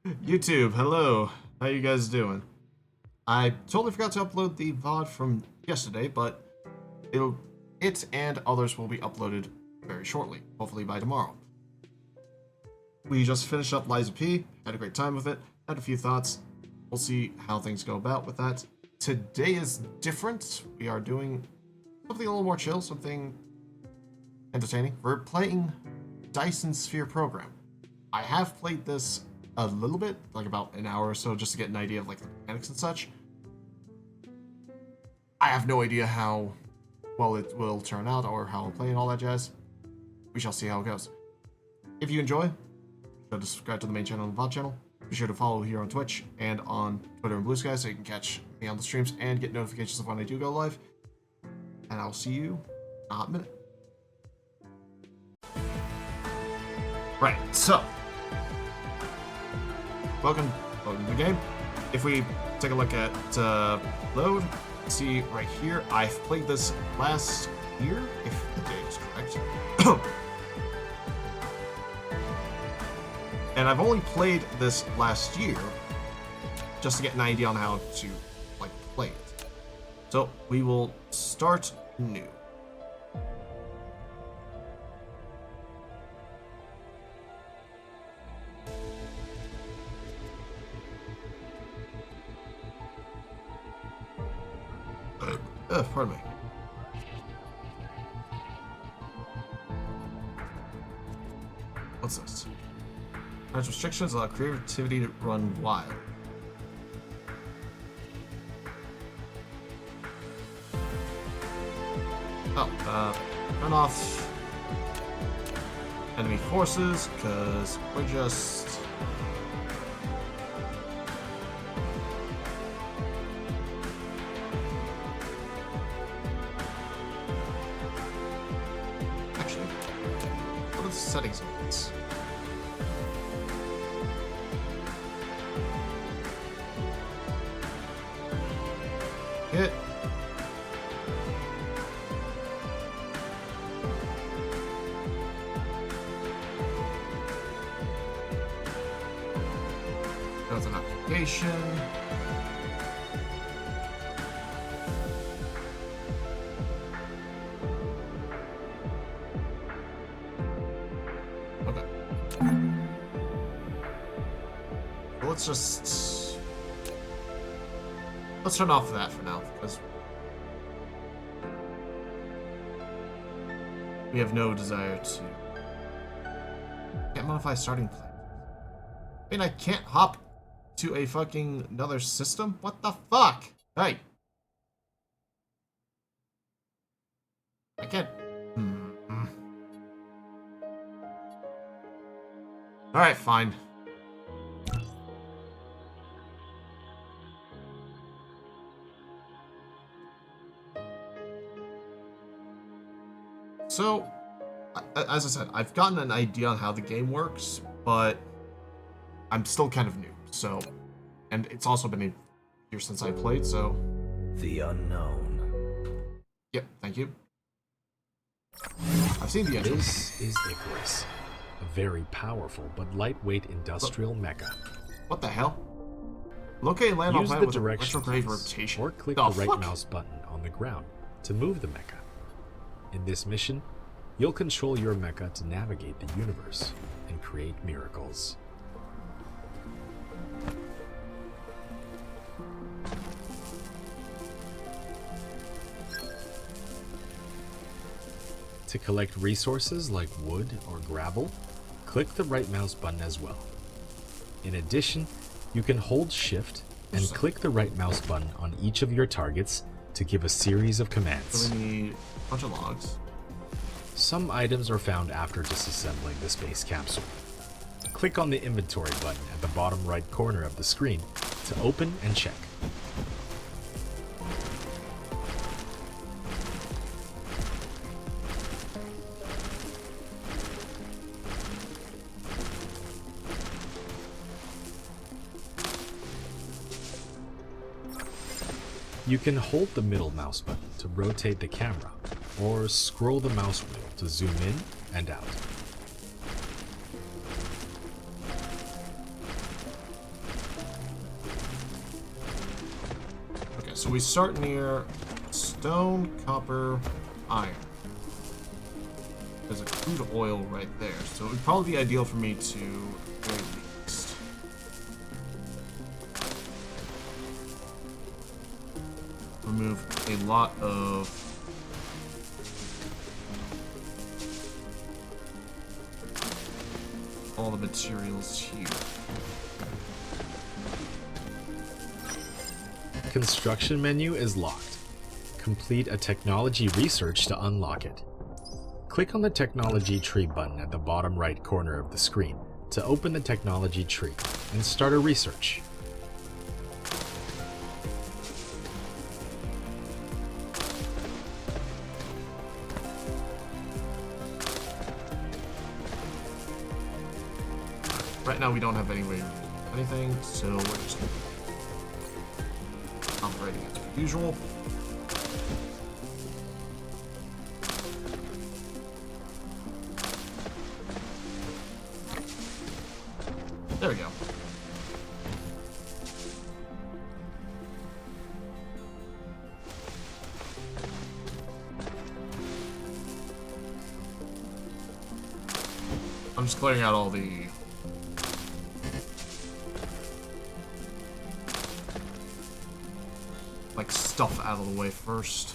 YouTube, hello. How you guys doing? I totally forgot to upload the VOD from yesterday, but it and others will be uploaded very shortly, hopefully by tomorrow. We just finished up Liza P, had a great time with it, had a few thoughts. We'll see how things go about with that. Today is different. We are doing something a little more chill, something entertaining. We're playing Dyson Sphere Program. I have played this a little bit, like about an hour or so, just to get an idea of like the mechanics and such. I have no idea how well it will turn out or how I'll play and all that jazz. We shall see how it goes. If you enjoy, be sure to subscribe to the main channel and the VOD channel. Be sure to follow here on Twitch and on Twitter and Blue Sky so you can catch me on the streams and get notifications of when I do go live. And I'll see you in a hot minute. Right, so welcome to the game. If we take a look at load, see right here, I've played this last year, if the date is correct. And I've only played this last year just to get an idea on how to like play it. So we will start new. Pardon me. What's this? As restrictions allow creativity to run wild. Oh, turn off enemy forces, because we're just... Actually, what are the settings of this? Hit. That's an application. Okay. Well, let's turn off that for now, because we have no desire to. Can't modify starting plan. I mean, I can't hop to a fucking another system? What the fuck? Hey! I can't... Alright, fine. So, as I said, I've gotten an idea on how the game works, but I'm still kind of new, so... And it's also been a year since I played, so... The unknown. Yep, thank you. I've seen the engine. This is Icarus, a very powerful but lightweight industrial mecha. What the hell? Locate and land on Use planet the with direction retrograde keys, rotation. or click The the right fuck? mouse button on the ground to move the mecha. In this mission, you'll control your mecha to navigate the universe and create miracles. To collect resources like wood or gravel, click the right mouse button as well. In addition, you can hold shift and click the right mouse button on each of your targets to give a series of commands. So we need a bunch of logs. Some items are found after disassembling the space capsule. Click on the inventory button at the bottom right corner of the screen to open and check. You can hold the middle mouse button to rotate the camera, or scroll the mouse wheel to zoom in and out. so we start near stone, copper, iron. There's a crude oil right there, so it would probably be ideal for me to very least remove a lot of all the materials here. Construction menu is locked. Complete a technology research to unlock it. Click on the technology tree button at the bottom right corner of the screen to open the technology tree and start a research. Right now we don't have any way of anything, so we're just operating as usual. There we go. I'm just clearing out all the stuff out of the way first.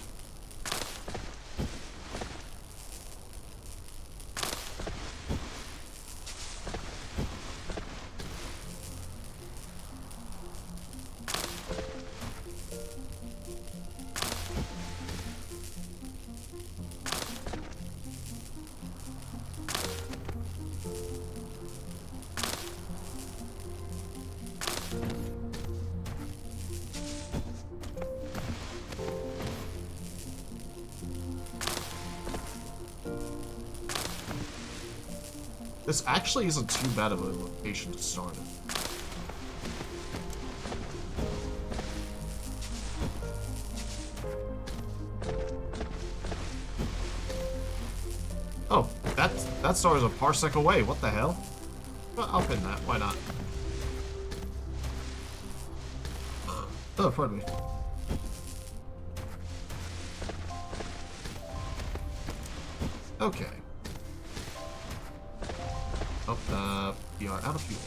This actually isn't too bad of a location to start at. Oh, that star is a parsec away. What the hell? Well, I'll pin that. Why not? Oh, pardon me. Okay. Oh, we are out of fuel.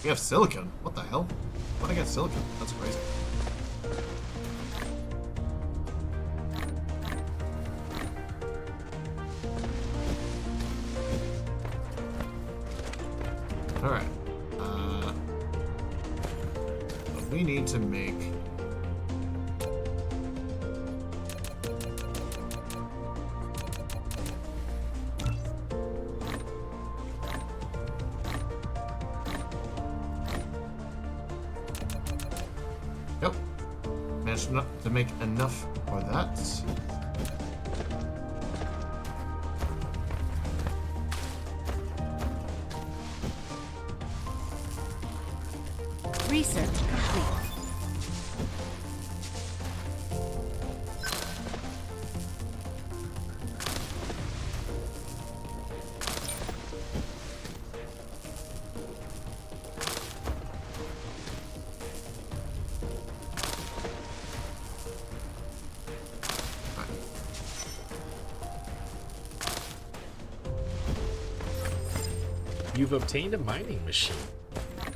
We have silicon. What the hell? Why'd I get silicon? That's crazy. Alright. We need to make... Yep. Managed not to make enough for that. Research complete. You've obtained a mining machine.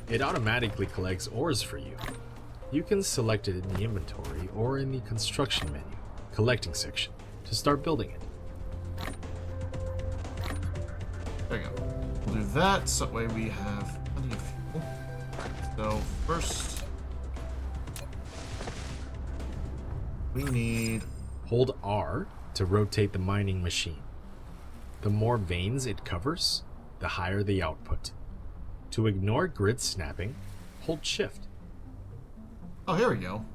It automatically collects ores for you. You can select it in the inventory or in the construction menu, collecting section, to start building it. There you go. We'll do that, so that way we have plenty of fuel. Right, so first, we need... Hold R to rotate the mining machine. The more veins it covers, the higher the output. To ignore grid snapping, hold Shift. Oh, here we go.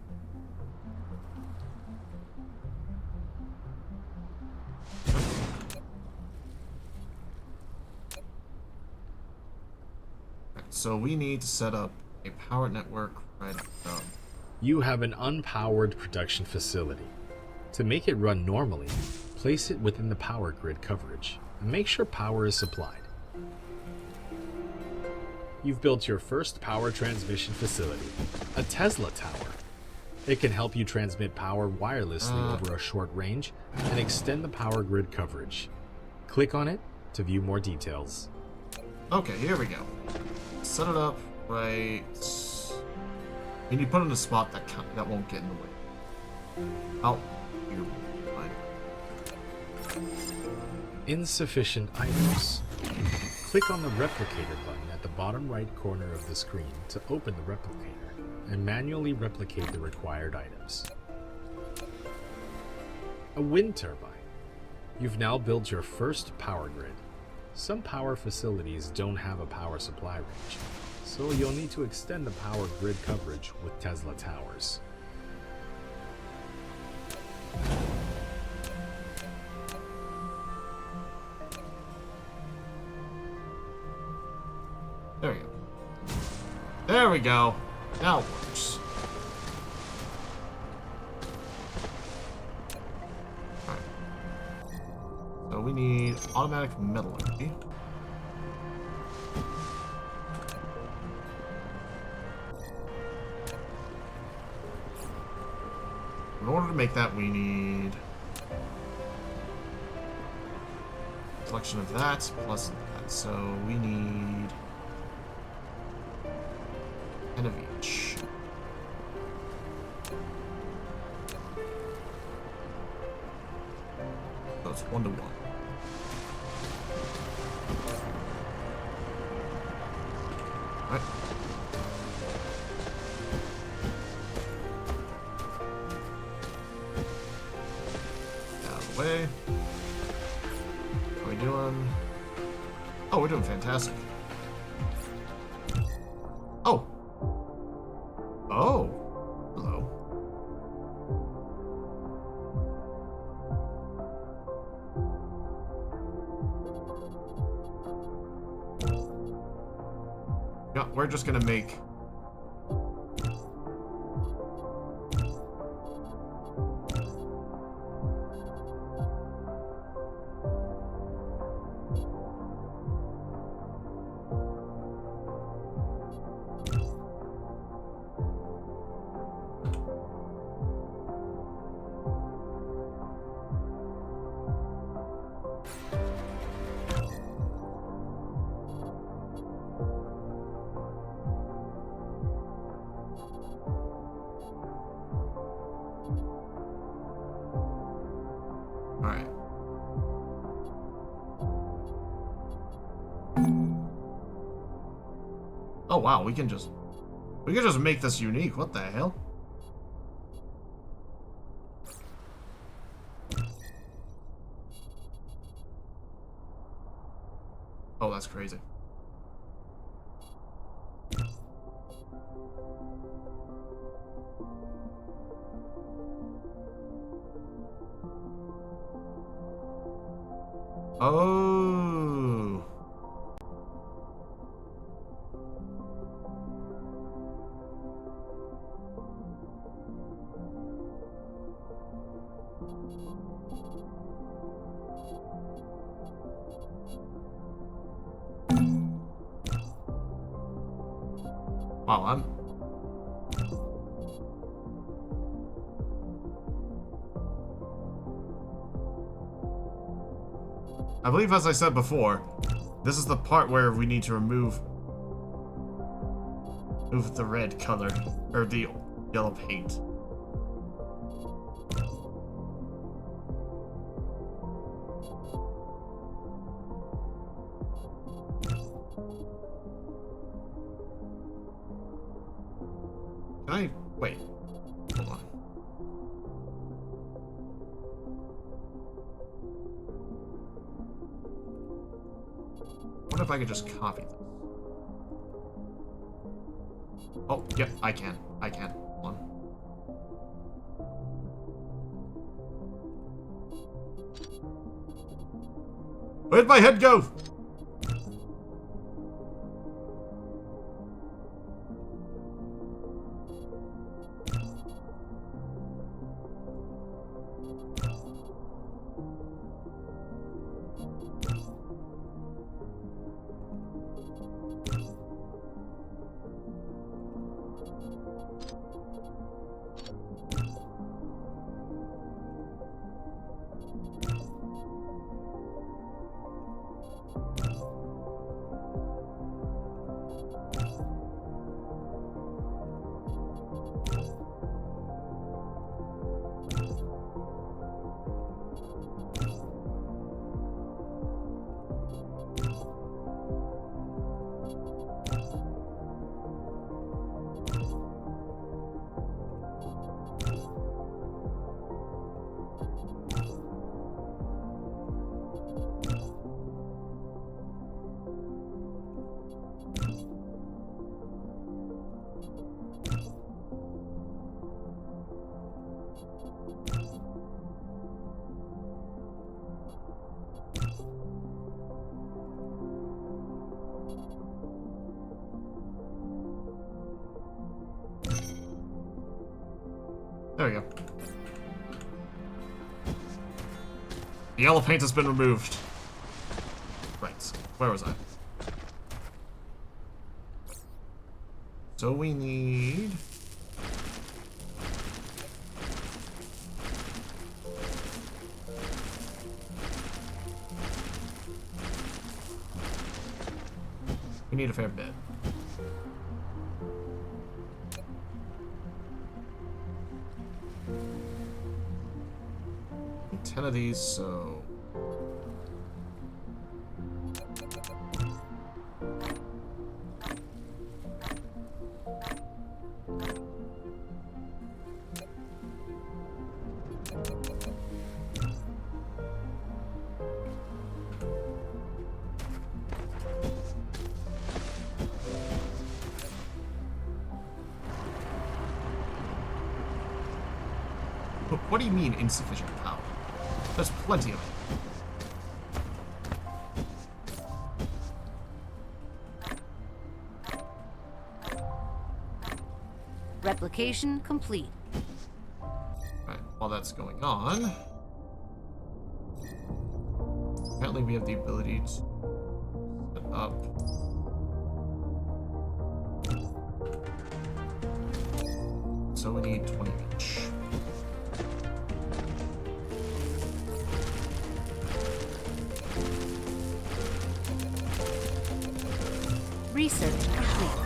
Right, so we need to set up a power network right up. You have an unpowered production facility. To make it run normally, place it within the power grid coverage and make sure power is supplied. you've built your first power transmission facility, a Tesla tower. It can help you transmit power wirelessly over a short range and extend the power grid coverage. Click on it to view more details. Okay, here we go. Set it up right. And you put it in a spot that won't get in the way. Oh, you're fine. Insufficient items. Click on the replicator button at the bottom right corner of the screen to open the replicator and manually replicate the required items. A wind turbine. You've now built your first power grid. Some power facilities don't have a power supply range, so you'll need to extend the power grid coverage with Tesla towers. There we go. There we go. Now it works. Alright. So we need automatic metallurgy. In order to make that, we need a collection of that plus that. So we need 10 of each. So it's 1 to 1. Alright. Out of the way. How are we doing? Oh, we're doing fantastic. Oh! Oh! Hello. Yeah, we're just gonna make... Alright. Oh wow, we can just make this unique. What the hell? Oh, that's crazy. Oh. Wow, I believe, as I said before, this is the part where we need to remove the red color, or the yellow paint. Can I... wait. Hold on. What if I could just copy this? Oh, yep, I can. I can. Hold on. Where'd my head go? There we go. The yellow paint has been removed. Right. Where was I? So we need... We need a fair bit. And 10 of these, so... What do you mean insufficient power? There's plenty of it. Replication complete. Right, while that's going on, apparently we have the ability to set up so we need 20 each. Research complete.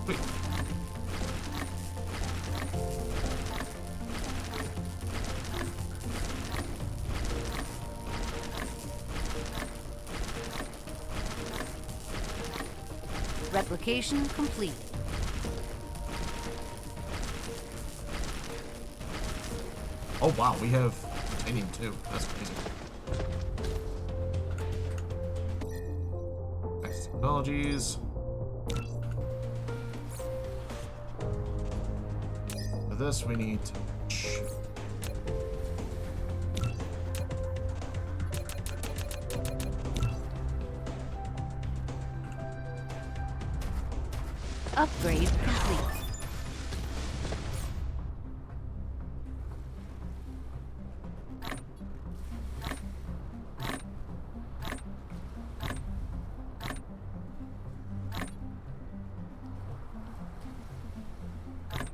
Wait. Replication complete. Oh wow, we have titanium too. That's crazy. Next technologies. For this we need to Upgrade complete.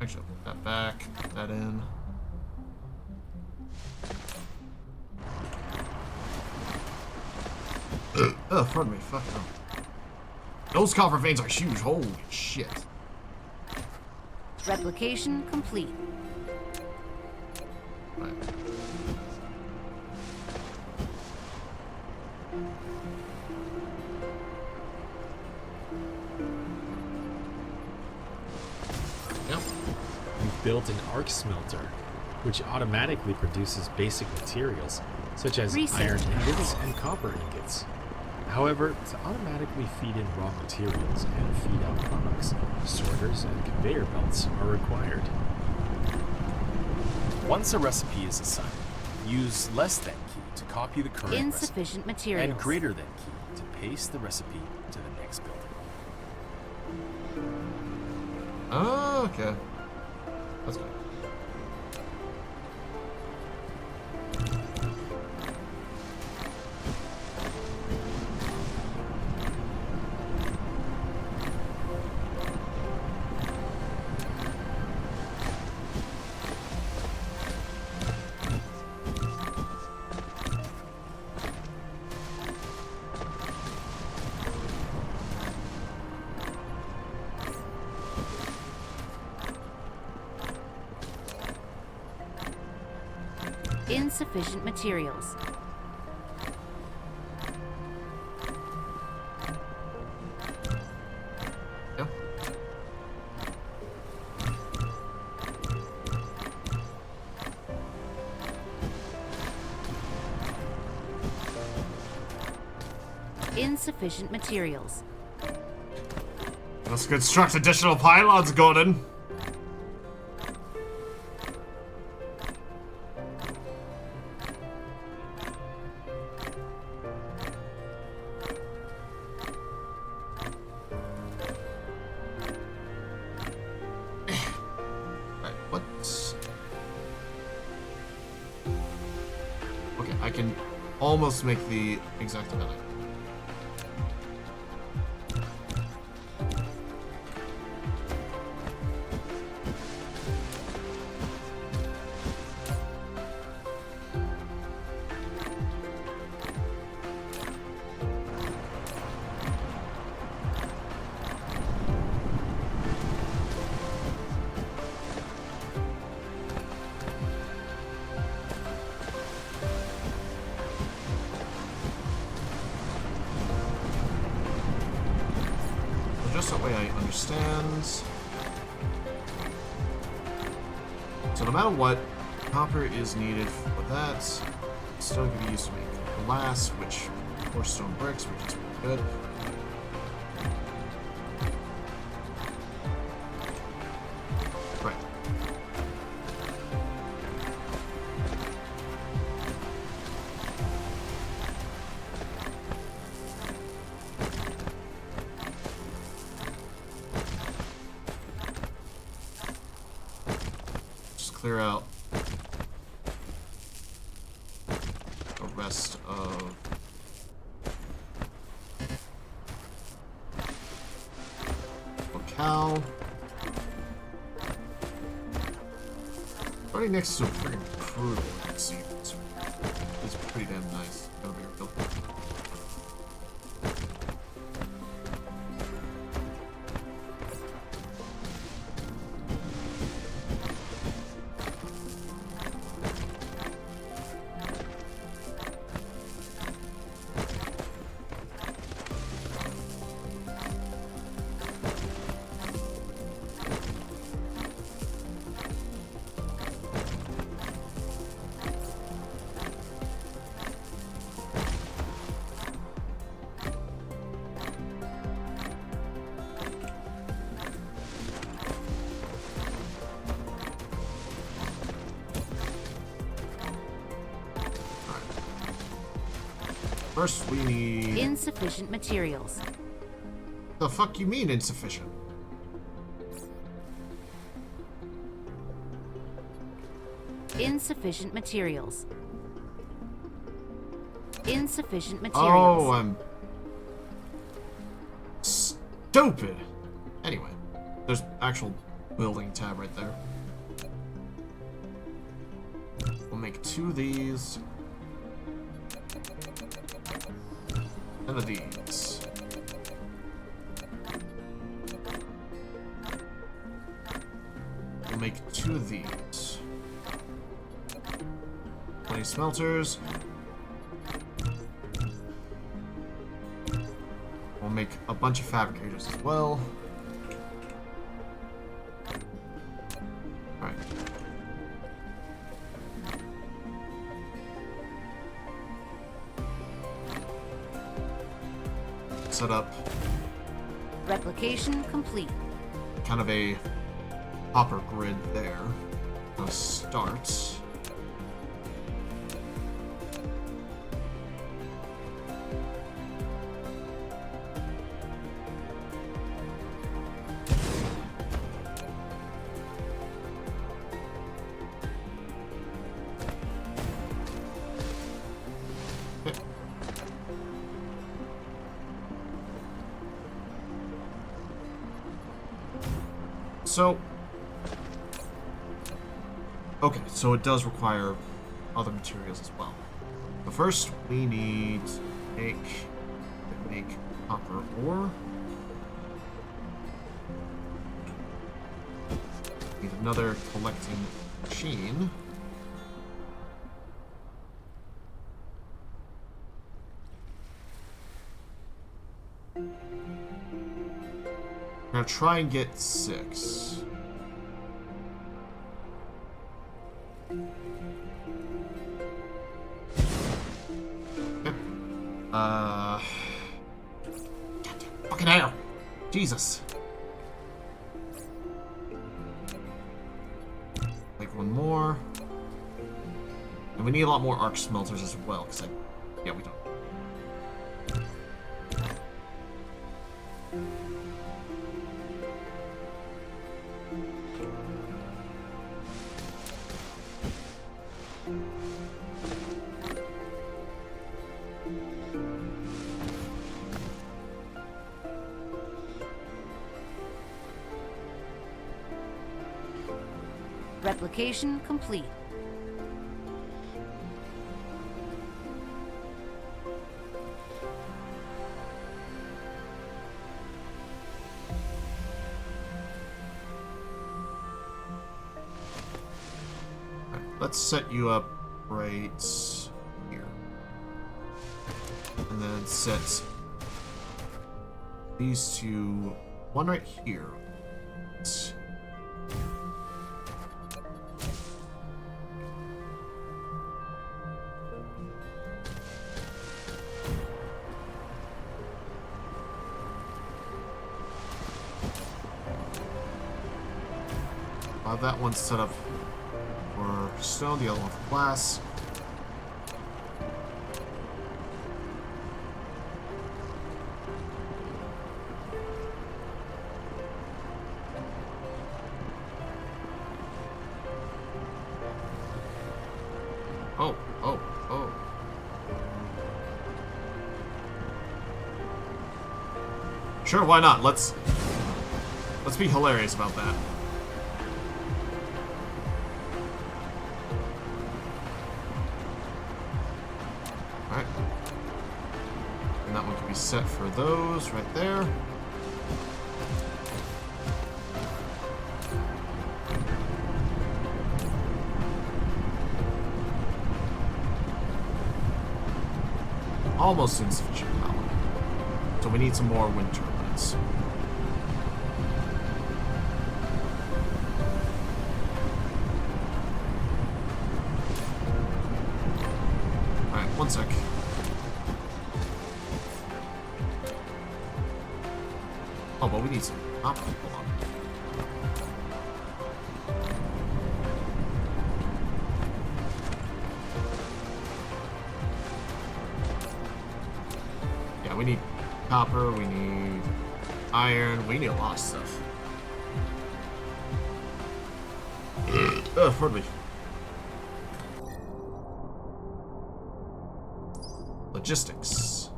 actually put that back, put that in. Oh, pardon me, fuck no. Those copper veins are huge, holy shit. Replication complete. Right. Yep. We've built an arc smelter, which automatically produces basic materials, such as Research iron ingots complete. and copper ingots. However, to automatically feed in raw materials and feed out products, sorters and conveyor belts are required. Once a recipe is assigned, use less than key to copy the current Insufficient recipe, materials. and greater than key to paste the recipe to the next building. Oh. Okay. That's good. Insufficient materials. Yeah. Insufficient materials. Let's construct additional pylons, Gordon. Right, what? Okay, I can almost make the exact amount. Just that way I understand. So no matter what, copper is needed for that. It's still going to be used to make glass, which, or stone bricks, which is pretty good. Right. Just clear out the rest of locale. Right next to a freaking crude oil seed. It's pretty damn nice. Gotta be real. First, we need... Insufficient materials. The fuck you mean insufficient? Insufficient materials. Insufficient materials. Oh, I'm... stupid! Anyway, there's actual building tab right there. We'll make 2 of these. And of these. We'll make 2 of these. 20 smelters. We'll make a bunch of fabricators as well. Alright. Set up Replication complete. kind of a hopper grid there. I'll start. So... Okay, so it does require other materials as well. So first, we need to make copper ore. Need another collecting machine. Now try and get 6. Okay. Fucking hell! Jesus. Like one more. And we need a lot more arc smelters as well, because yeah, we don't. Replication complete. Let's set you up right here. And then set these two, one right here. That one's set up for stone, the other one for glass. Oh. Sure, why not? Let's be hilarious about that. Alright. And that one can be set for those right there. Almost insufficient power. So we need some more wind turbines. Alright, one sec. Oh, but we need some copper. Hold on. Yeah, we need copper, we need iron, we need a lot of stuff. Pardon me. Logistics.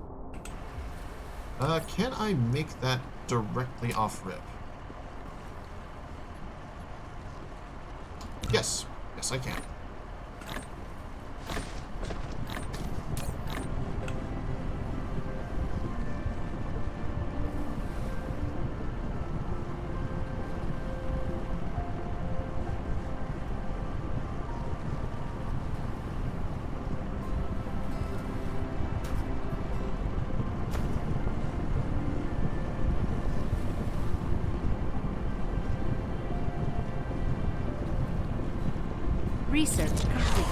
Can I make that directly off rip? Yes. Yes, I can. Research complete.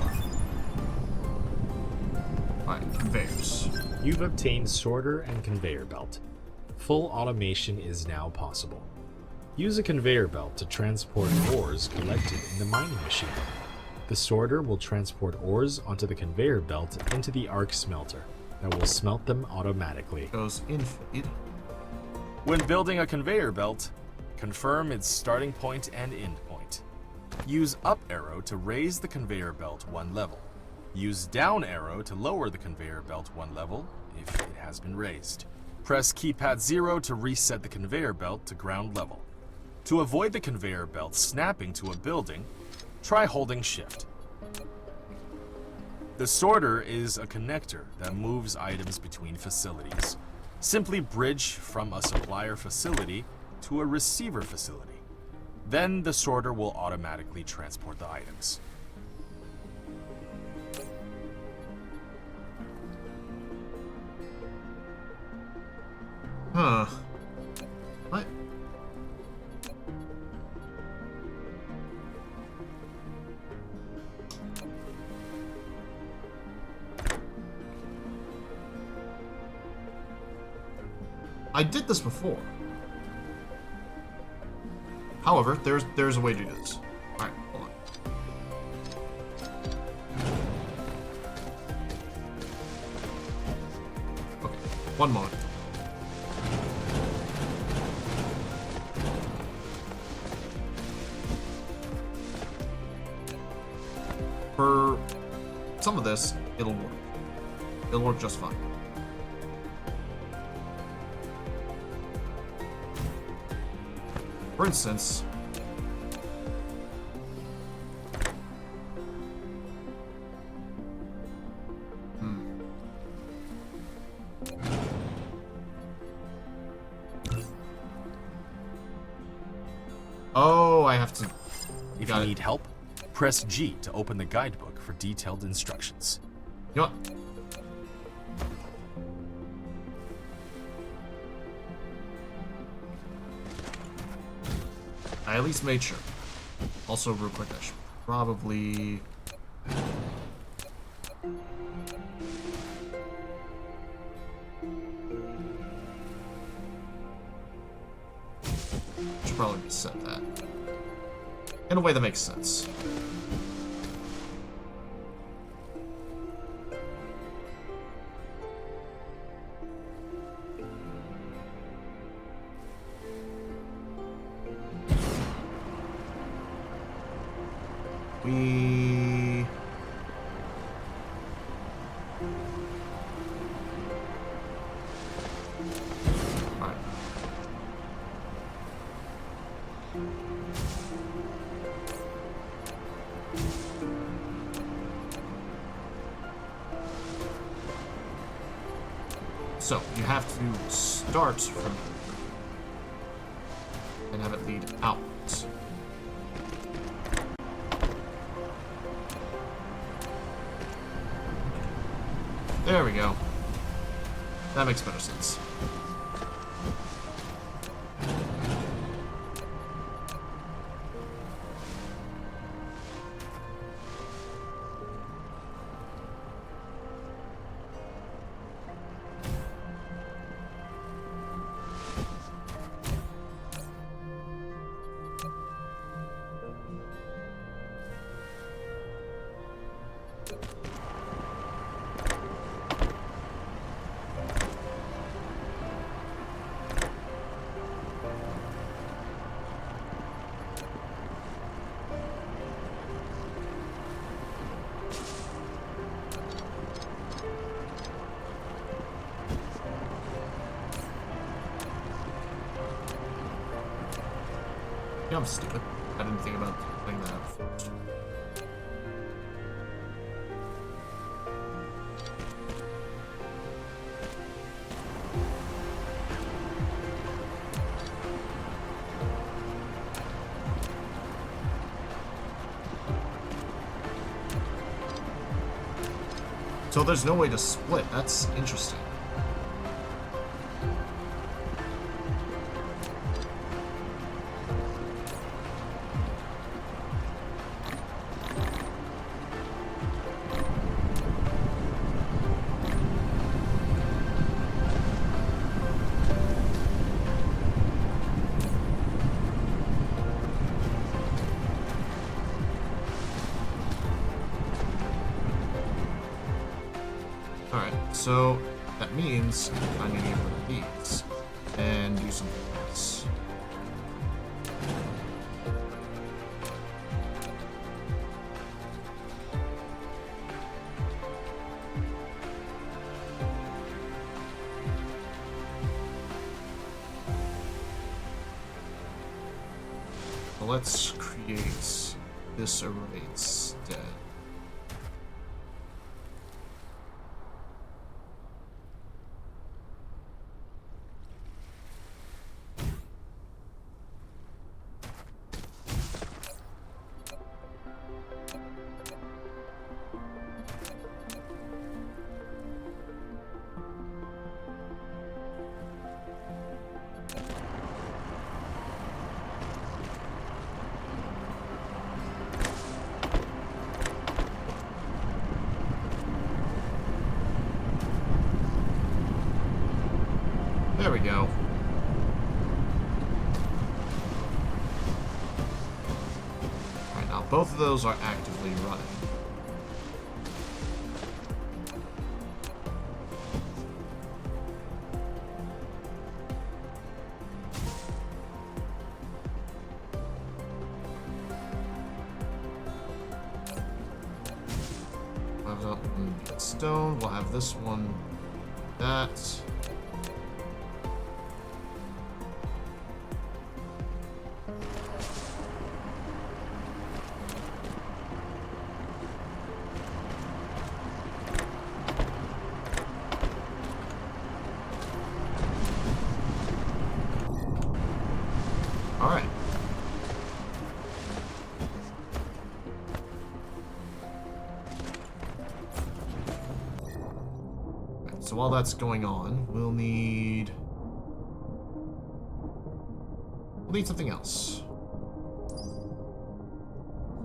Alright, conveyors. You've obtained sorter and conveyor belt. Full automation is now possible. Use a conveyor belt to transport ores collected in the mining machine. The sorter will transport ores onto the conveyor belt into the arc smelter that will smelt them automatically. Goes in feed. When building a conveyor belt, confirm its starting point and end point. Use up arrow to raise the conveyor belt one level. Use down arrow to lower the conveyor belt one level if it has been raised. Press keypad 0 to reset the conveyor belt to ground level. To avoid the conveyor belt snapping to a building, try holding shift. The sorter is a connector that moves items between facilities. Simply bridge from a supplier facility to a receiver facility. Then the sorter will automatically transport the items. Huh. What? I did this before. However, there's a way to do this. Alright, hold on. Okay, one moment. For some of this, it'll work. It'll work just fine. For instance, oh, I have to. If Got you it. need help, press G to open the guidebook for detailed instructions. You know what? I at least made sure. Also, real quick, I should probably. Should probably reset that. In a way that makes sense. We... Alright. So, you have to start from and have it lead outwards. There we go. That makes better sense. Yeah, I'm stupid. I didn't think about putting that up first. So there's no way to split. That's interesting. Alright, so that means I need to get rid of these and do something else. let's create this array instead. There we go. Alright, now both of those are actively running. Stone, we'll have this one, that. Alright. So while that's going on, we'll need something else.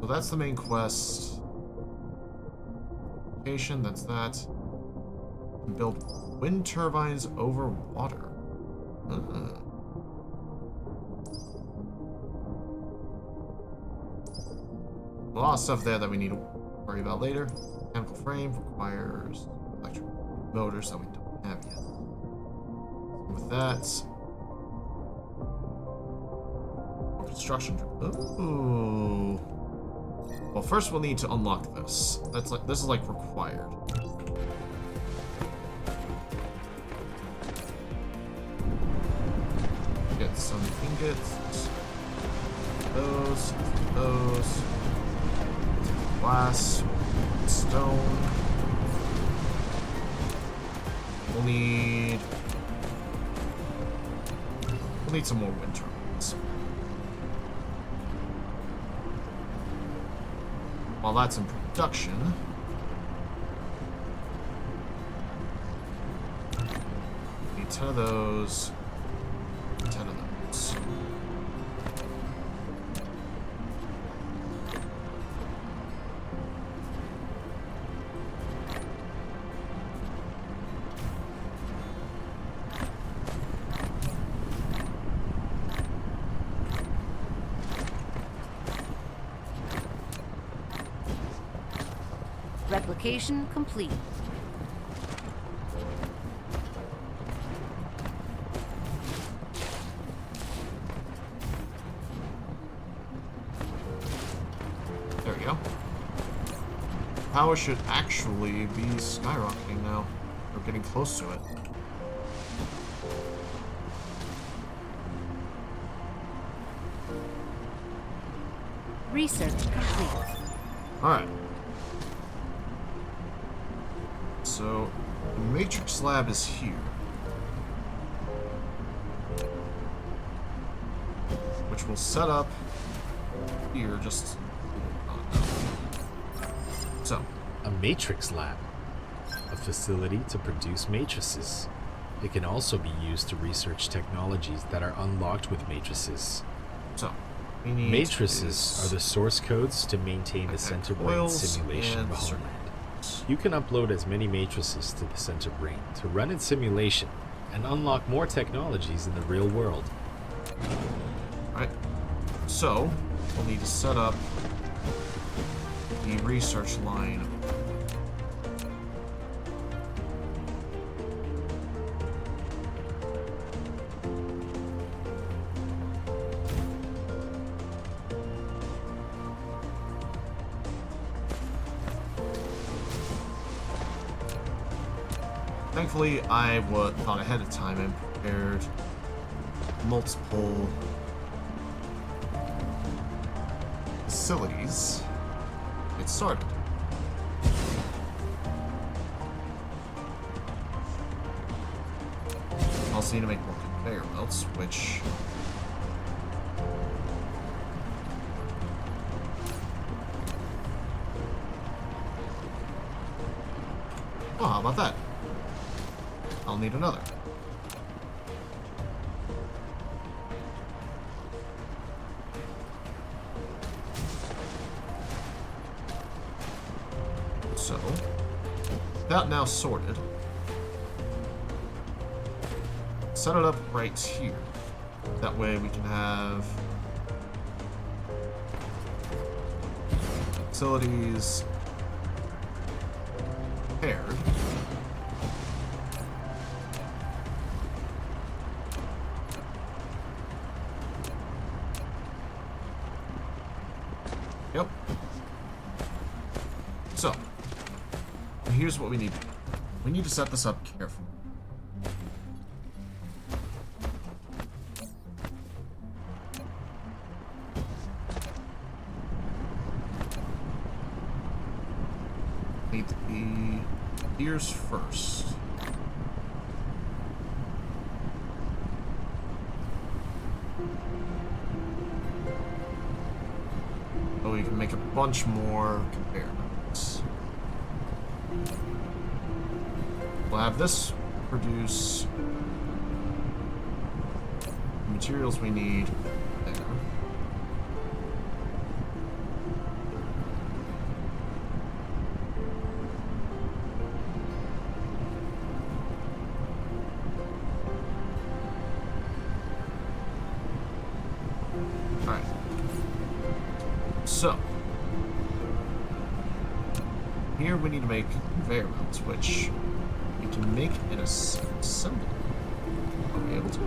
So that's the main quest. Location, that's that. Build wind turbines over water. A lot of stuff there that we need to worry about later. Mechanical frame requires electric motors that we don't have yet. So with that, more construction. Ooh. Well, first we'll need to unlock this. This is like required. Get some ingots. Those. Glass, stone. We'll need some more wind turbines. While that's in production, we need 10 of those, 10 of those. Replication complete. There we go. Power should actually be skyrocketing now. We're getting close to it. Research complete. Alright. So, the matrix lab is here. Which we'll set up here, just... So. A matrix lab. A facility to produce matrices. It can also be used to research technologies that are unlocked with matrices. So, we need matrices are the source codes to maintain the center brain simulation of a homeland. You can upload as many matrices to the center brain to run its simulation and unlock more technologies in the real world. Alright, so we'll need to set up the research line. Thankfully, I thought ahead of time and prepared multiple facilities get started. Also need to make more conveyor belts, which... Oh, how about that? I'll need another. So, that now sorted. Set it up right here. That way we can have facilities paired. Yep. So, here's what we need. We need to set this up carefully. Need to be gears first. So we can make a bunch more conveyor belts. We'll have this produce the materials we need there. Alright. So, here we need to make conveyor belts, which we can make in assembly. Are we able to?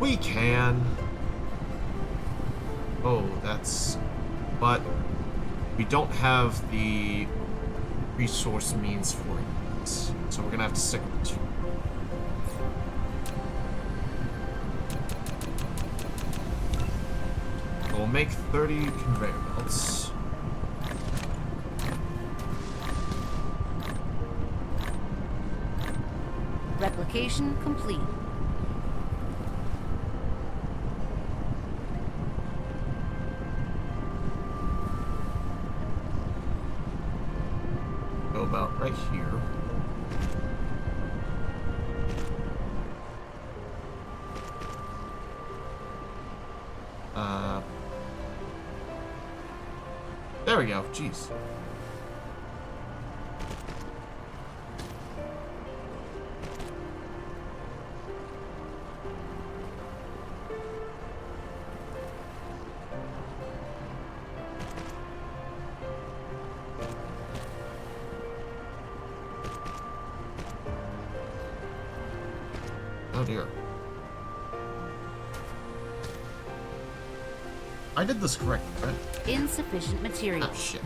We can! Oh, that's... But we don't have the resource means for it. So we're gonna have to stick with this. We'll make 30 conveyor belts. Replication complete. Go about right here. There we go. Jeez. Oh dear. I did this correctly, right? Insufficient material. Oh shit.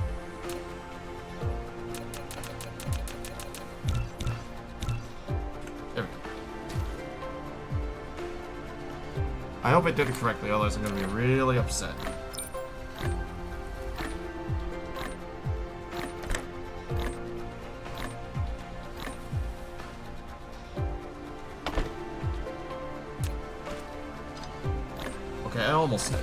There we go. I hope I did it correctly, otherwise I'm gonna be really upset. Okay, I almost did.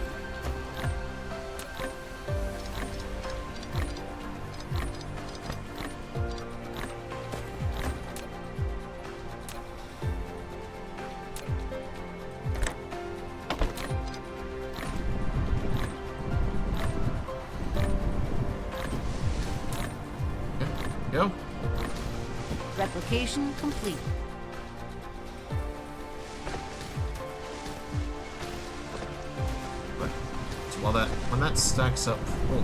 Go. Replication complete. Right. So when that stacks up fully,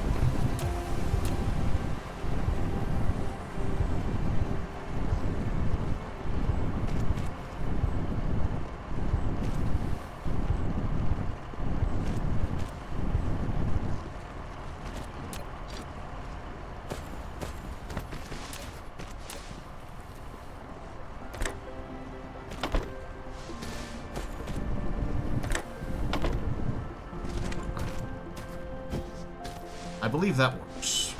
I believe that works.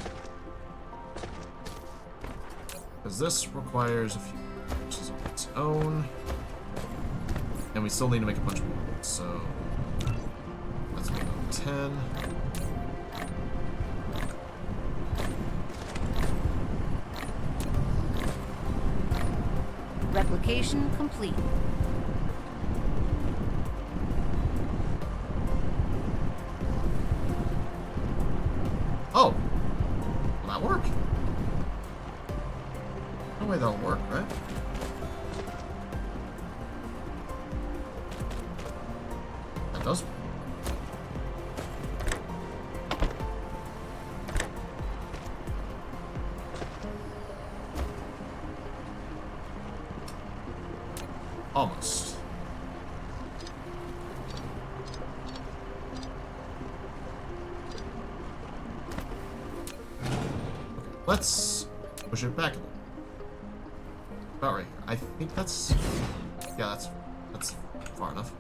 Because this requires a few pieces of its own. And we still need to make a bunch more. So let's make it 10. Replication complete. Oh! Will that work? No way that'll work, right? That does work. Almost. Let's push it back a little. About right here. I think that's... Yeah, that's far enough.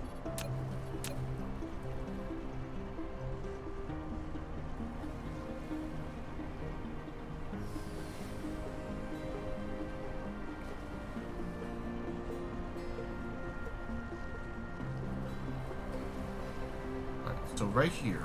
Alright, so right here...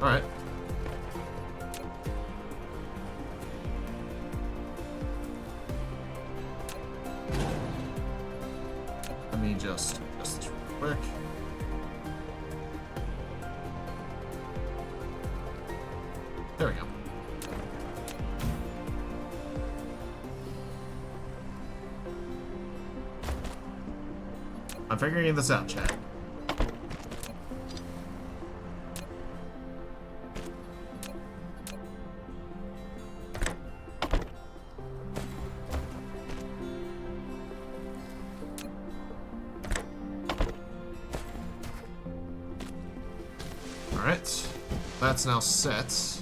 Alright. Let me just this real quick. There we go. I'm figuring this out, chat. Alright, that's now set.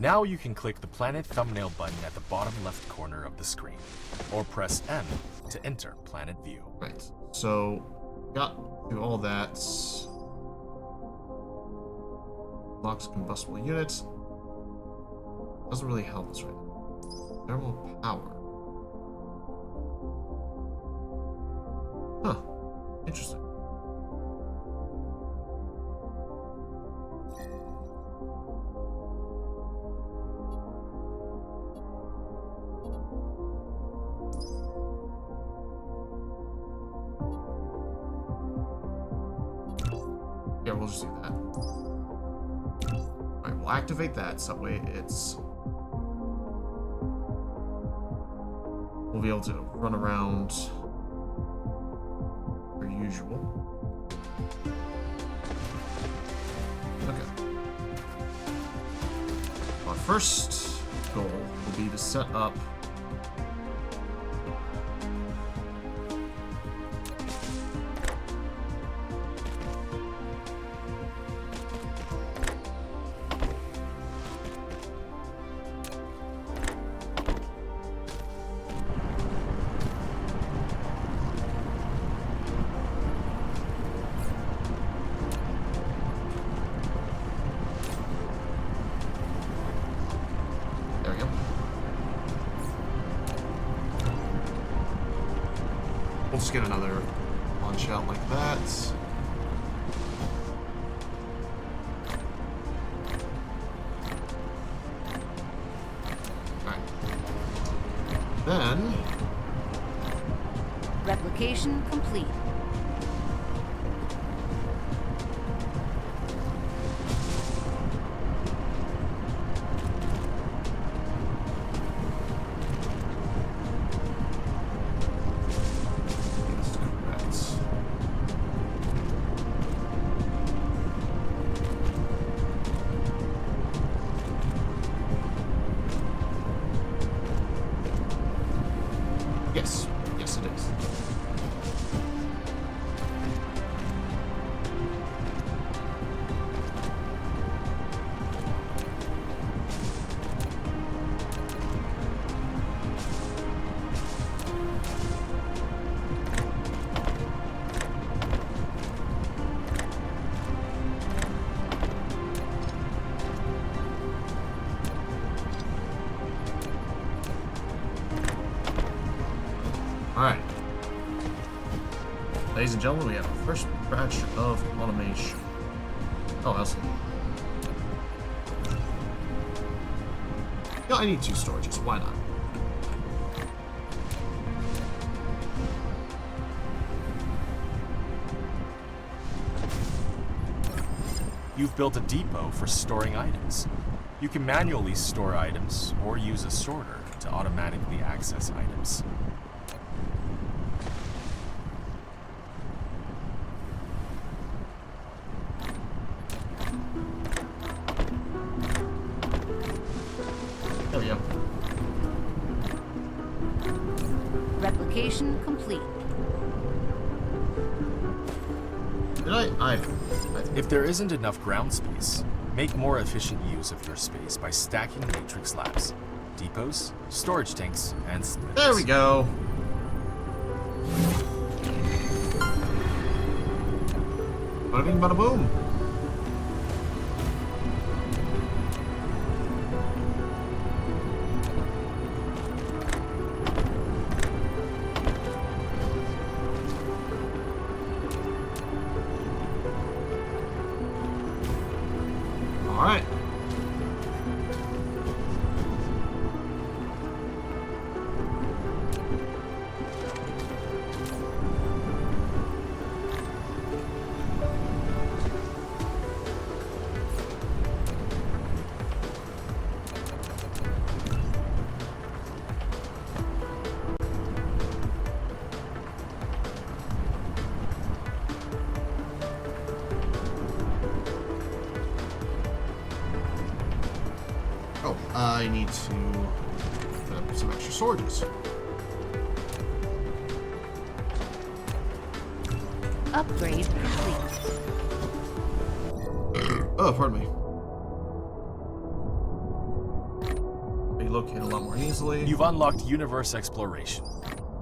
Now you can click the planet thumbnail button at the bottom left corner of the screen, or press M to enter planet view. Right, so got through all that. Locks combustible unit. Doesn't really help us right now. Thermal power. Huh. Interesting. Yeah, we'll just do that. Alright, we'll activate that so that way it's... We'll be able to run around per usual. Okay. Our first goal will be to set up we'll just get another launch out like that. Alright. Then... Replication complete. Correct. and gentlemen, we have our first batch of automation. Oh, how's it? Yeah, I need 2 storages. Why not? You've built a depot for storing items. You can manually store items or use a sorter to automatically access items. There we go. Replication complete. Did I If there isn't enough ground space, make more efficient use of your space by stacking matrix slabs, depots, storage tanks, and splitters. There we go. Bada bing, bada boom. All right. Oh, I need to put up some extra storages. Upgrade complete. Oh, pardon me. Be located a lot more easily. You've unlocked Universe Exploration.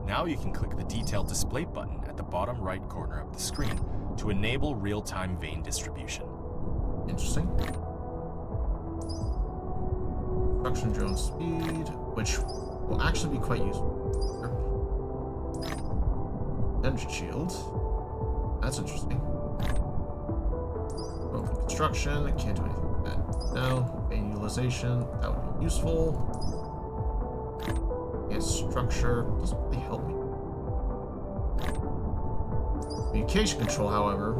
Now you can click the Detail Display button at the bottom right corner of the screen to enable real-time vein distribution. Interesting. Construction drone speed, which will actually be quite useful. Energy shield. That's interesting. Broken construction. I can't do anything with that. No. Vein utilization. That would be useful. And structure doesn't really help me. Communication control, however.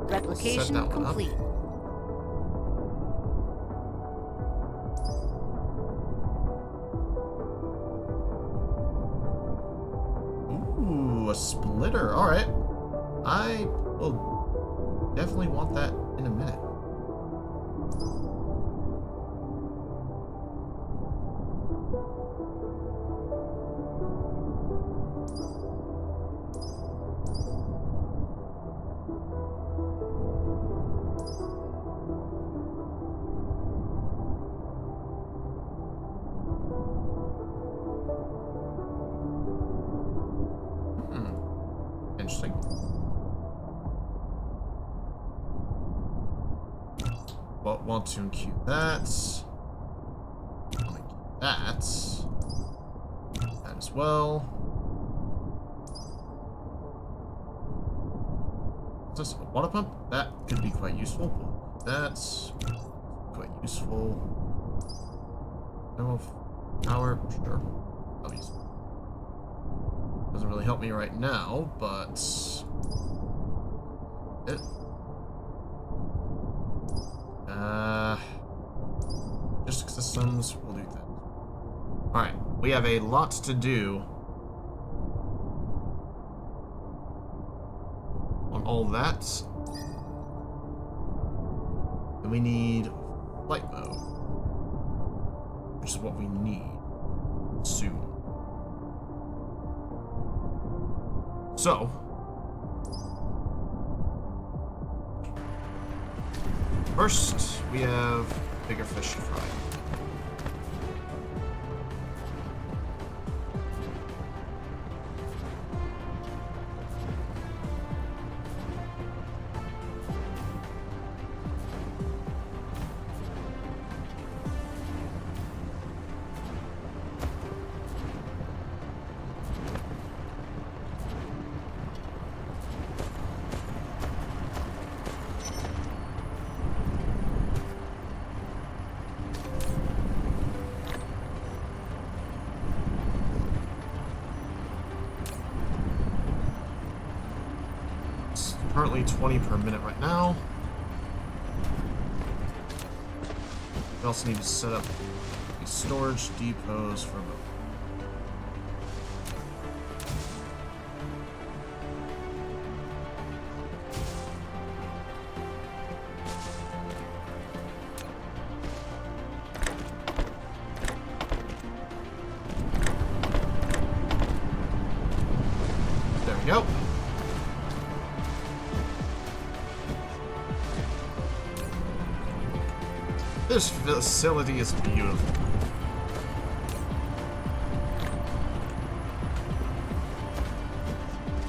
Replication that one up. complete. Ooh, a splitter. All right. I will definitely want that in a minute. Interesting. Well, want to queue that. Want to queue that. That as well. Is this a water pump? That could be quite useful. That's quite useful. No power, sure. Obviously. Doesn't really help me right now, but it. Logistic systems, we'll do that. Alright, we have a lot to do on all that. And we need flight mode, which is what we need soon. So, first we have bigger fish to fry. currently 20 per minute right now. We also need to set up these storage depots for both. There we go. This facility is beautiful.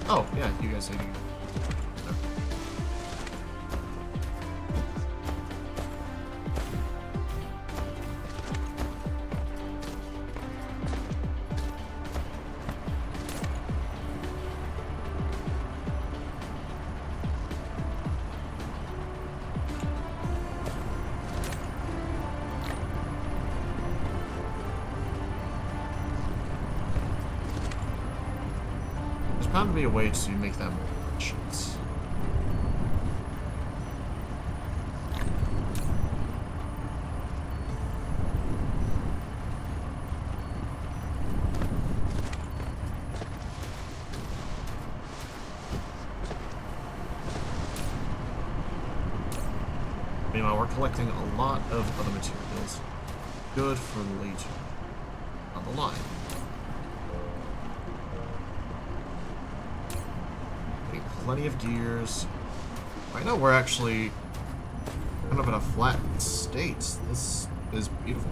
Oh, yeah, you guys say you. There's bound to be a way to make that more efficient. Meanwhile, we're collecting a lot of other materials. Good for later on the line. Getting plenty of gears. Right now we're actually kind of in a flat state. This is beautiful.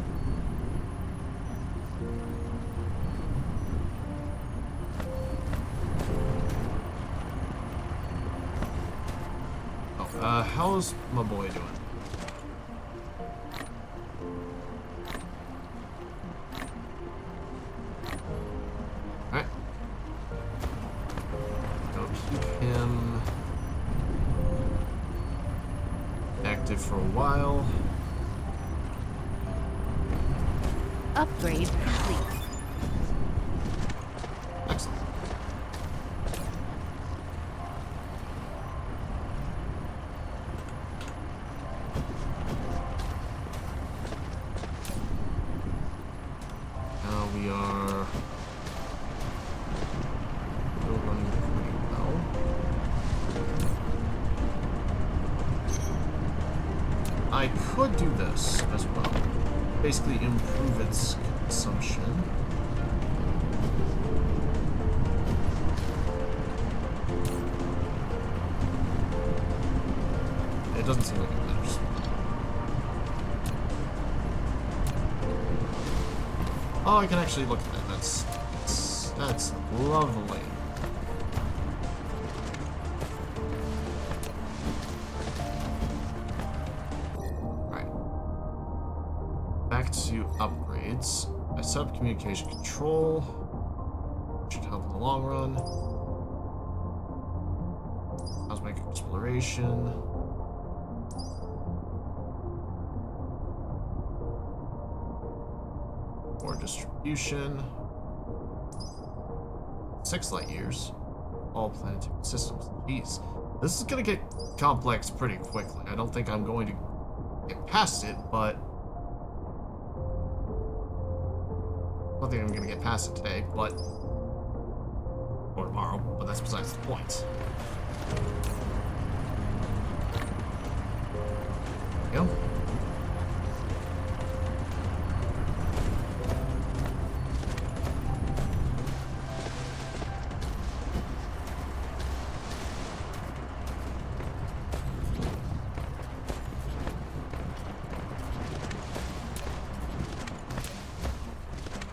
Oh, how's my boy doing? Alright. Go keep him active for a while. Upgrade complete. Excellent. Now we are still running pretty well. I could do this as well. Basically improve its consumption. It doesn't seem like it matters. Oh, I can actually look at that. That's lovely. Right. Back to upgrades. I set up communication control. Should help in the long run. Cosmic exploration. More distribution. 6 light years. All planetary systems. Jeez. This is gonna get complex pretty quickly. I don't think I'm going to get past it, but I don't think I'm gonna get past it today, but or tomorrow, but that's besides the point. There we go.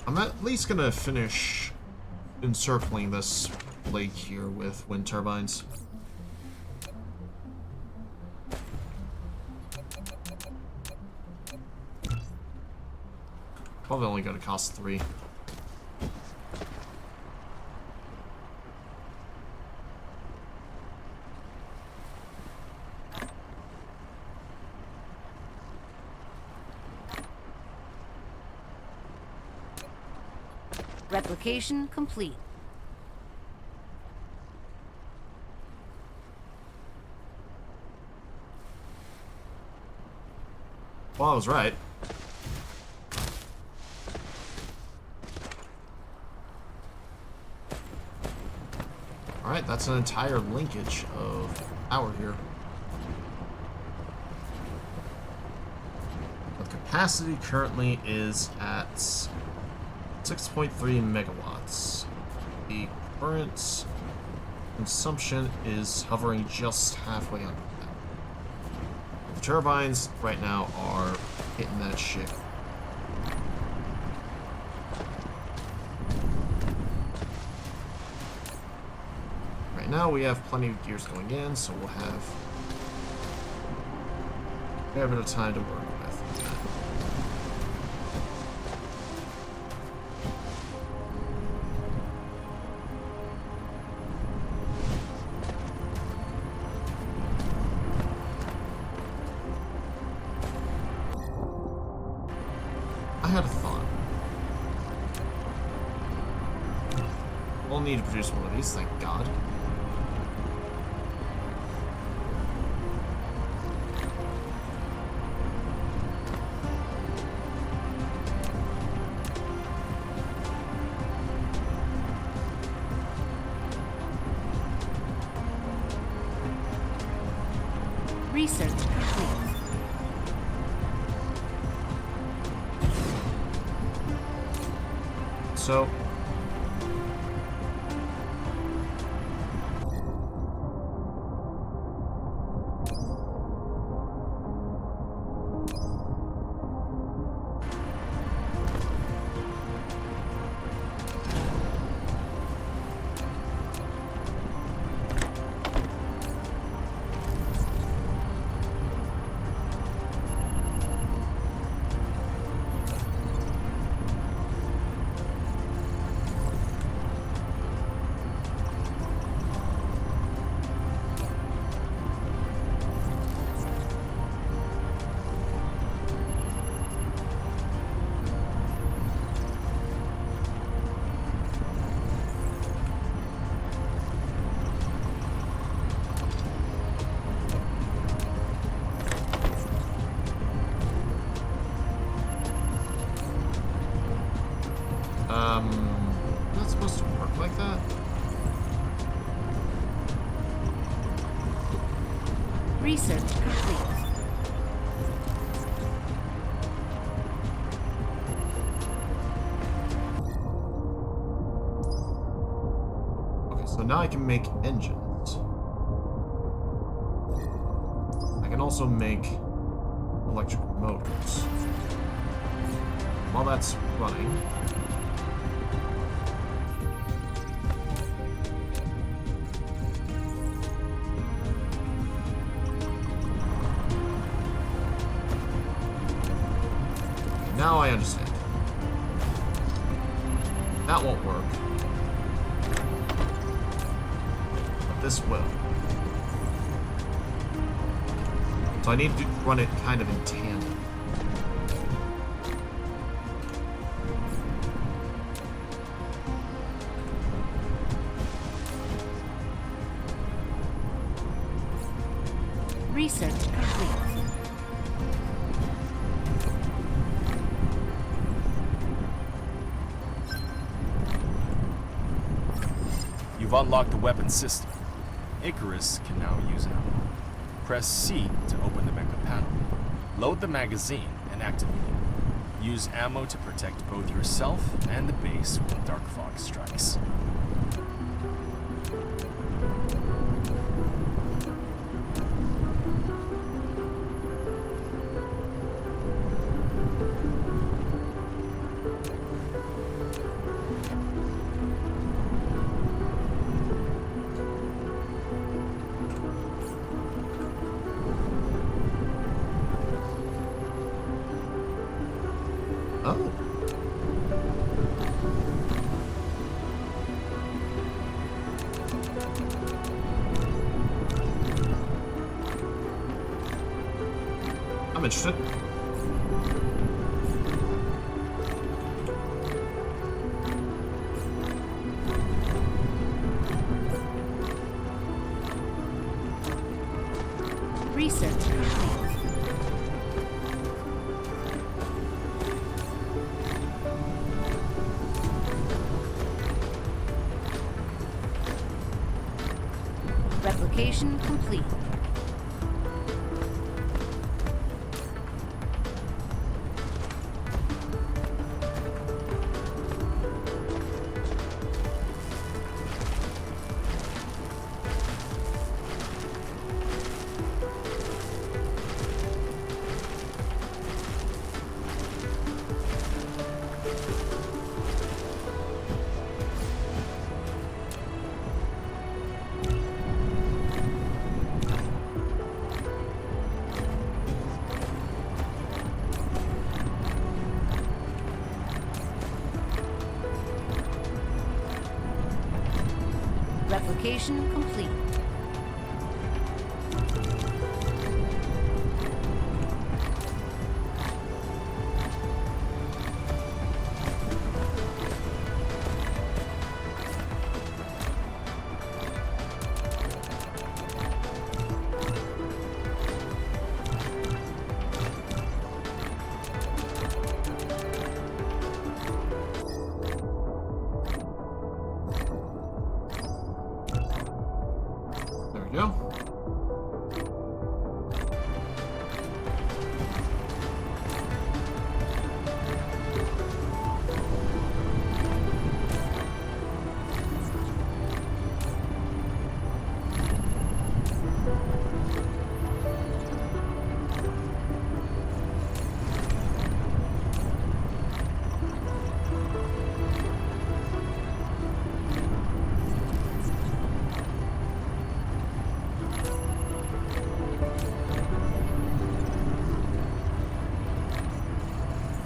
I'm at least gonna finish encircling this lake here with wind turbines. Probably only gonna cost 3. Replication complete. Well, I was right. Alright, that's an entire linkage of power here. The capacity currently is at 6.3 megawatts. The current consumption is hovering just halfway under that. The turbines right now are hitting that shit. Right now we have plenty of gears going in, so we'll have a fair bit of time to work with. I had a thought. We'll need to produce one of these, thank God. Research complete. So, not supposed to work like that. Research complete. Okay, so now I can make engines. I can also make electric motors. While that's running, now I understand. That won't work. But this will. So I need to run it kind of in tandem. Research complete. You've unlocked the weapon system. Icarus can now use it. Press C to open the mecha panel. Load the magazine and activate it. Use ammo to protect both yourself and the base when dark fog strikes. Oh. I'm interested. Research complete. Replication complete. Replication complete. There we go.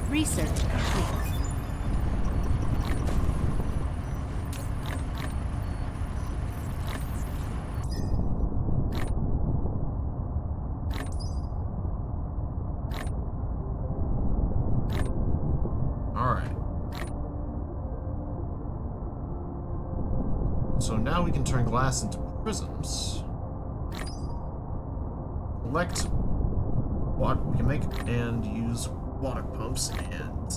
Research complete. All right. So now we can turn glass into prisms. Collect what we can make and use water pumps and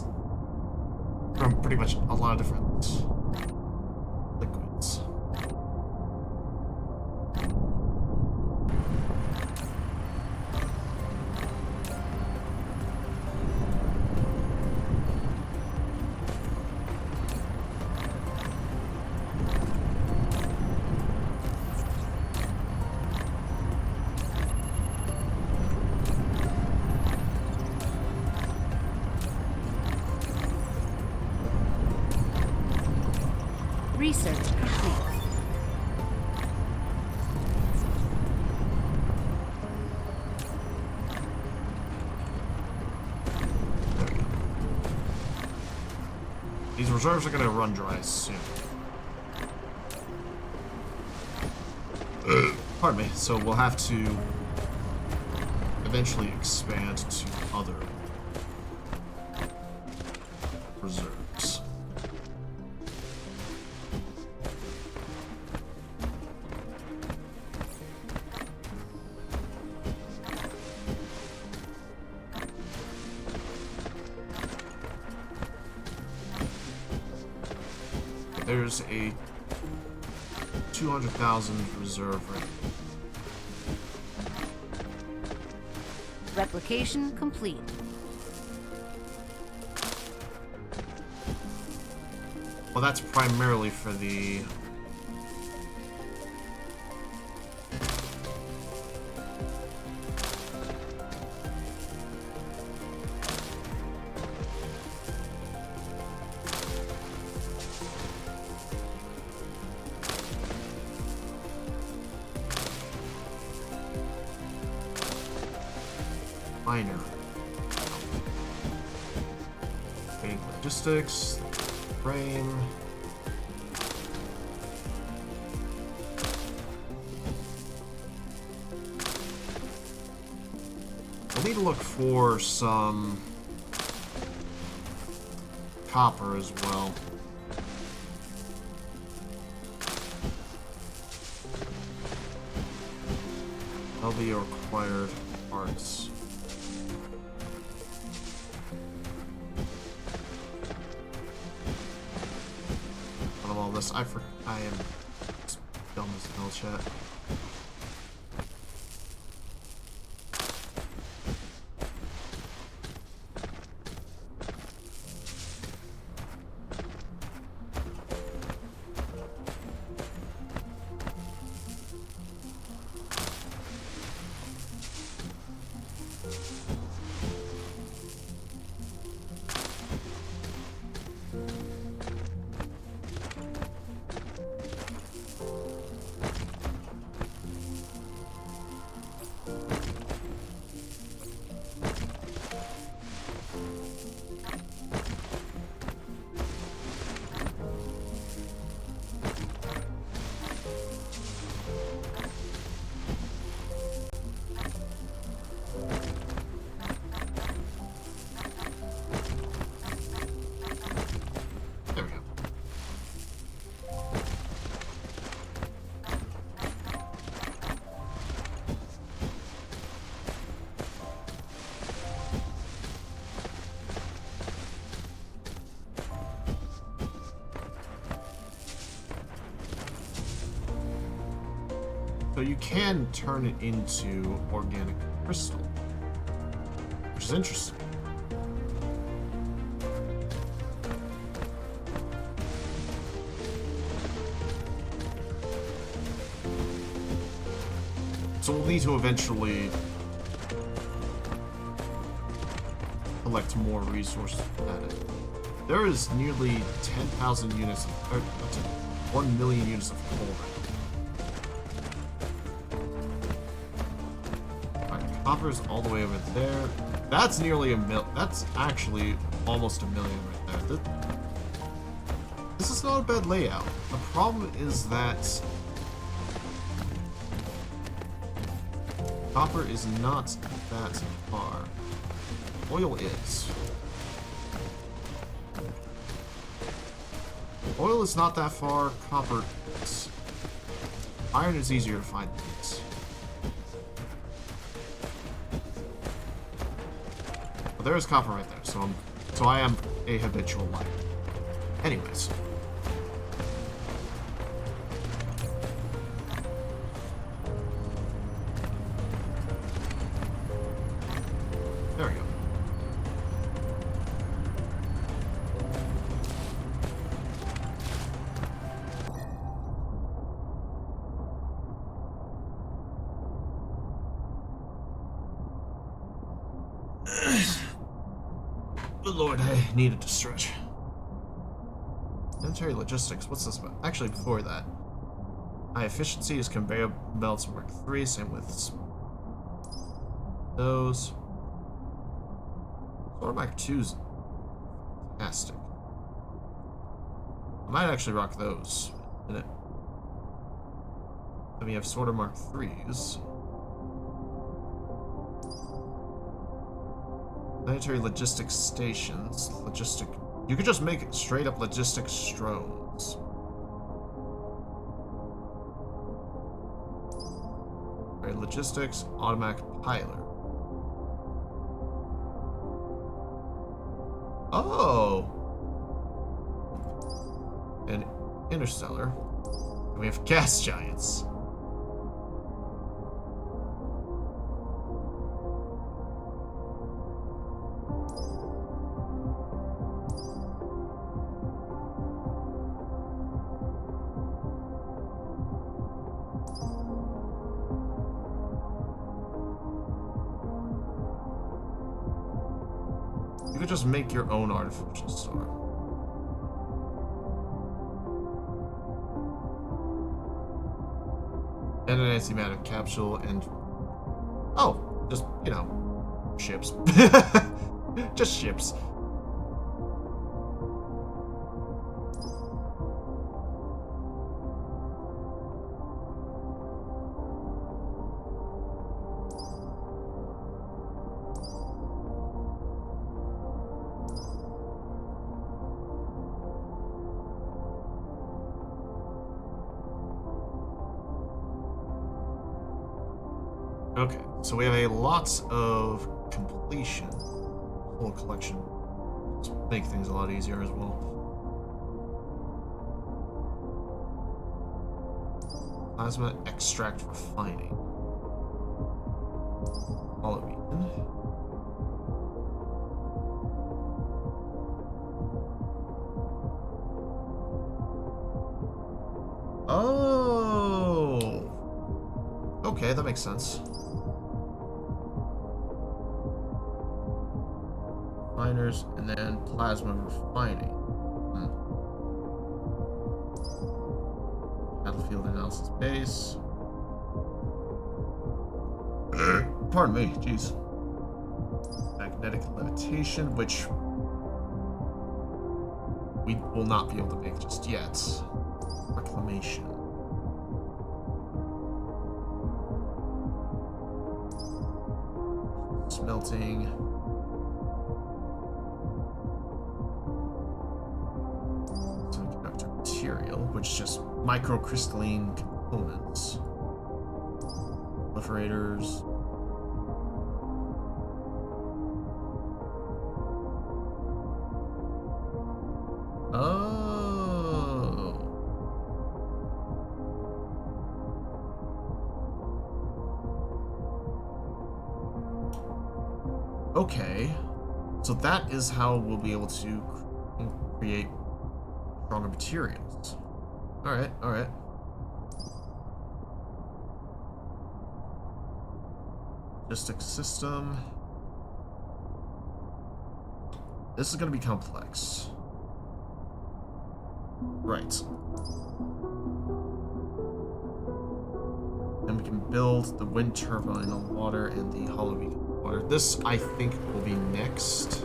from pretty much a lot of different liquids. Research complete. These reserves are going to run dry soon. Pardon me. So we'll have to eventually expand to other reserves. There's a 200,000 reserve right now. Replication complete. Well, that's primarily for the... minor. Okay, logistics, frame. We'll need to look for some copper as well. That'll be a required parts. Out of all this, I am dumb as hell, chat. you can turn it into organic crystal, which is interesting. So we'll need to eventually collect more resources at it. There is nearly 10,000 units, or 1 million units of coal right now. Alright, copper's all the way over there. That's nearly a mil. That's actually almost a million right there. This is not a bad layout. The problem is that copper is not that far. Oil is. Oil is not that far. Copper is. Iron is easier to find than this. But there is copper right there, so I am a habitual miner. Anyways. There we go. Good lord, I needed to stretch. Sanitary logistics, what's this about? Actually, before that. High efficiency is conveyor belts Mark 3, same with those. Sorter Mark 2's fantastic. I might actually rock those in it. Then we have Sorter Mark 3's. Planetary logistics stations. You could just make it straight up logistics strones. Alright, logistics, automatic piler. Oh! And interstellar. And we have gas giants. You could just make your own artificial star. And an antimatter capsule and... Oh, just, you know, ships. Just ships. Okay, so we have a lot of completion. Full collection. Just make things a lot easier as well. Plasma extract refining. Polybeacon. Oh! Okay, that makes sense. Refiners, and then plasma refining. Battlefield analysis base. Pardon me, jeez. Magnetic levitation, which we will not be able to make just yet. Reclamation. Smelting. Semiconductor material, which is just microcrystalline components. Proliferators. Oh. Okay. So that is how we'll be able to create stronger materials. Alright, alright. Logistic system. This is going to be complex. Right. Then we can build the wind turbine on water and the hollow beacon on water. This, I think, will be next.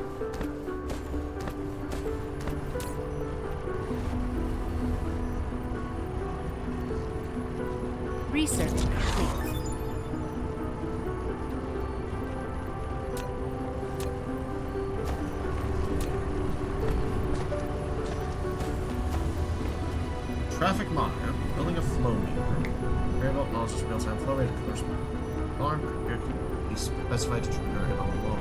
Research complete. Traffic monitor. Building a flow meter. Conveyor belt monitors real-time flow rate and course alarm could be specified to trigger an alarm.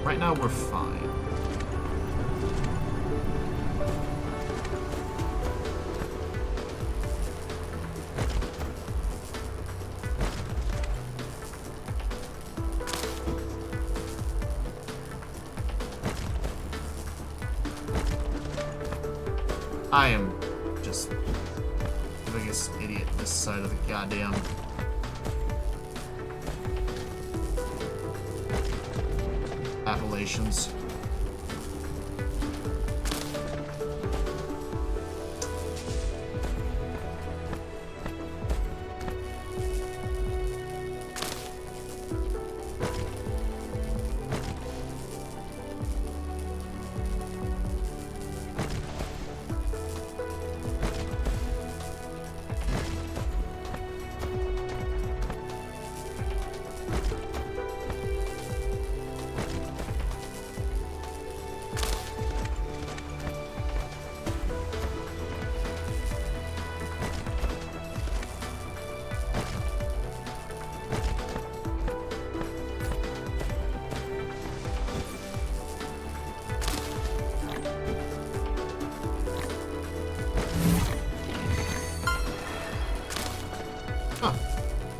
Right now we're fine. I am just the biggest idiot this side of the goddamn. Appalachians.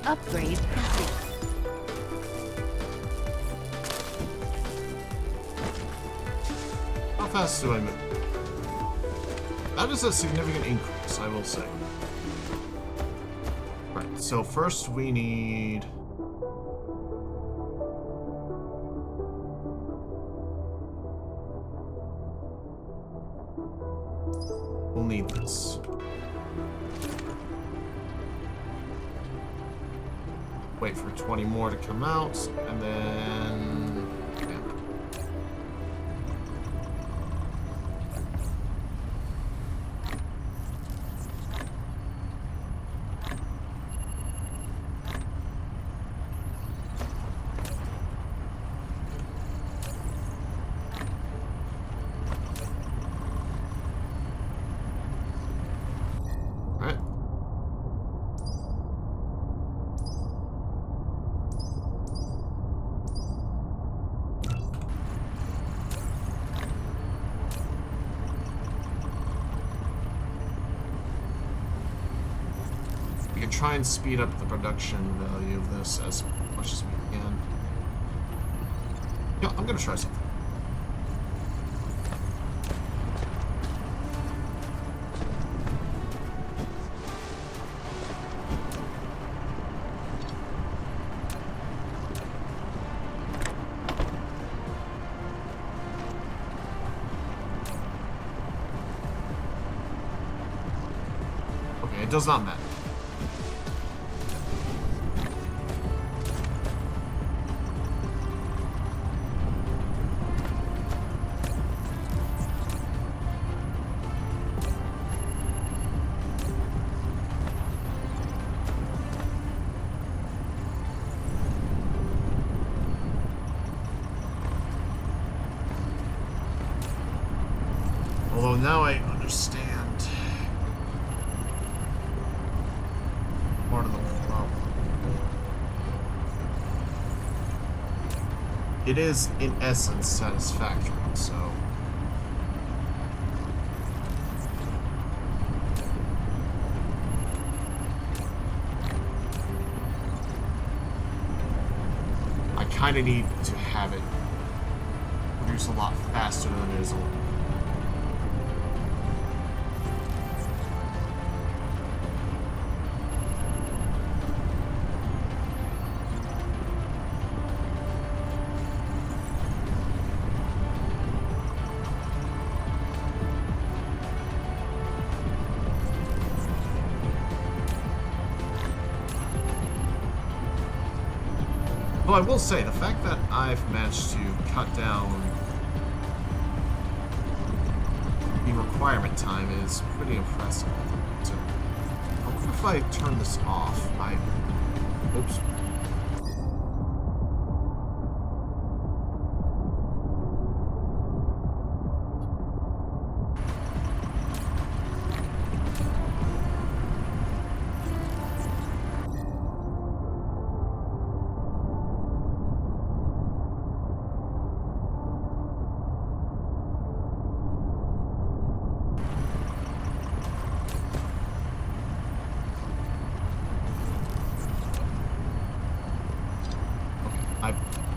Upgrade complete. How fast do I move? That is a significant increase, I will say. Right, so first we need... We'll need this. Wait for 20 more to come out, and then... yeah. Alright. We can try and speed up the production value of this as much as we can. Yeah, I'm gonna try something. Okay, it does not matter. Although now I understand part of the problem. it is in essence satisfactory, so I kind of need to have it produce a lot faster than it is. Though I will say, the fact that I've managed to cut down the requirement time is pretty impressive. So, I wonder if I turn this off. Oops.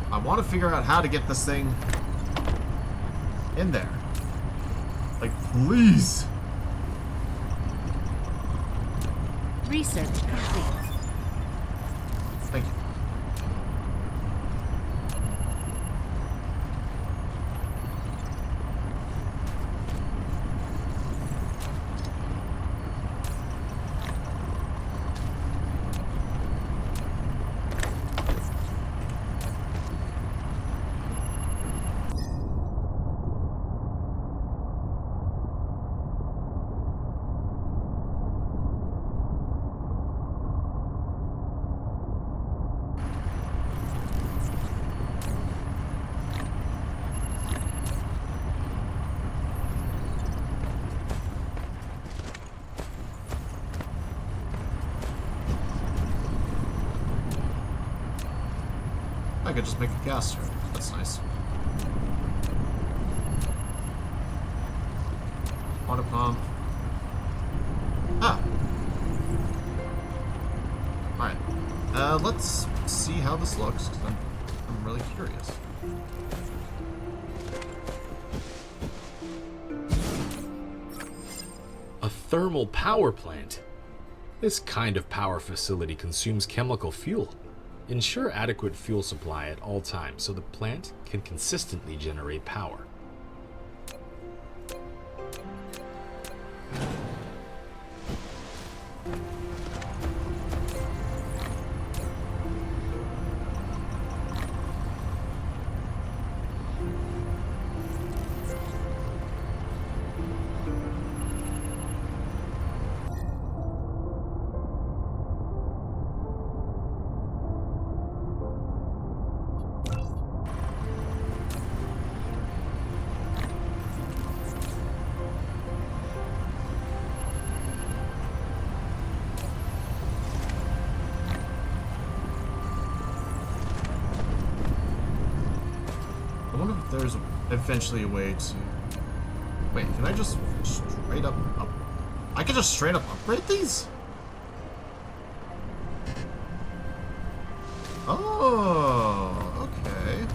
I want to figure out how to get this thing in there. Like, please. Research complete. Thank you. I could just make a gas turret. That's nice. Water pump. Ah! Alright. Let's see how this looks, because I'm really curious. A thermal power plant. This kind of power facility consumes chemical fuel. Ensure adequate fuel supply at all times so the plant can consistently generate power. I wonder if there's eventually a way to... Wait, can I just straight up... I can just straight up upgrade these? Oh, okay.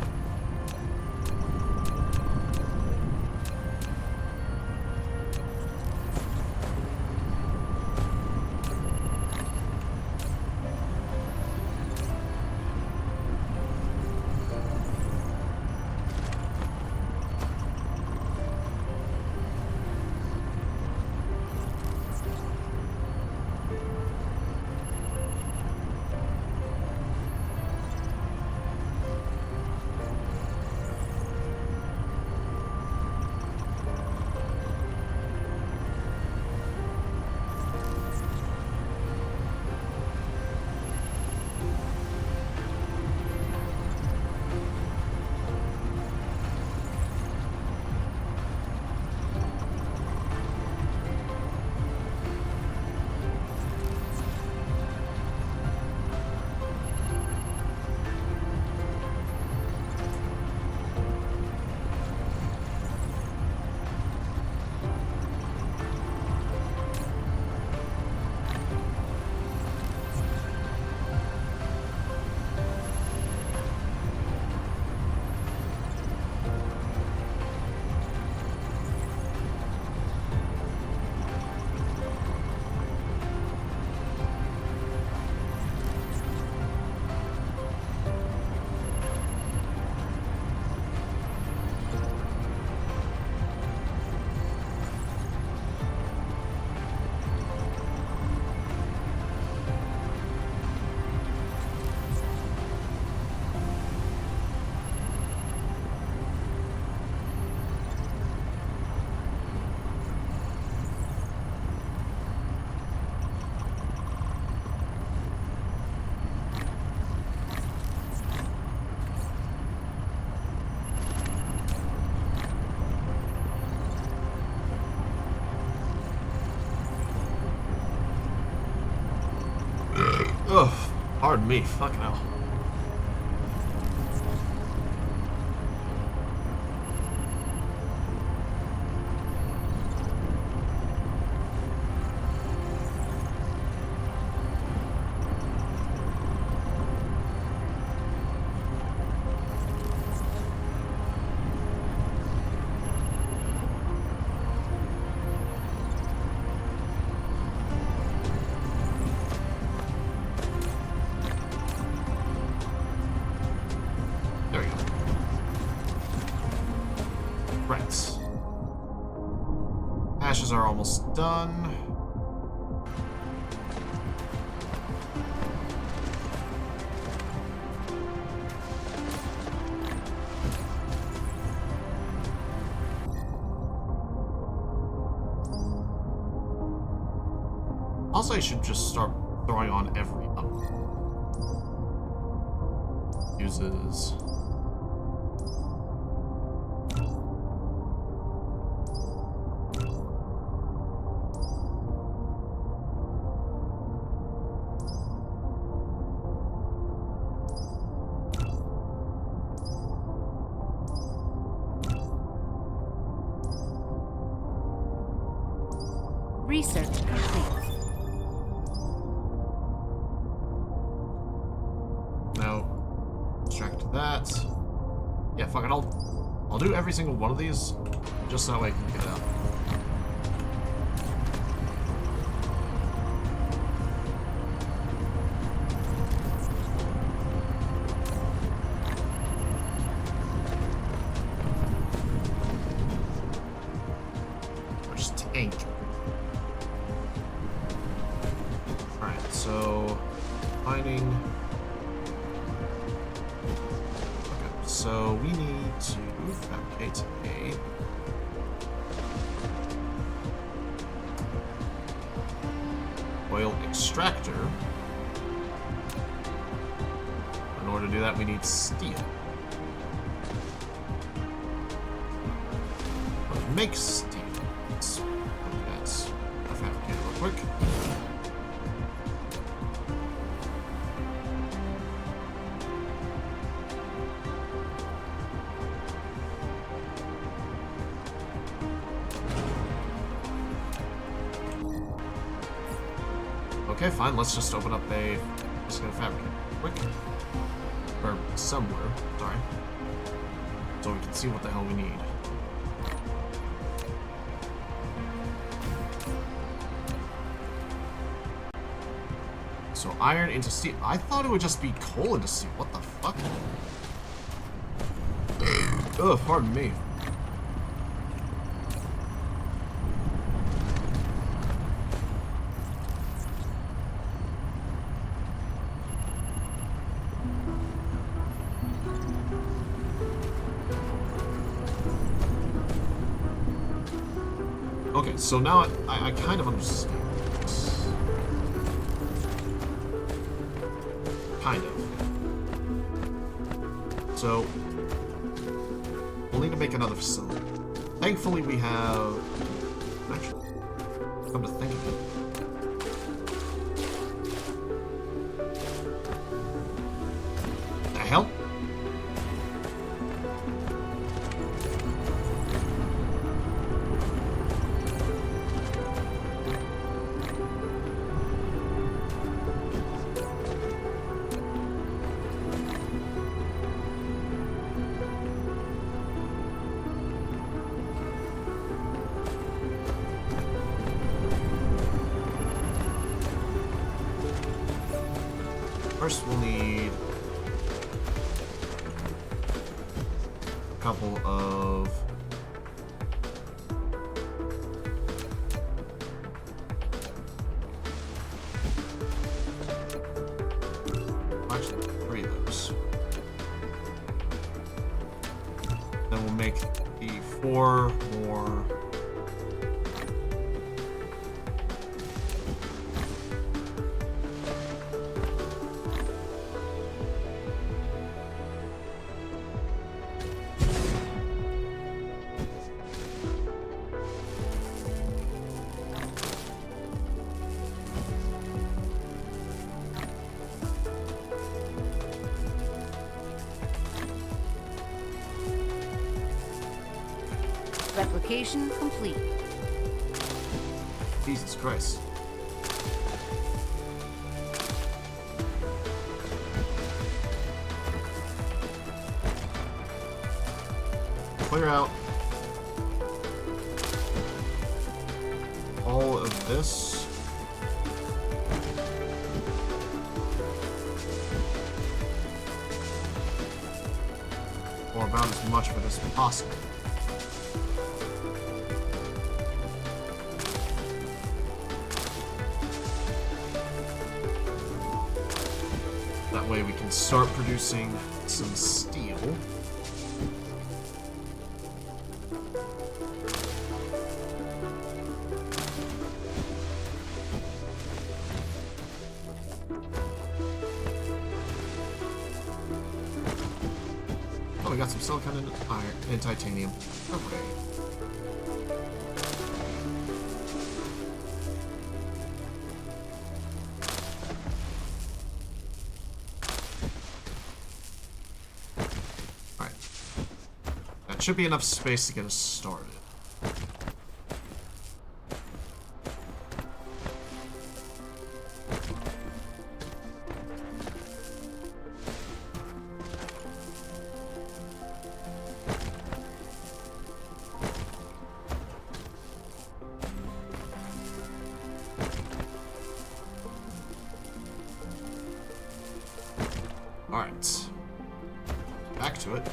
pardon me. Fucking hell. There we go. Right. Hashes are almost done. Also, I should just start throwing on every up. Uses. Research complete. Now, extract that. Yeah, fuck it. I'll do every single one of these, just so that way I can get it out. Where's tank? Alright, so mining. Okay, so we need to fabricate a oil extractor. In order to do that, we need steel. What makes steel? Let's look at a fabricator real quick. Okay, fine. Let's just open up a. Just gonna fabricate quick, or somewhere. Sorry, so we can see what the hell we need. So iron into steel. I thought it would just be coal into steel. What the fuck? Ugh, pardon me. Okay, so now I kind of understand. Kind of. So, we'll need to make another facility. Thankfully, we have... Actually, come to think of it. The hell? First, we'll need a couple of actually 3 of those. Then we'll make the 4 more. Replication complete. Jesus Christ. Clear out all of this. Or about as much of it as possible. That way we can start producing some steel. Oh, we got some silicon and iron and titanium. Okay. Alright. That should be enough space to get us started. Alright. Back to it.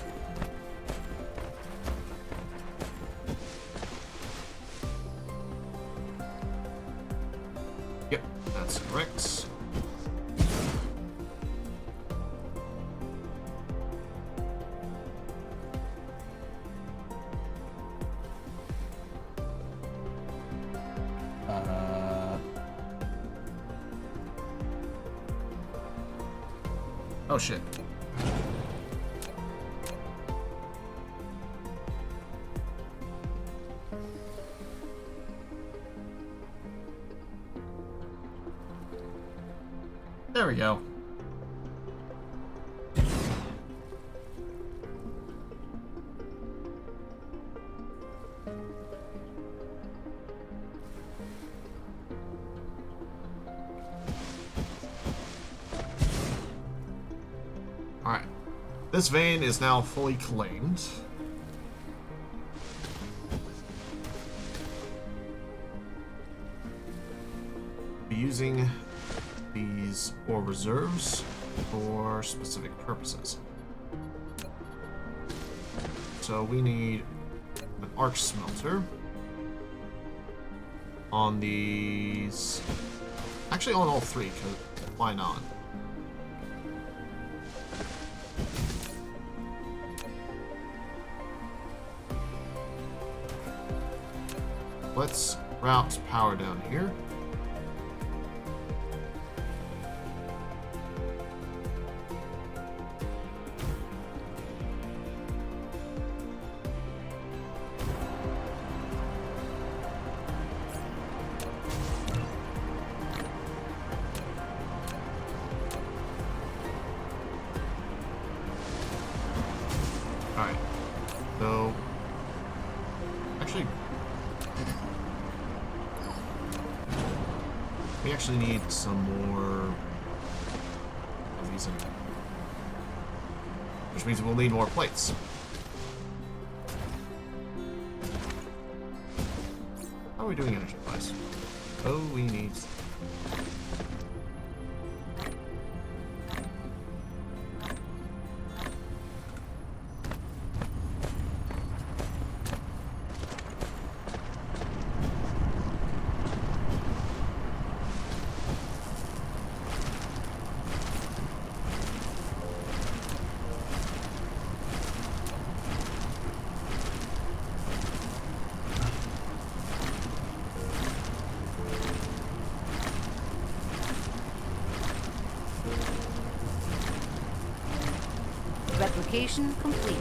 Yep, that's correct. Oh shit. There we go. Alright. This vein is now fully claimed. Be using these ore reserves for specific purposes. So we need an arc smelter on these. Actually, on all three, because why not? Let's route power down here. Alright. So, actually, we actually need some more of these in here. Which means we'll need more plates. How are we doing energy-wise? Oh, we need... Replication complete.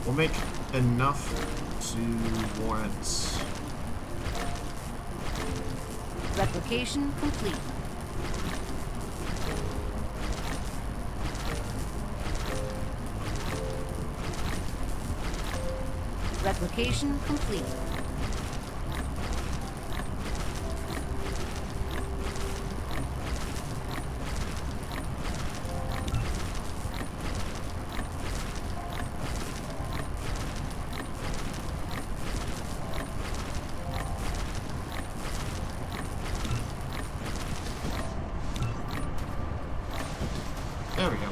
We'll make enough to warrant... Replication complete. Replication complete. There we go.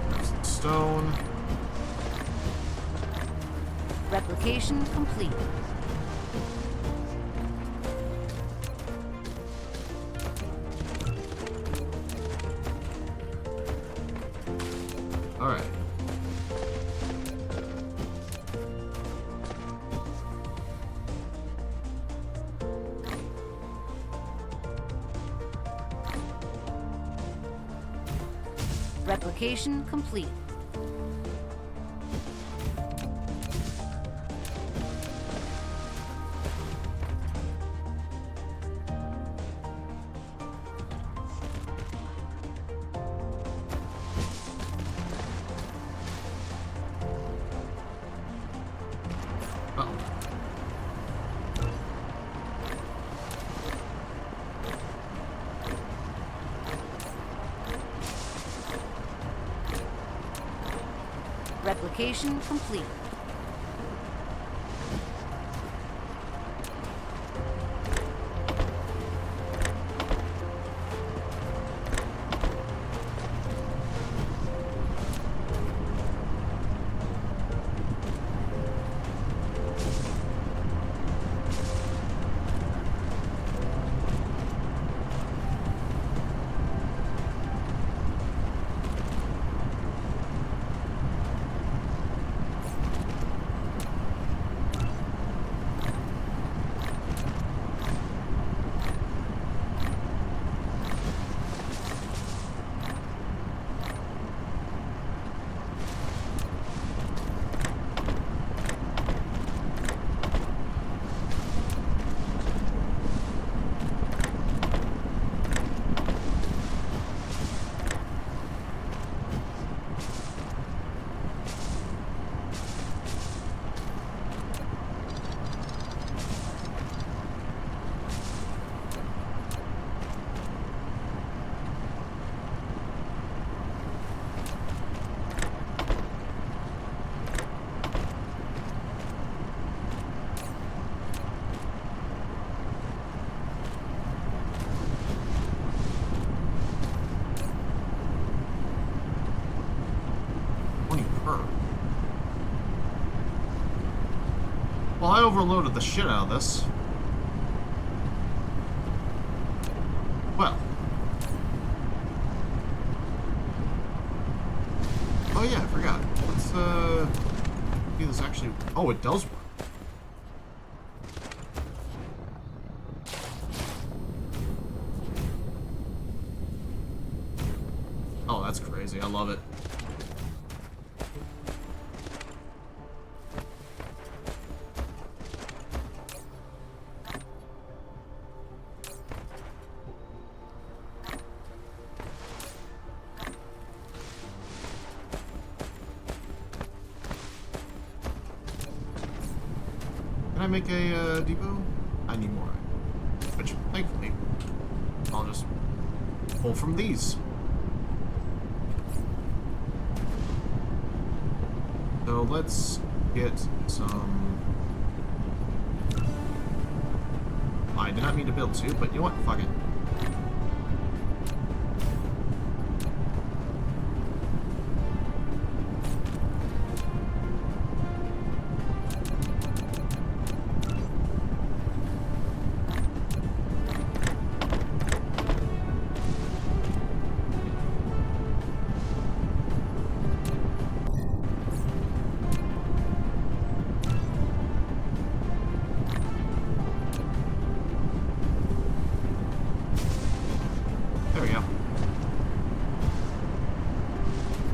There's the stone. Replication complete. Alright. Replication complete. Uh-oh. Replication complete. Well, I overloaded the shit out of this. Well. Oh yeah, I forgot. Let's see this actually. Oh, it does work. Oh, that's crazy. I love it. Can I make a depot? I need more. Which, thankfully, I'll just pull from these. So let's get some... I did not mean to build two, but you know what? Fuck it.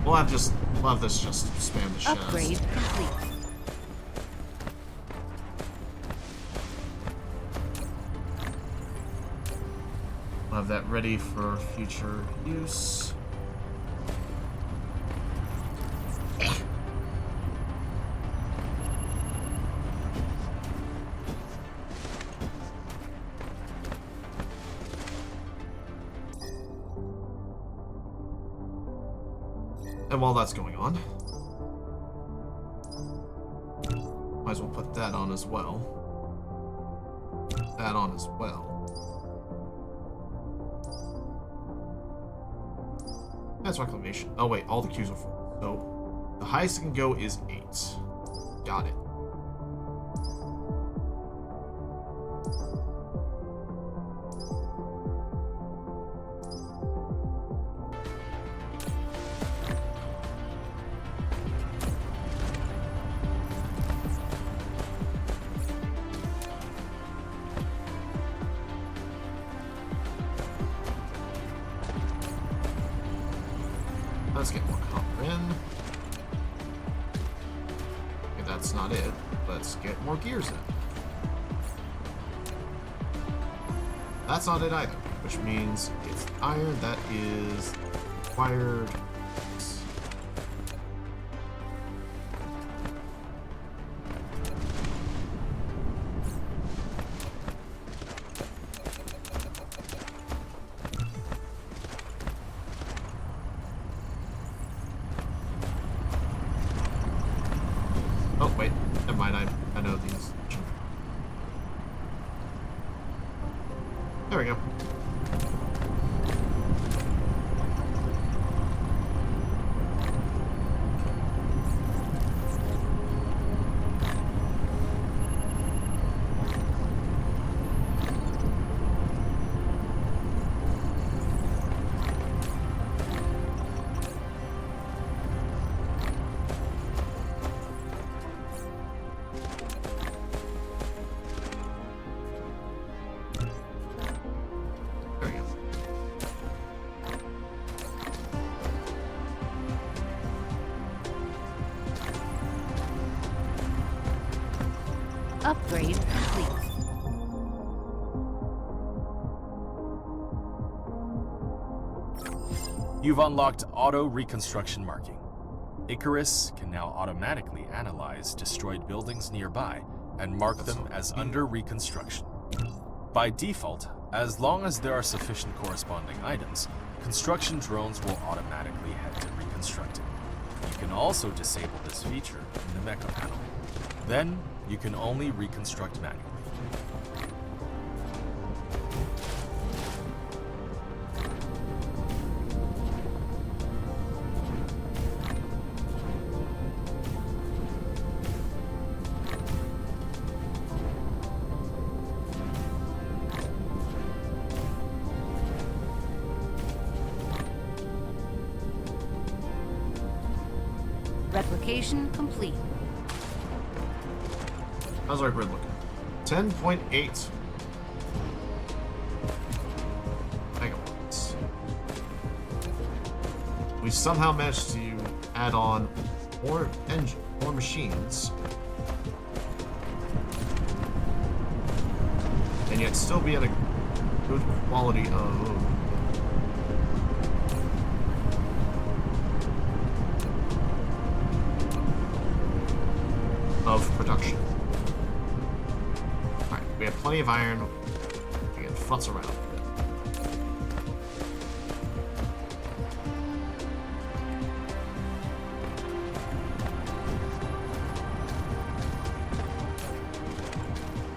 We'll have this just spam the shit. Upgrade complete. We'll have that ready for future use. And while that's going on, might as well put that on as well. That on as well. That's reclamation. Oh wait, all the queues are full. So the highest it can go is 8. Got it. Let's get more copper in. Okay, that's not it. Let's get more gears in. That's not it either, which means it's iron that is required. Oh, wait. Never mind. I know these. There we go. There we go. Upgrade complete. You've unlocked auto reconstruction marking. Icarus can now automatically analyze destroyed buildings nearby and mark them as under reconstruction. By default, as long as there are sufficient corresponding items, construction drones will automatically head to reconstruct it. You can also disable this feature in the mecha panel. Then, you can only reconstruct manually. Replication complete. How's our grid looking? 10.8 megawatts. We somehow managed to add on more machines, and yet still be at a good quality of production. Alright, we have plenty of iron. We can futz around a bit.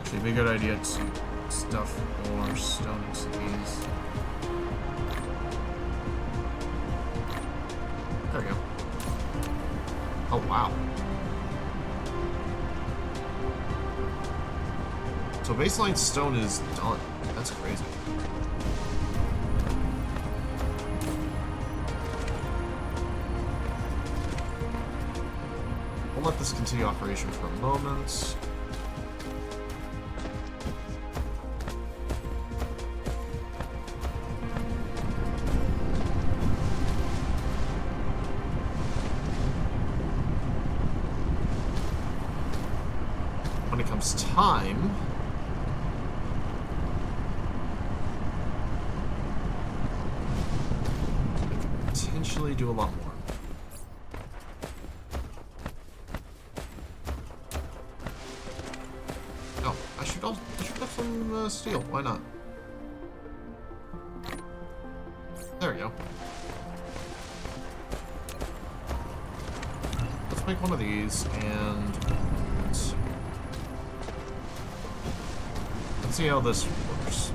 Actually, it'd be a good idea to stuff more stone into these. There we go. Oh, wow. So baseline stone is done. That's crazy. We'll let this continue operation for a moment. When it comes time, potentially do a lot more. Oh, I should have some steel. Why not? There we go. one of these and let's see how this works.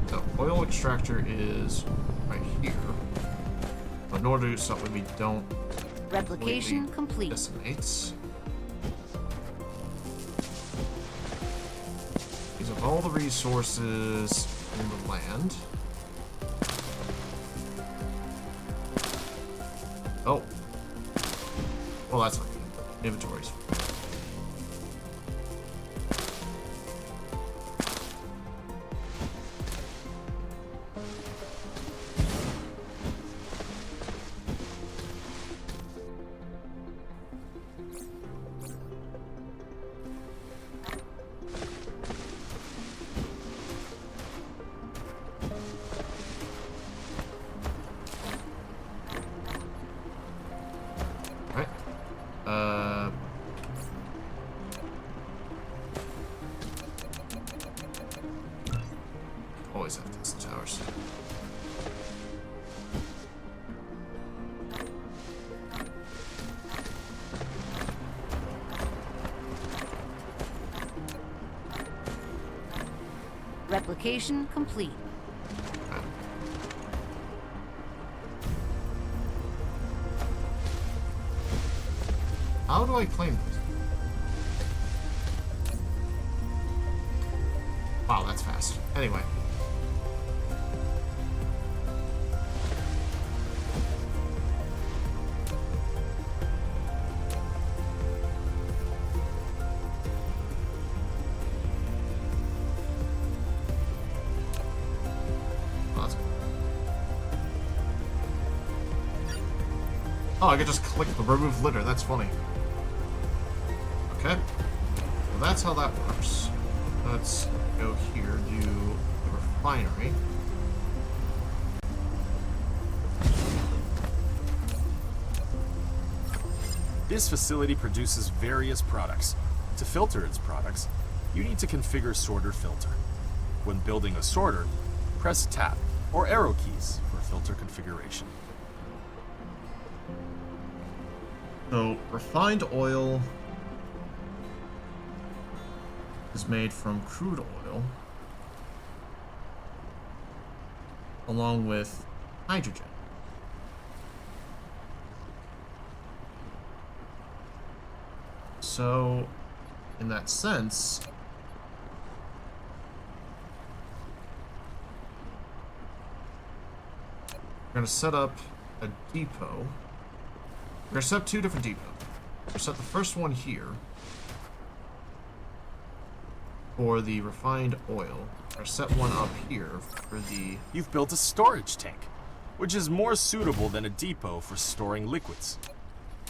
The oil extractor is right here. But in order to do something we don't Replication complete. decimates. These are all the resources in the land. Oh. Well, that's not good. Inventories. Right. Always have Tesla towers. Replication complete. How do I claim this? Wow, that's fast. Anyway. Oh, that's good. Oh, I could just click the remove litter. That's funny. Okay. Well, that's how that works. Let's go here, do the refinery. This facility produces various products. To filter its products, you need to configure sorter filter. When building a sorter, press tab or arrow keys for filter configuration. So, refined oil is made from crude oil along with hydrogen. So, in that sense, we're going to set up a depot. We're going to set up two different depots. We'll set the first one here for the refined oil. Or set one up here for the... You've built a storage tank, which is more suitable than a depot for storing liquids.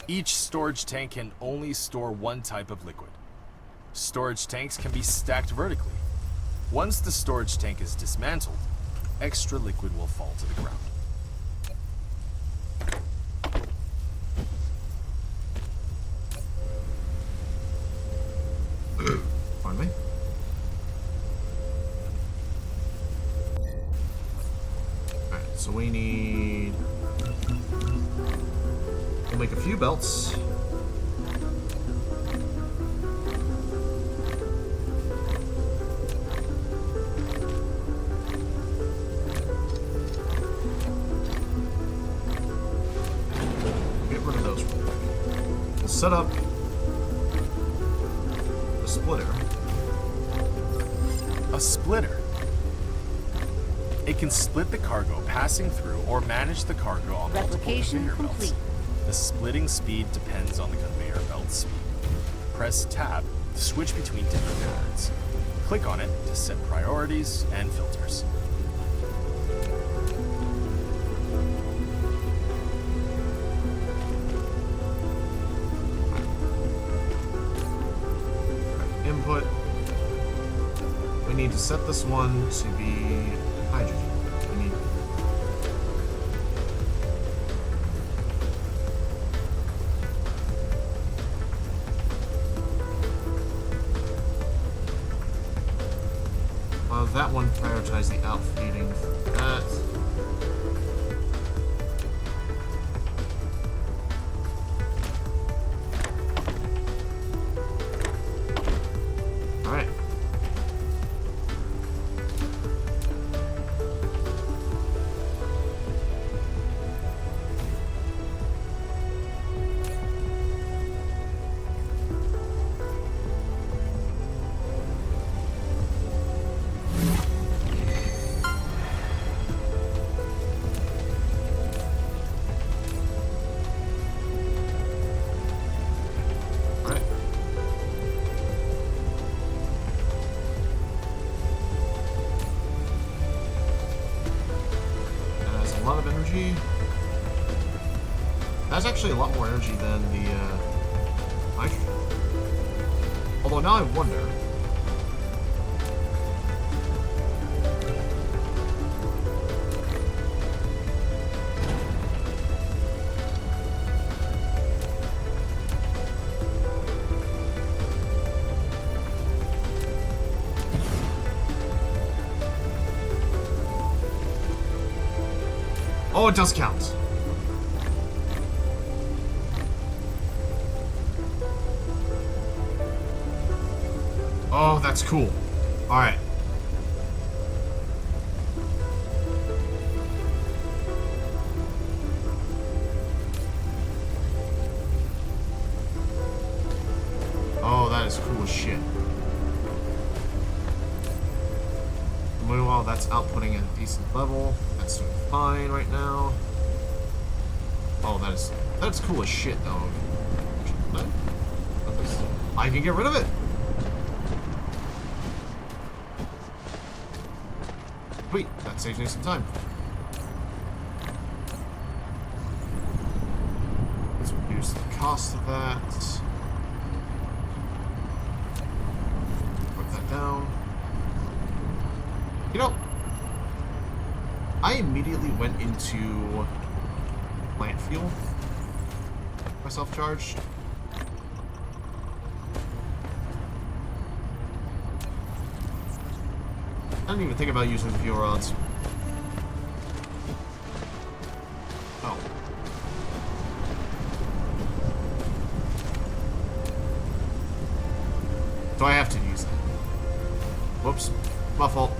Each storage tank can only store one type of liquid. Storage tanks can be stacked vertically. Once the storage tank is dismantled, extra liquid will fall to the ground. Pardon me? Alright, so we need... We'll make a few belts. Get rid of those. We'll set up the splitter. A splitter. It can split the cargo passing through or manage the cargo on multiple Replication conveyor belts. complete. The splitting speed depends on the conveyor belt speed. Press tab to switch between different methods. Click on it to set priorities and filters. Input. We need to set this one to be hydrogen. We need that one prioritize the outfeeding for that. a lot of energy. That's actually a lot more energy than the nitrogen. Although now I wonder. Oh, it does count. Oh, that's cool. Alright. Oh, that is cool as shit. Meanwhile, that's outputting at a decent level. That's doing fine right now. Oh, that's cool as shit, though. I can get rid of it. Sweet, that saves me some time. Let's reduce the cost of that. Put that down. You know, I immediately went into plant fuel. Myself charged. I didn't even think about using the fuel rods. Oh. Do I have to use that? Whoops. My fault.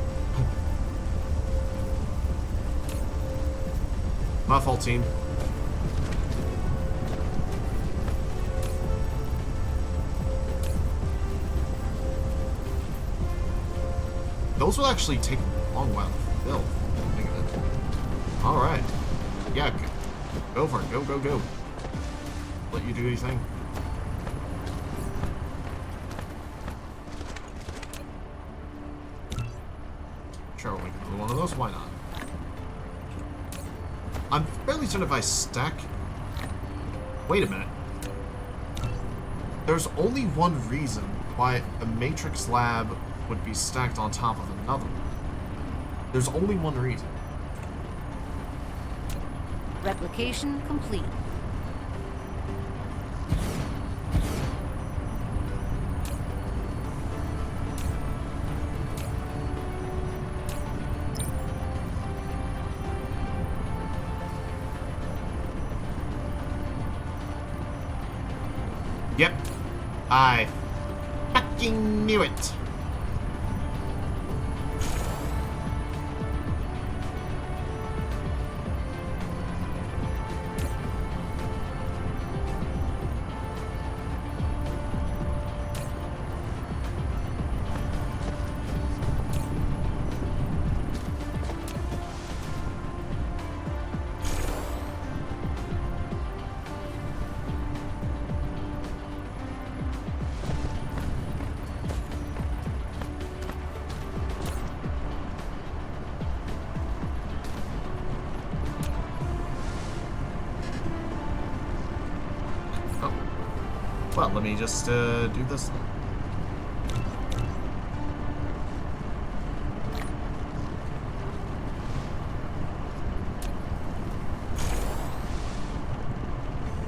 My fault, team. Those will actually take a long while to fill. Think of it. Alright. Yeah, go for it. Go, go, go. Let you do anything. Sure, we can do one of those. Why not? I'm fairly certain if I stack... Wait a minute. There's only one reason why a matrix lab would be stacked on top of another one. There's only one reason. Replication complete. Yep. I fucking knew it. Well, let me just do this.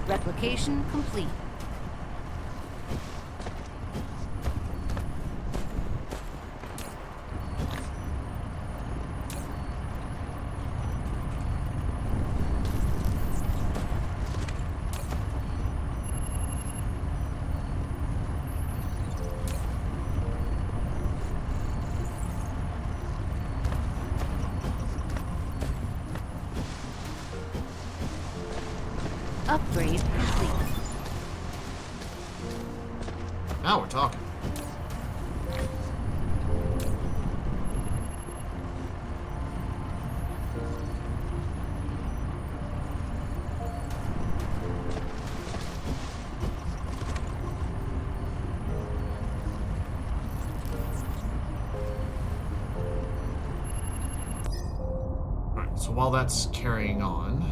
Replication complete. Upgrade complete. Now we're talking. Alright, so while that's carrying on...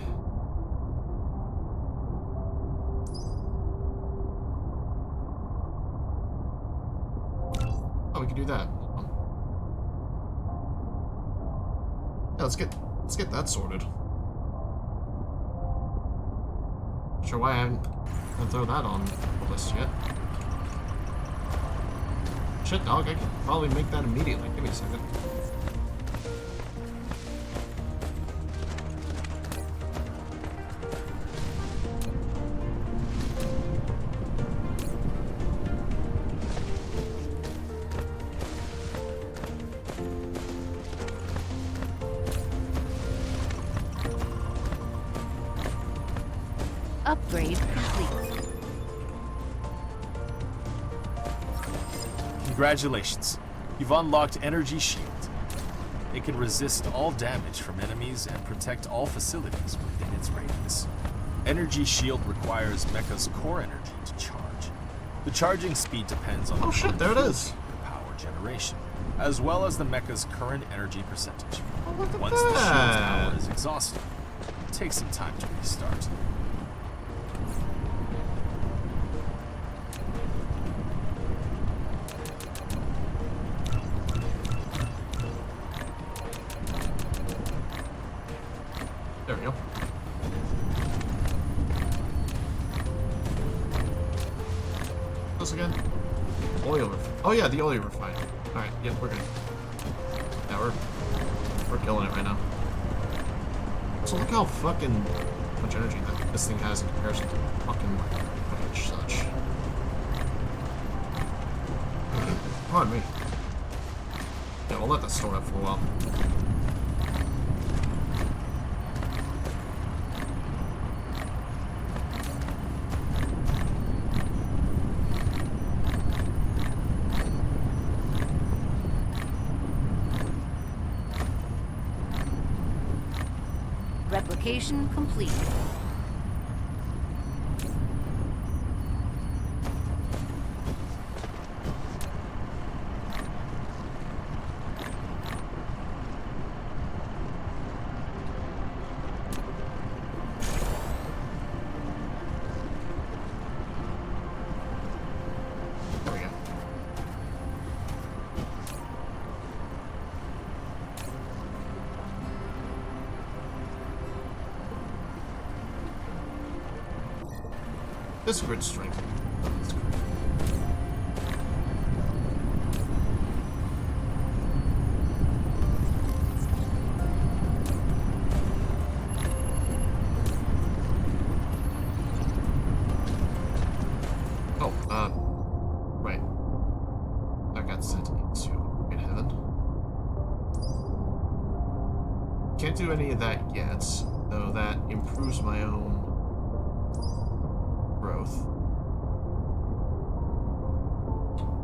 Oh, we can do that. Yeah, let's get that sorted. Sure why I haven't thrown that on the list yet. Shit, dog, I could probably make that immediately. Give me a second. Upgrade complete. Congratulations. You've unlocked Energy Shield. It can resist all damage from enemies and protect all facilities within its radius. Energy Shield requires Mecha's core energy to charge. The charging speed depends on Oh shit, there it is. the power generation, as well as the Mecha's current energy percentage. Oh, look at Once the shield's that. power is exhausted, it takes some time to restart. There we go. This again? Oil. Oh yeah, the oil refinery. Alright, yeah, we're good. Yeah, we're killing it right now. So look how fucking much energy that this thing has in comparison to fucking such. Pardon me. Yeah, we'll let that store up for a while. Replication complete. There we go. This grid strength. Oh, right. I got sent into Great Heaven. Can't do any of that yet, though that improves my own growth.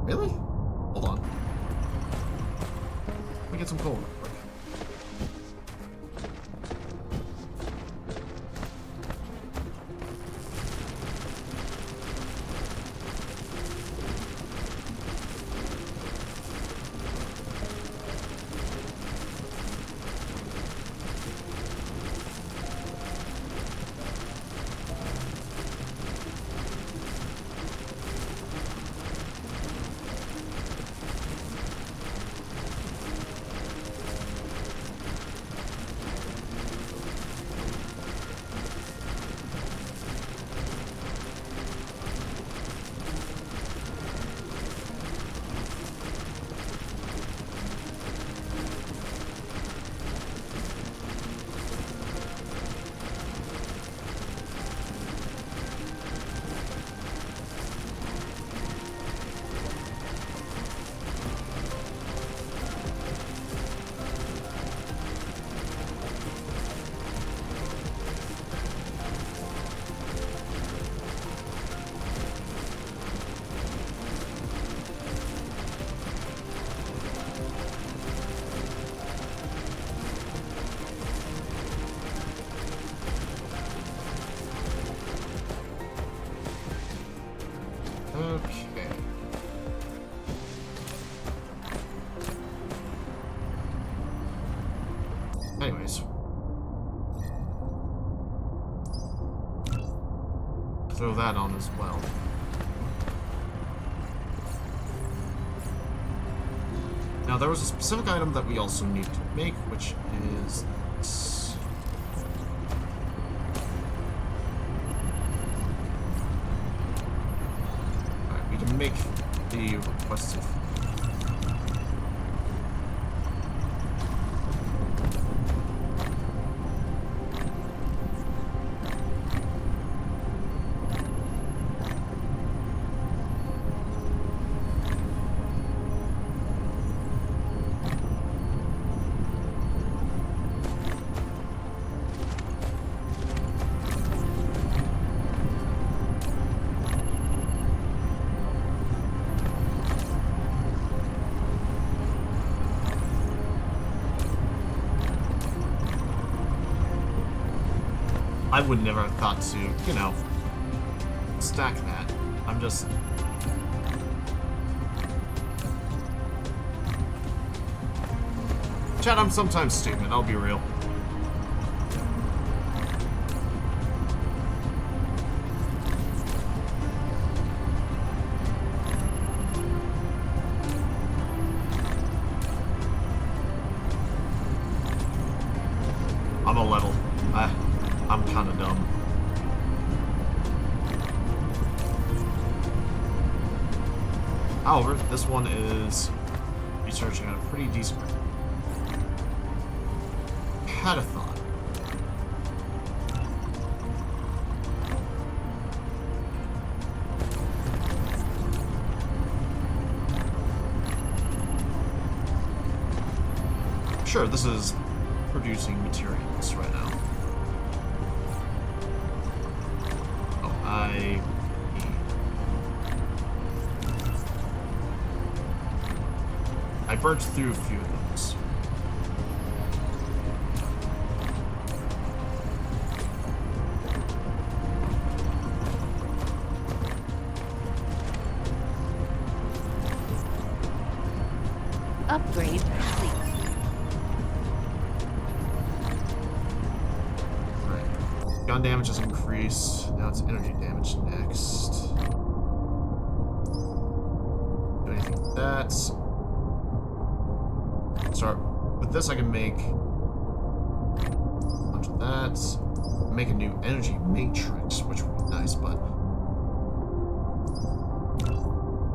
Really? Hold on. Let me get some coal real quick. Okay. Anyways, throw that on as well. Now, there was a specific item that we also need to make, which is this. Alright, we can make the requested. I would never have thought to, you know, stack that. I'm just... Chad, I'm sometimes stupid, I'll be real. I'm a level. I'm kind of dumb. However, this one is researching at a pretty decent rate. Had a thought. Sure, this is producing materials right now. I burnt through a few of those. Upgrade complete. Right. Gun damage has increased. Now it's energy damage next. Do anything with that. Start with this. I can make a bunch of that. Make a new energy matrix, which would be nice, but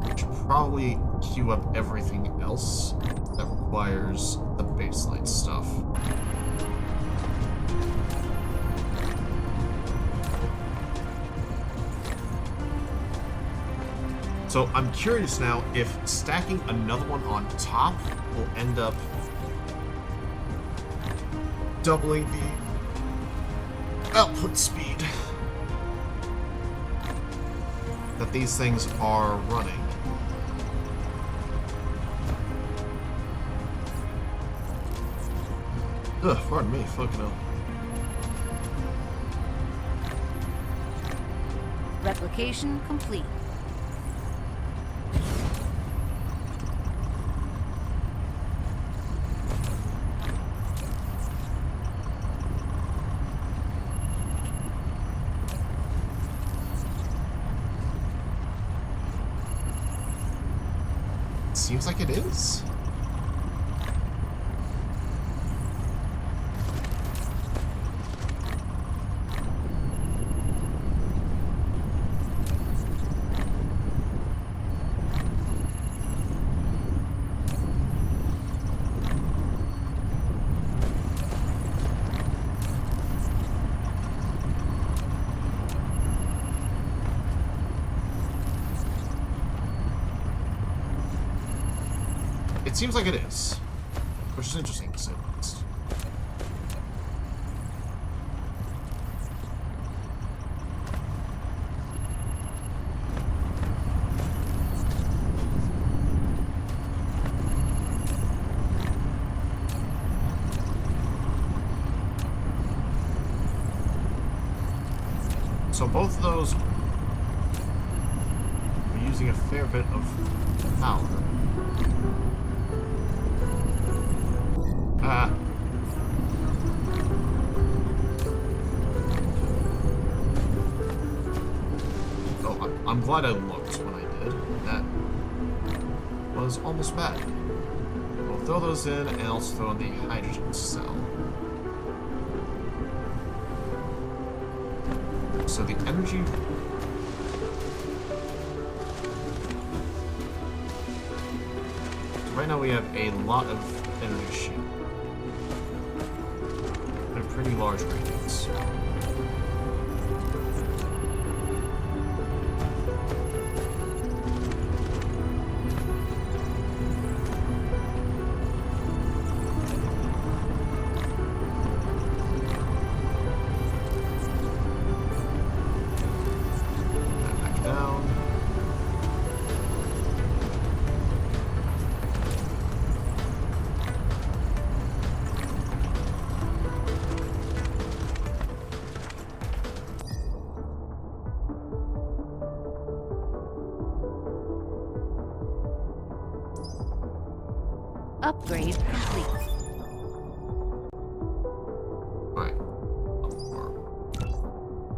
I should probably queue up everything else that requires the baseline stuff. So I'm curious now if stacking another one on top will end up doubling the output speed that these things are running. Ugh, pardon me, fucking hell. Replication complete. Seems like it is. It seems like it is, which is interesting to say the least. So both of those are using a fair bit of power. I'm glad I looked when I did. That was almost bad. We'll throw those in and also throw in the hydrogen cell. So the energy... Right now we have a lot of energy shield. They're pretty large ratings. Back down. Upgrade complete. Alright.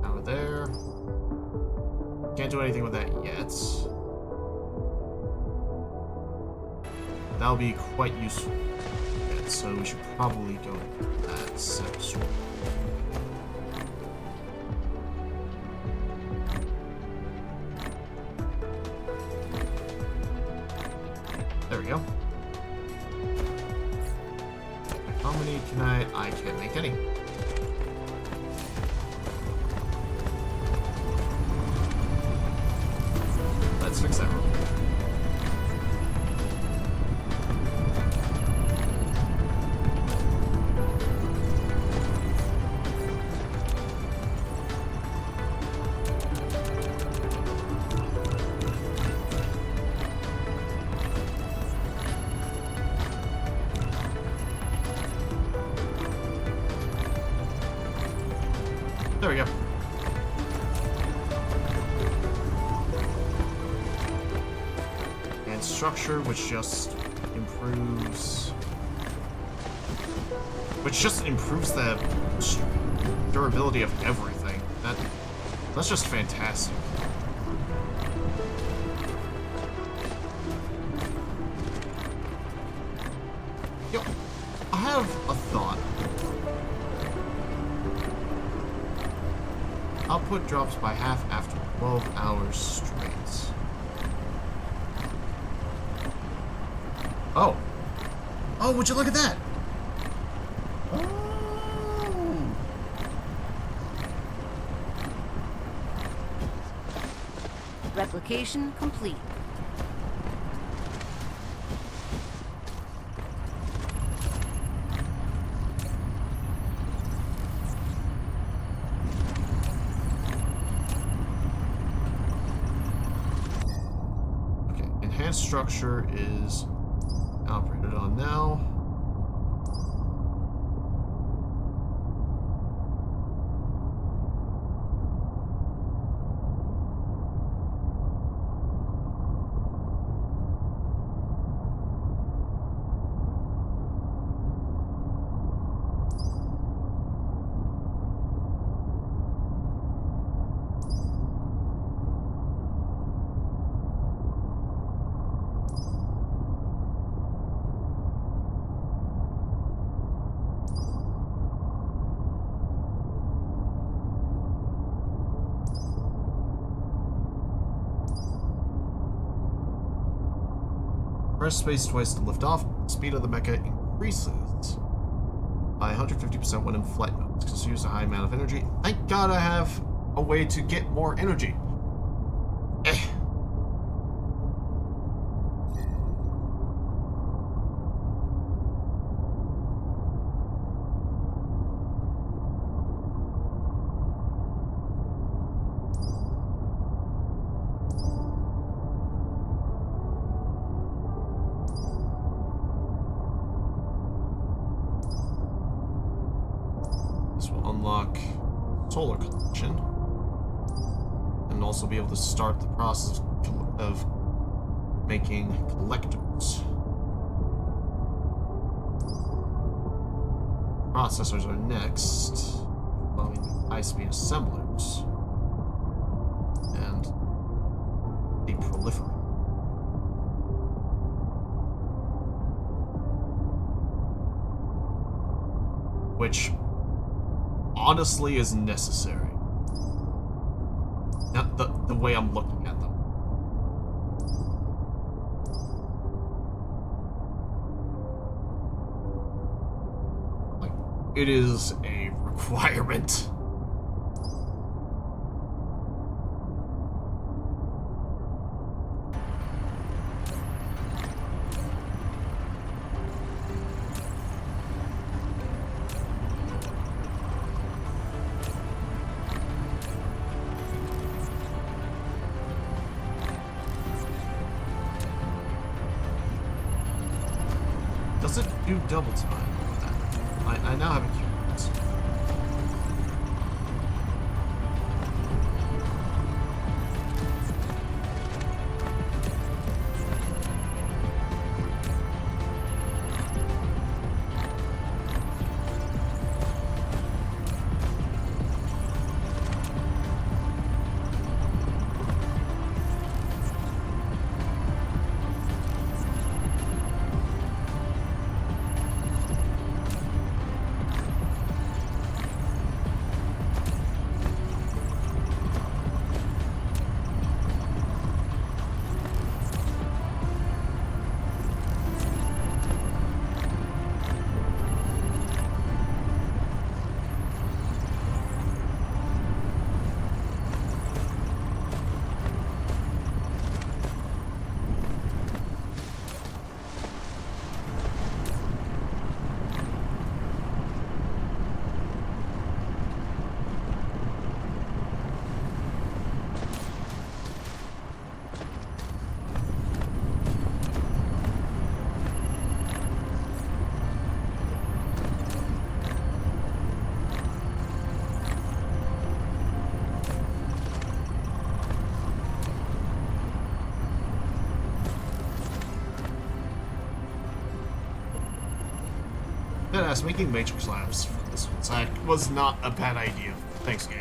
Out of there. Can't do anything with that yet. That'll be quite useful. Yet, so we should probably go with that set. There we go. How many can I can't make any. Let's fix that real quick. There we go. And structure, which just improves the durability of everything. That's just fantastic. Yo, I have a thought. Output drops by half after 12 hours straight. Oh. Oh, would you look at that? Oh. Replication complete. Okay, enhanced structure is operated on now. Press space twice to lift off. Speed of the mecha increases by 150% when in flight mode. It's consumes a high amount of energy. Thank God I have a way to get more energy. Eh. This will unlock solar collection and also be able to start the process of making collectors. Processors are next, allowing high-speed assemblers. And proliferate. Which honestly is necessary. Not the way I'm looking at them. Like, it is a requirement. Does it do double time with that? I now have a curious. Deadass, making matrix labs for this was not a bad idea. Thanks, game.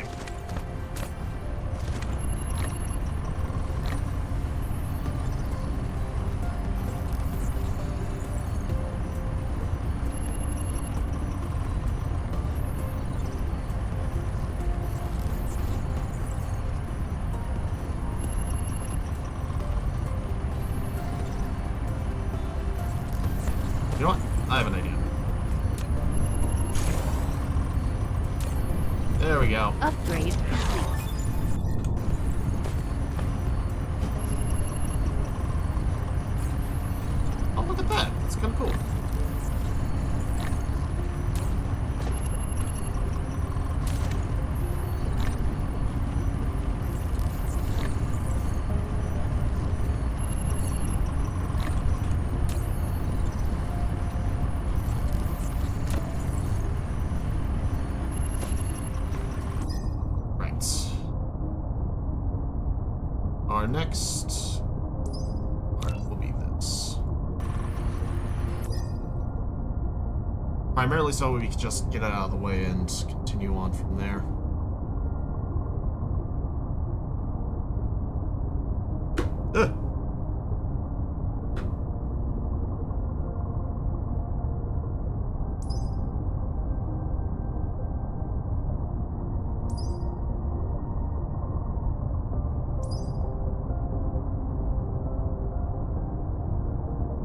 You know what? I have an idea. There we go. Upgrade complete. Oh, look at that. That's kind of cool. Our next part will be this. Primarily so we can just get it out of the way and continue on from there. Ugh.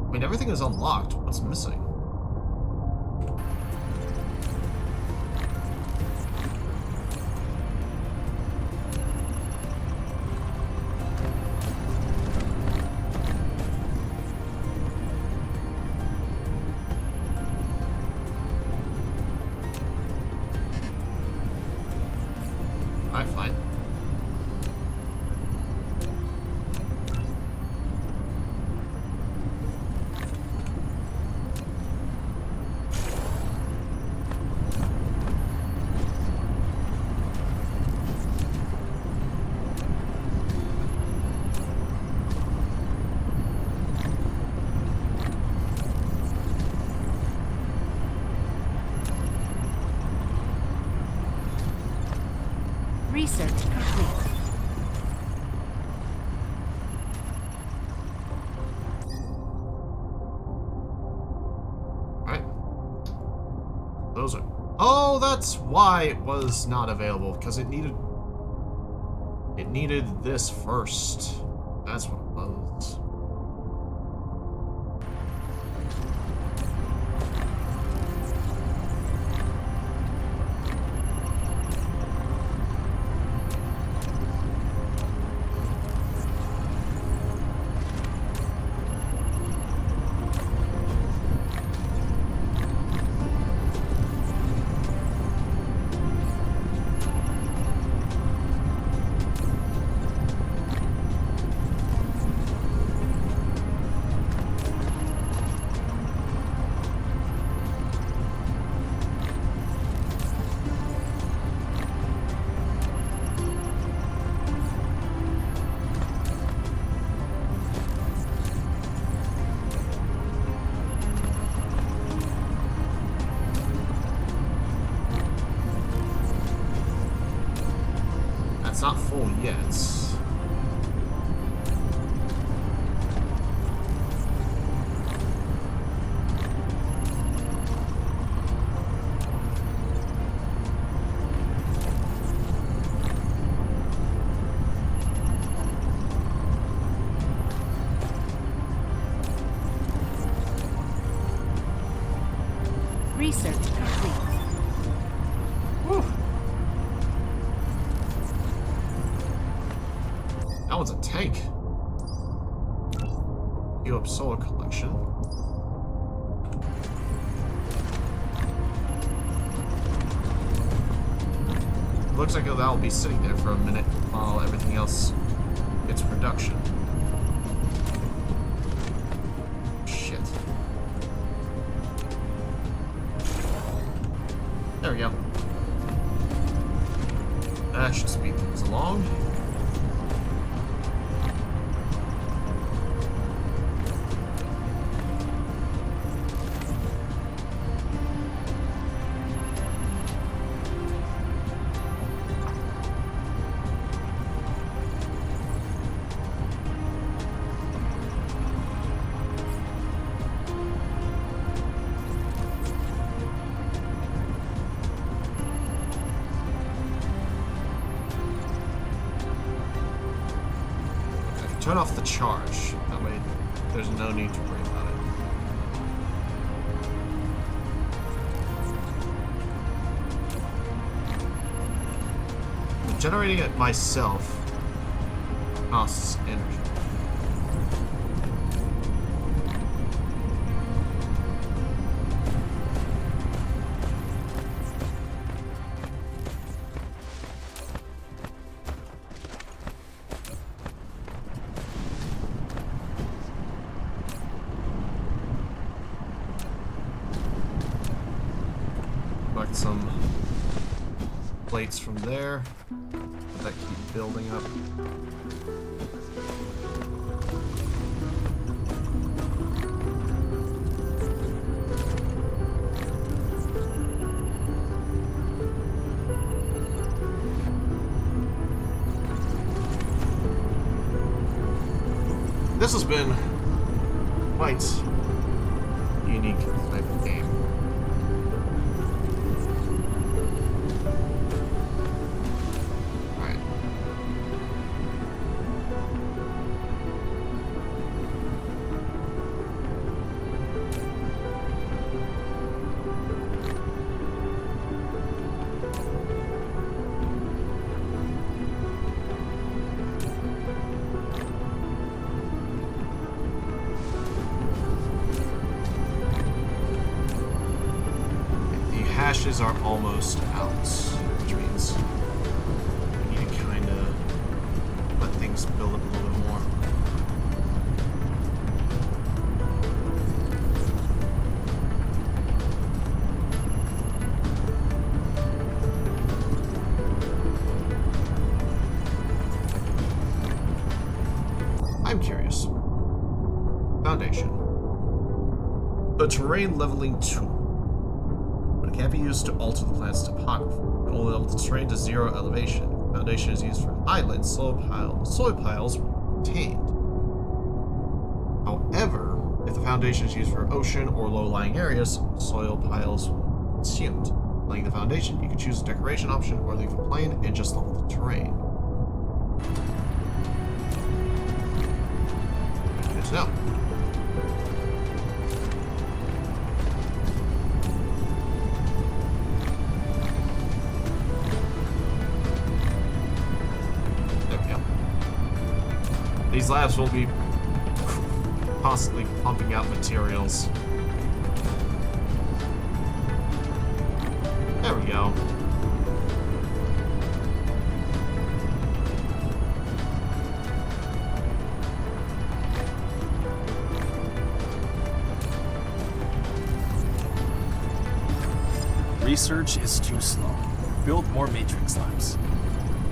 I mean, everything is unlocked. What's missing? Alright, fine. Research complete. that's why it was not available, because it needed this first. That's what it was. It's not full yet. Research complete. Whew. That one's a tank. Heal up solar collection. Looks like that will be sitting there for a minute while everything else gets production. Shit. There we go. That should speed things along. Turn off the charge. That way, there's no need to worry about it. Generating it myself costs energy. Collect some plates from there. Let that keep building up. This has been quite unique type of game. Alright. Hashes are almost out, which means we need to kind of let things build up a little bit more. I'm curious. Foundation. A terrain leveling tool. It can't be used to alter the planet's topography. It only levels the terrain to 0 elevation. The foundation is used for highlands, soil piles retained. However, if the foundation is used for ocean or low-lying areas, soil piles will be consumed. Laying the foundation, you can choose a decoration option or leave it plain and just level the terrain. Good to know. There we go. These labs will be constantly pumping out materials. There we go. Research is too slow. Build more matrix labs.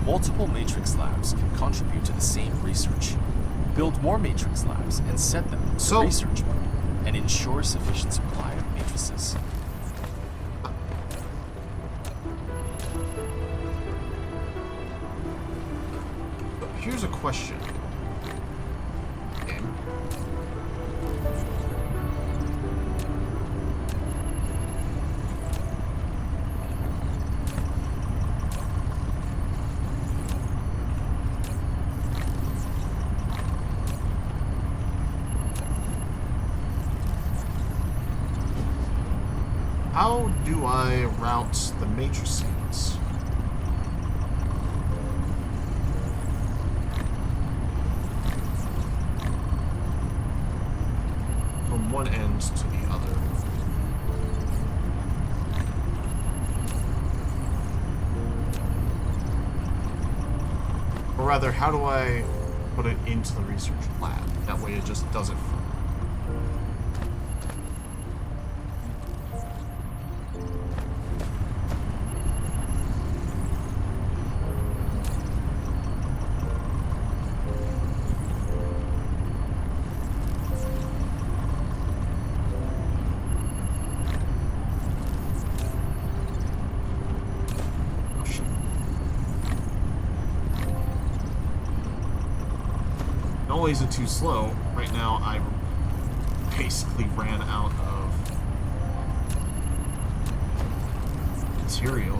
Multiple matrix labs can contribute to the same research. Build more matrix labs and set them to research mode and ensure sufficient supply of matrices. Here's a question. Game. How do I route the matrices? From one end to the other. Or rather, how do I put it into the research lab? That way it just does it. Not only is it too slow, right now I basically ran out of material.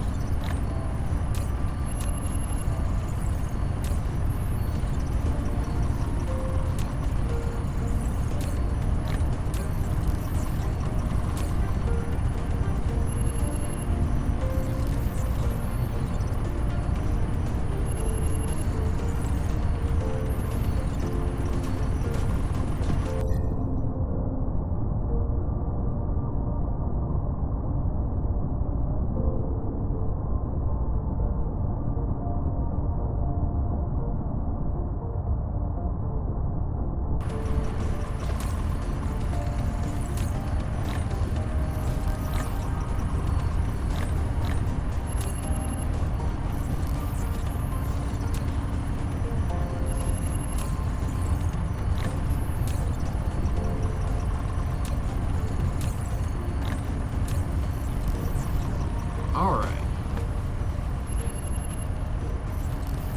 Alright.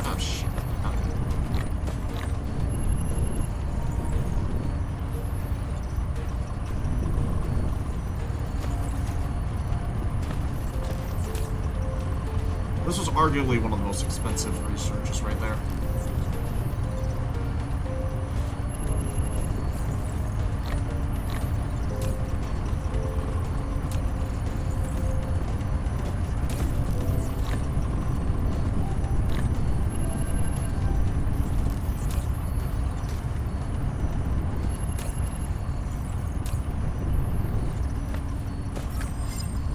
Oh shit. This was arguably one of the most expensive researches right there.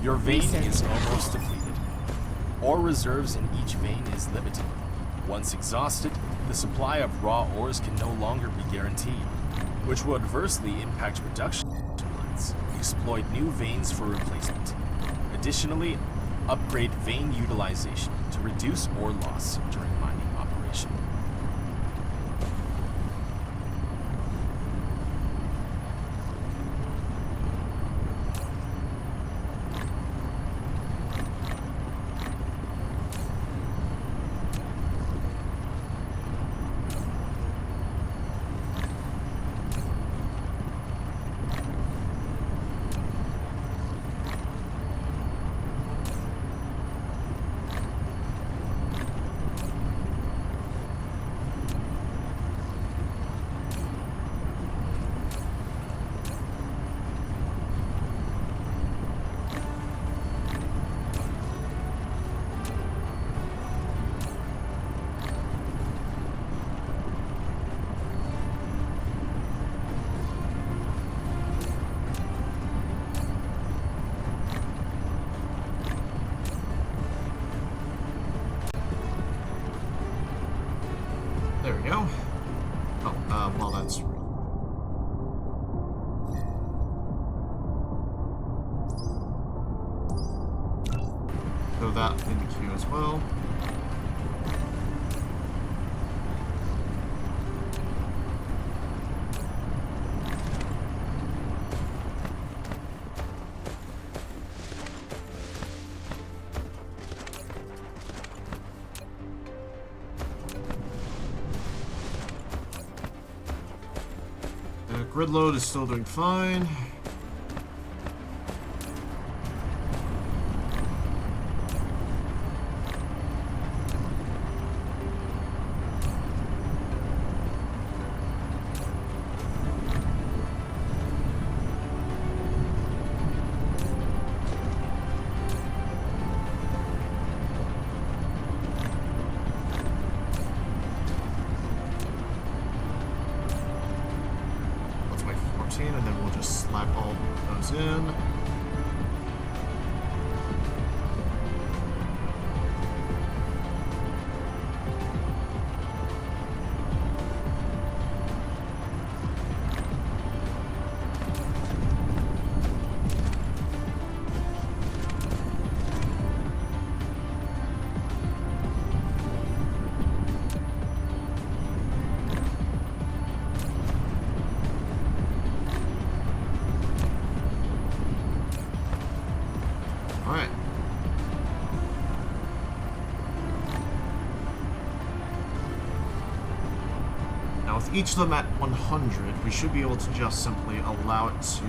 Your vein is almost depleted. Ore reserves in each vein is limited. Once exhausted, the supply of raw ores can no longer be guaranteed, which will adversely impact production timelines. Exploit new veins for replacement. Additionally, upgrade vein utilization to reduce ore loss during mining operation. There we go. Oh, well, that's... Throw that in the queue as well. Grid load is still doing fine. And then we'll just slap all those in. Alright. Now with each of them at 100, we should be able to just simply allow it to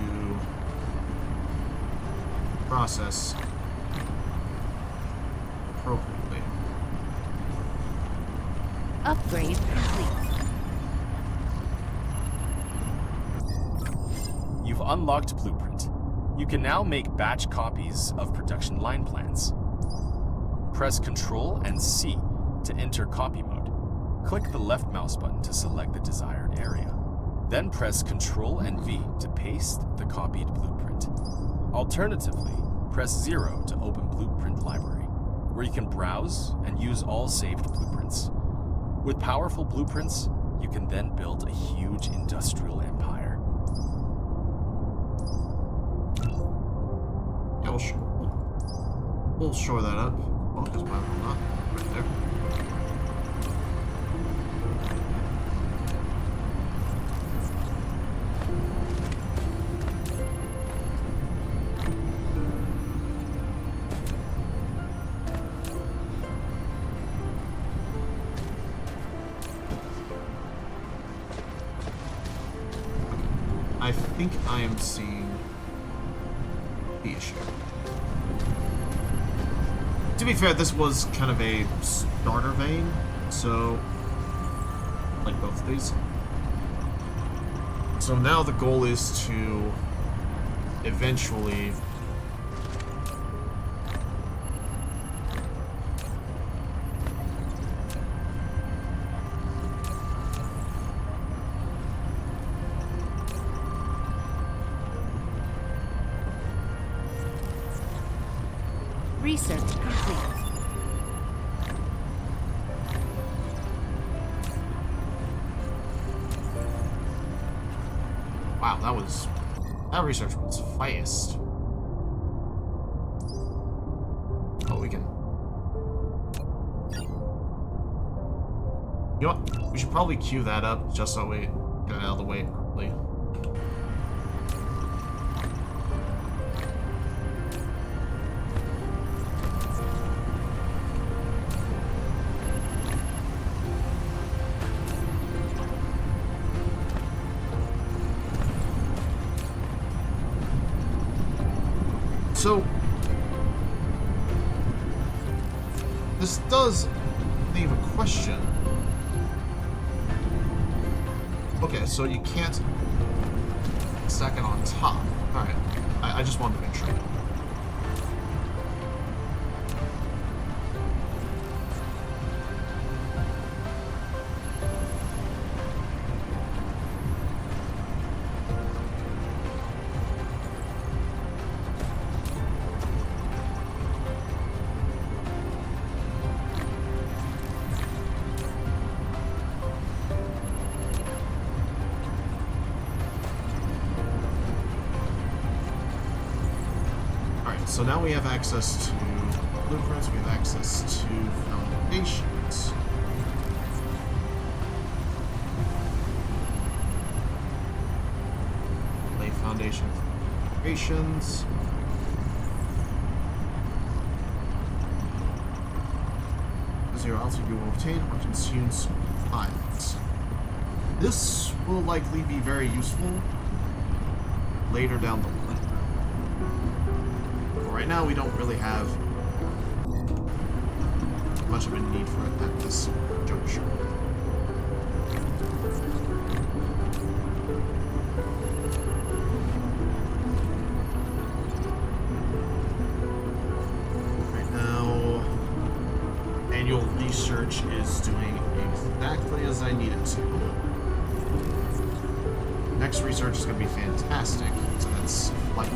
process appropriately. Upgrade complete. You've unlocked Blueprint. You can now make batch copies of production line plans. Press Ctrl and C to enter copy mode. Click the left mouse button to select the desired area. Then press Ctrl and V to paste the copied blueprint. Alternatively, press 0 to open Blueprint Library, where you can browse and use all saved blueprints. With powerful blueprints, you can then build a huge industrial empire. Yeah, we'll shore that up. Oh, because why will not? Right there. I think I am seeing the issue. To be fair, this was kind of a starter vein, so like both of these. So now the goal is to eventually Research complete. wow, that research was fast. Oh, we can. You know what? We should probably queue that up just so we get it out of the way quickly. So, this does leave a question. Okay, so you can't stack it on top. Alright, I just wanted to make sure. So now we have access to blueprints, we have access to foundations. Lay foundation for operations. Zero altitude you will obtain or consume piles. This will likely be very useful later down the line. But right now we don't really have much of a need for it at this juncture. Right now, annual research is doing exactly as I need it to. Next research is going to be fantastic, so that's like.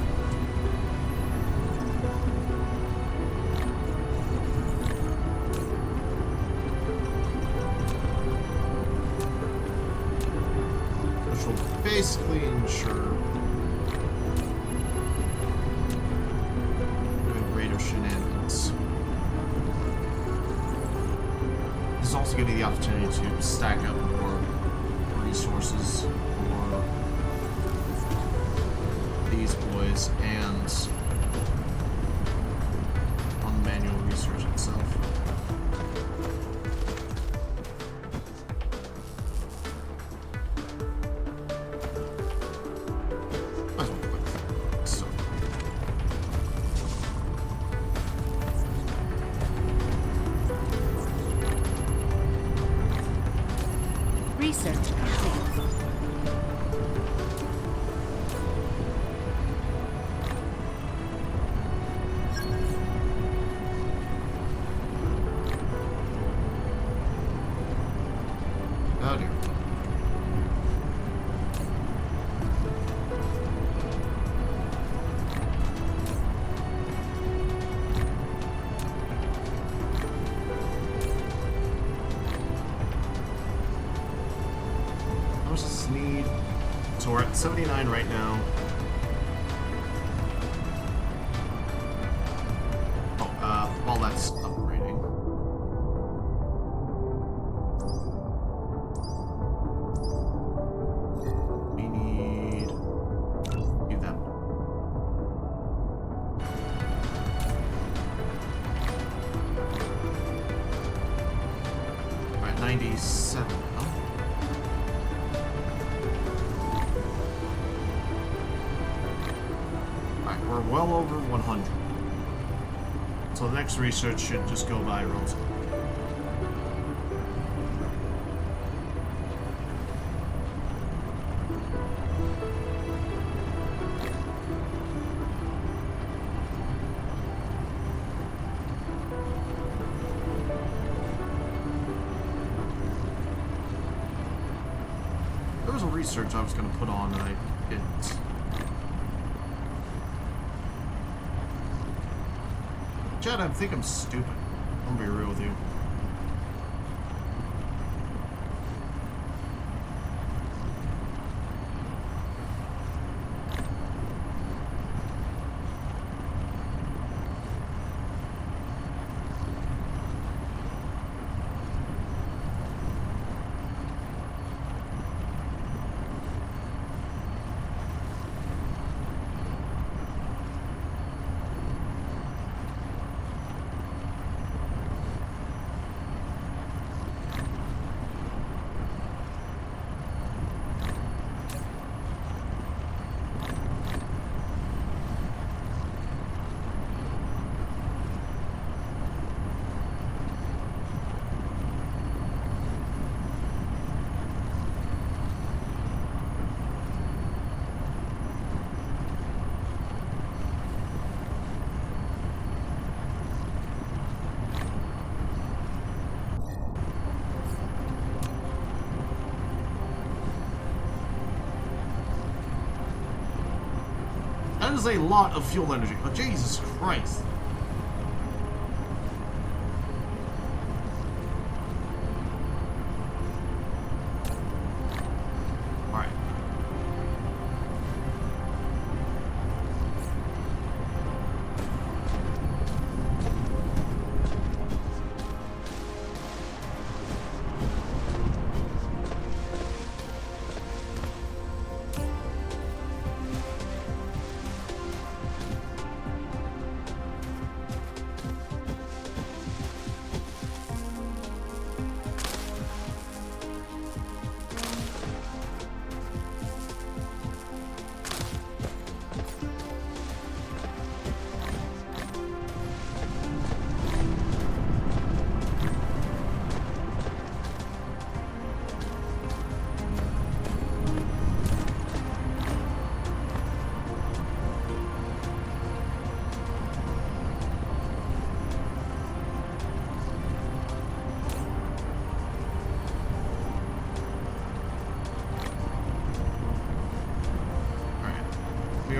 Which will basically ensure doing greater shenanigans. This is also giving me the opportunity to stack up more resources for these boys and on the manual research itself. Might as well click. So. Research complete. Oh dear. How much does this need? So we're at 79 right now. Oh, while that's upgrading. We need do that. Alright, 97 now. Alright, we're well over 100. So the next research should just go by relatively. There was a research I was going to put on and I didn't. Chad, I think I'm stupid. I'm gonna be real with you. That is a lot of fuel energy. Oh, Jesus Christ. Alright.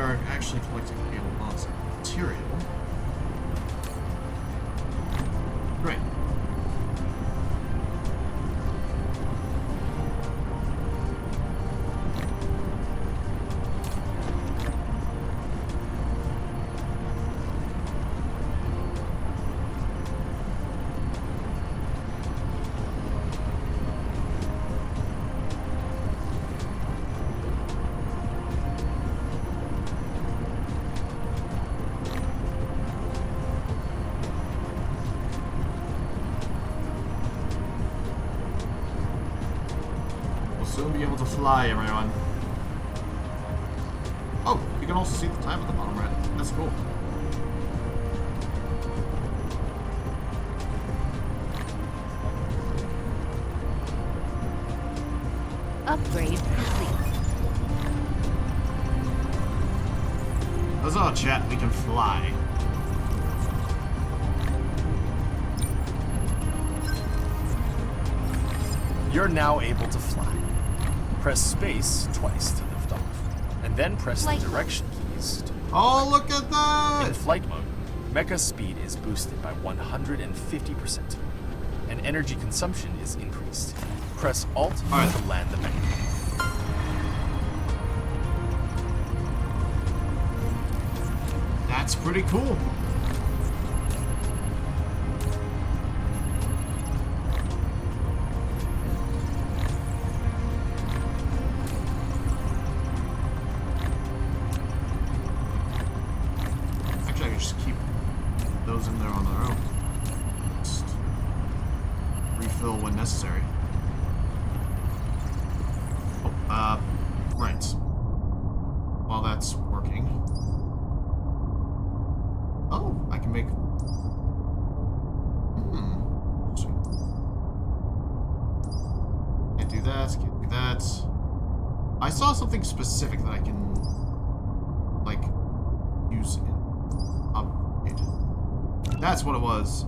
are actually collecting a lot of material. Great. Soon be able to fly, everyone. Oh, you can also see the time at the bottom right. That's cool. Upgrade complete. Huzzah, chat, we can fly. You're now able to fly. Press space twice to lift off, and then press Flight the mode. direction keys to Oh, look at that! In flight mode, mecha speed is boosted by 150%, and energy consumption is increased. Press Alt Alright. to land the mecha. That's pretty cool. Actually, I can just keep those in there on their own. Just refill when necessary. Oh, right. While that's working. Oh, I can make... Interesting. Can't do that, can't do that. I saw something specific that I can, like, use in upgrade. That's what it was.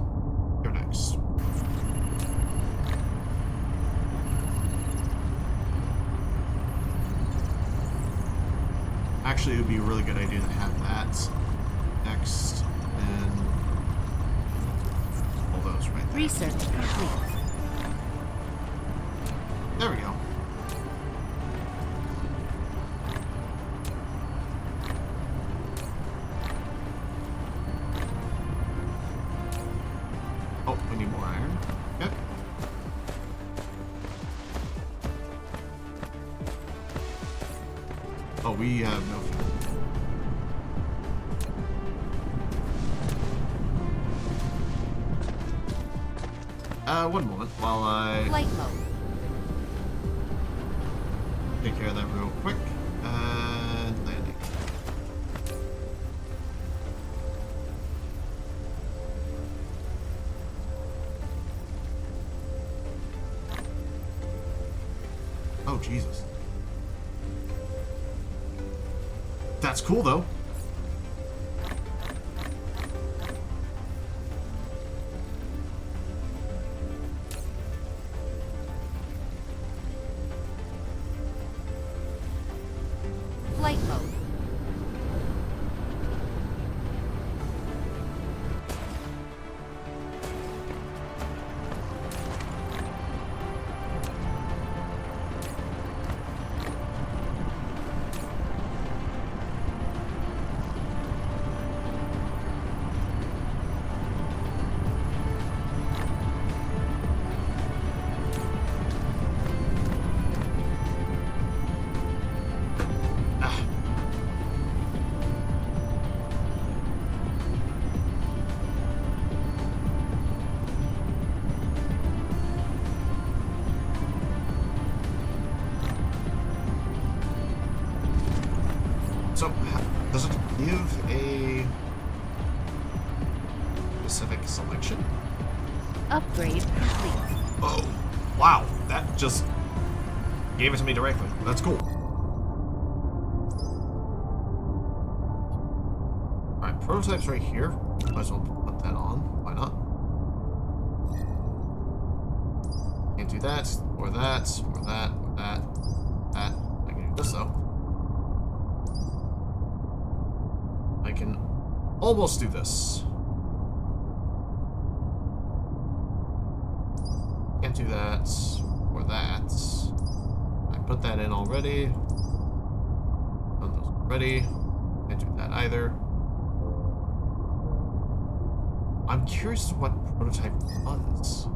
Here next. Actually, it would be a really good idea to have that next, and all those right there. Research complete. There we go. Oh, we need more iron. Yep. Oh, we have no fuel. One moment while I Flight mode. take care of that real quick. And landing. Oh, Jesus. That's cool, though. Flight mode. Ah. So, does it give a specific selection? Upgrade complete. Oh, wow. That just gave it to me directly. That's cool. Alright, prototype's right here. Might as well put that on. Why not? Can't do that, or that, or that, or that, that. I can do this though. almost do this. Can't do that or that. I put that in already. Done those already. Can't do that either. I'm curious what prototype was.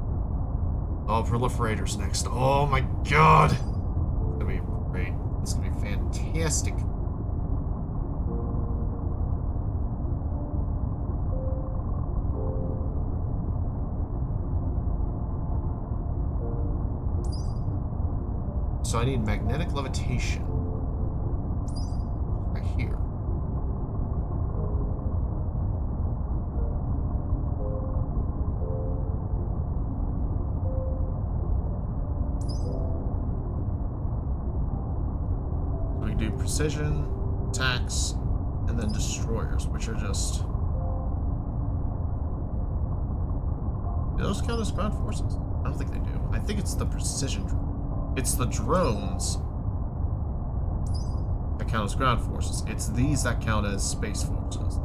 Oh, proliferator's next. Oh my god! It's gonna be great. It's gonna be fantastic. So I need magnetic levitation. Right here. So we do precision, attacks, and then destroyers, which are just... Do those count as ground forces? I don't think they do. I think it's the precision drone. It's the drones that count as ground forces. It's these that count as space forces.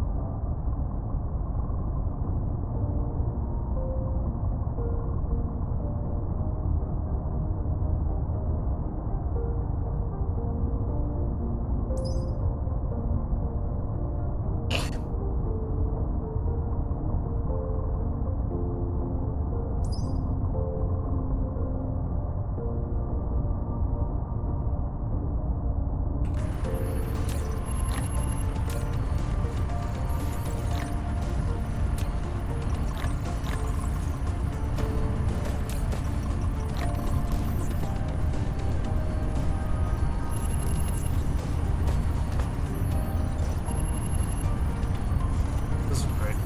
This is great.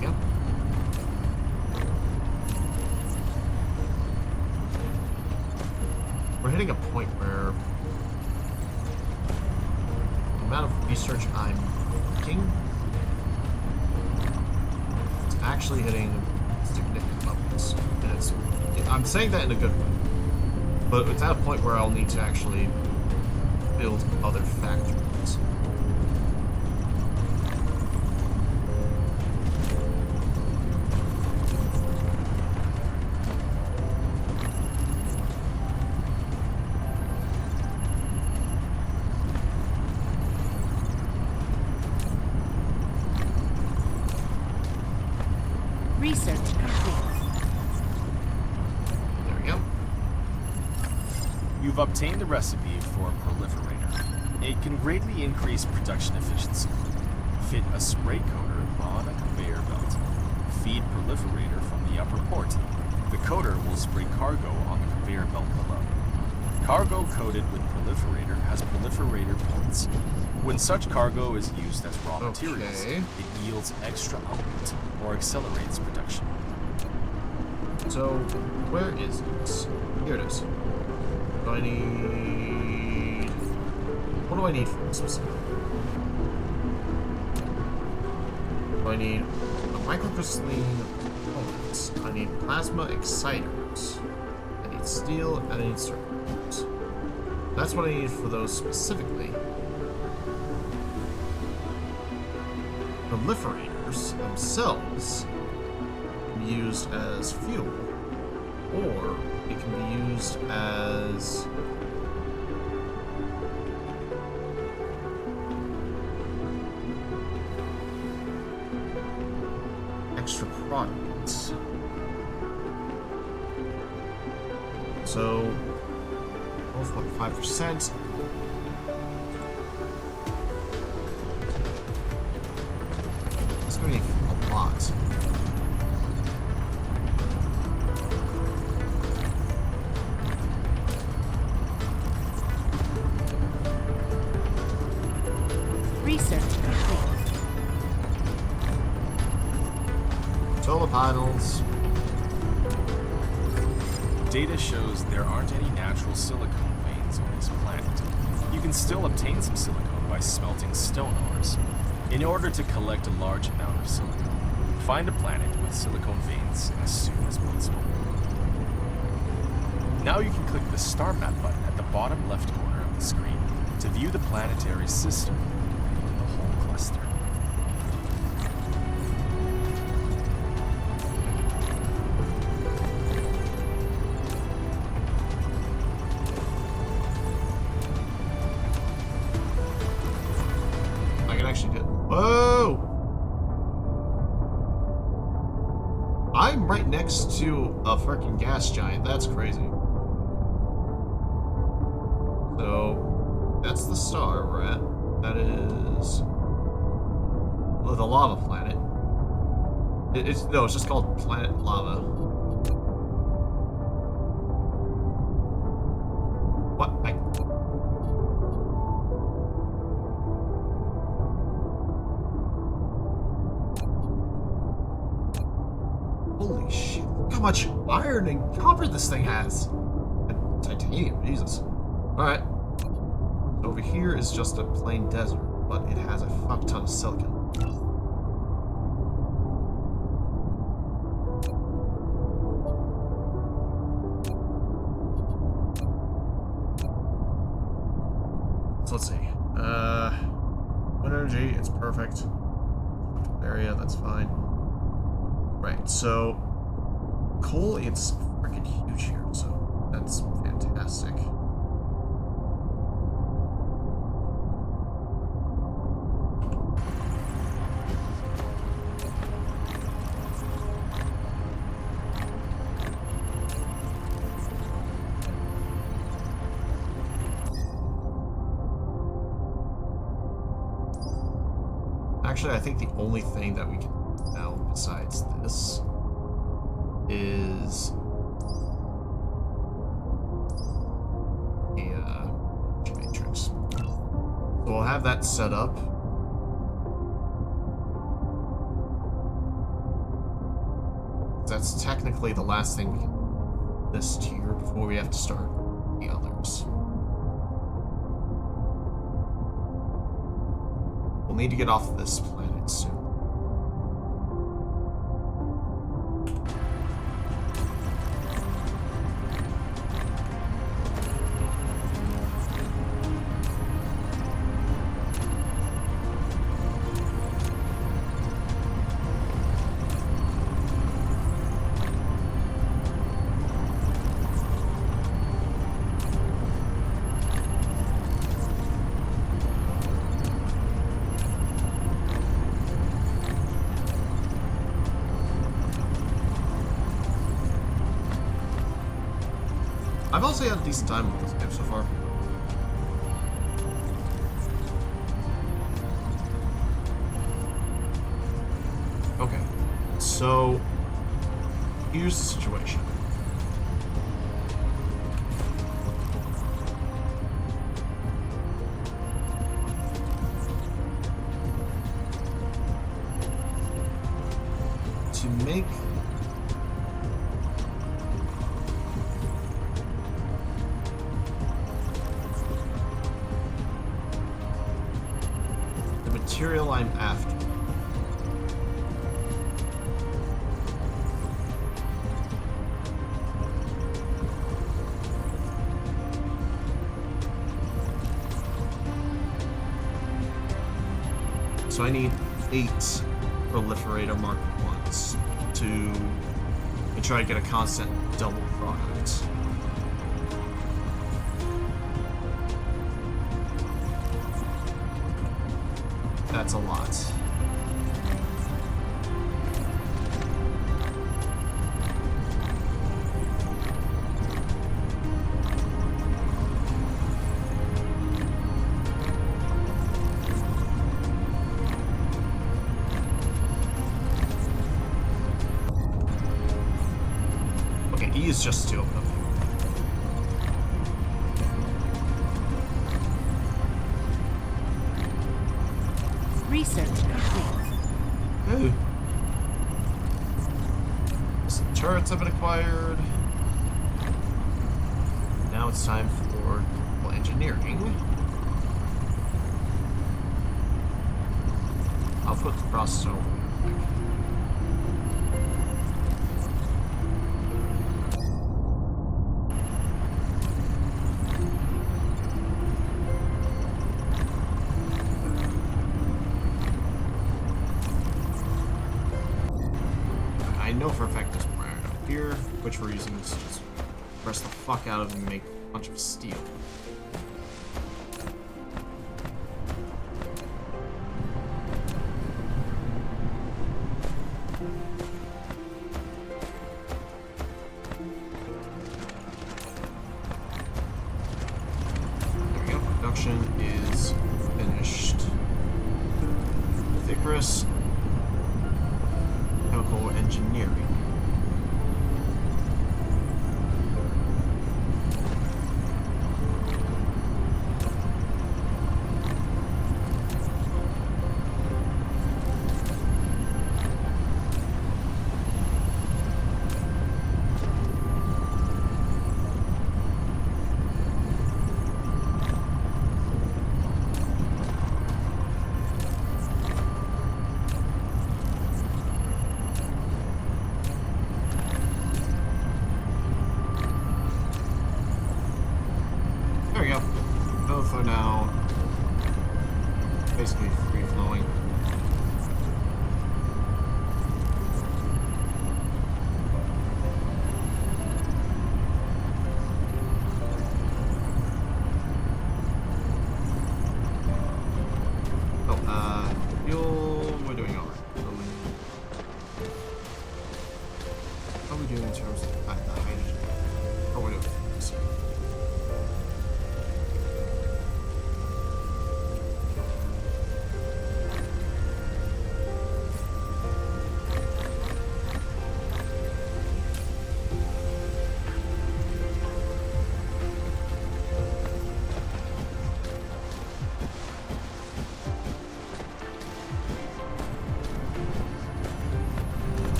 Yep. We're hitting a point where the amount of research I'm making is actually hitting significant levels. And I'm saying that in a good way. But it's at a point where I'll need to actually build other factories. Research complete. There we go. You've obtained the recipe for a proliferator. It can greatly increase production efficiency. Fit a spray coater on a conveyor belt. Feed proliferator from the upper port. The coater will spray cargo on the conveyor belt below. Cargo coated with proliferator has proliferator points. When such cargo is used as raw materials, Okay. it yields extra output or accelerates production. So, where is it? Here it is. Do I need... What do I need for this specifically? Do I need a microcrystalline components? I need plasma exciters. I need steel, and I need circuits. That's what I need for those specifically. Proliferators themselves can be used as fuel, or it can be used as extra products. So 12.5%. It's going to be a lot. Research complete. Solar panels. Data shows there aren't any natural silicone veins on this planet. You can still obtain some silicone by smelting stone ores. In order to collect a large amount of silicone, find a planet with silicone veins as soon as possible. Now you can click the star map button at the bottom left corner of the screen to view the planetary system in the whole cluster. I can actually do. Whoa! I'm right next to a freaking gas giant. That's crazy. So, that's the star we're at. That is the lava planet. It's just called Planet Lava. What? Holy shit! Look how much iron and copper this thing has. And titanium, Jesus. All right. So over here is just a plain desert, but it has a fuck ton of silicon. So let's see. Wind energy, it's perfect. Area, that's fine. Right, so coal, it's freaking huge here, so that's fantastic. Actually, I think the only thing that we can do now besides this is the matrix. So we'll have that set up. That's technically the last thing we can do this tier before we have to start the others. We'll need to get off this planet soon. I've also had a decent time with this game so far. Okay, so here's the situation. To make material I'm after. So I need 8 proliferator Mark 1s to try to get a constant double product. That's a lot. Okay, E is just 2 of them. Research complete. Ooh. Some turrets have been acquired. Now it's time for engineering. I'll put the process over. know for a fact there's more iron up here, which we're using to just press the fuck out of and make a bunch of steel. There we go. Production is finished. Icarus. Chemical engineering. There we go. Both are now basically free flowing. Oh, fuel, we're doing alright. How are we doing in terms of the hydrogen? Oh, we're doing this.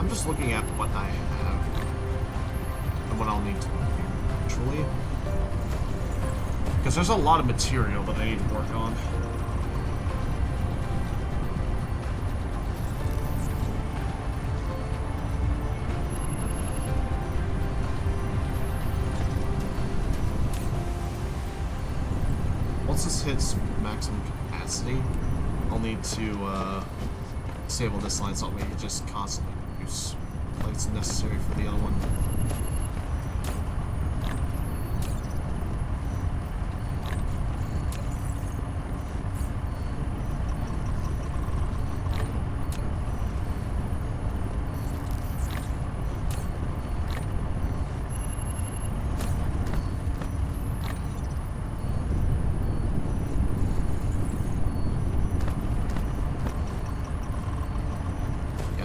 I'm just looking at what I have and what I'll need to do eventually. Because there's a lot of material that I need to work on. Once this hits maximum capacity, I'll need to disable this line so that we can just constantly use plates necessary for the other one.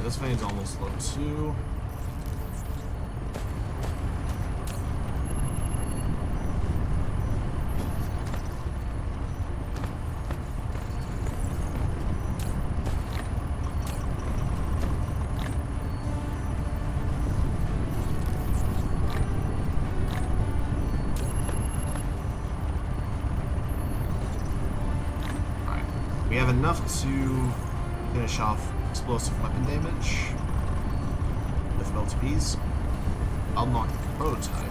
This vein's almost low too. Alright. We have enough to finish off explosive weapon damage with LTPs. Unlock the prototype.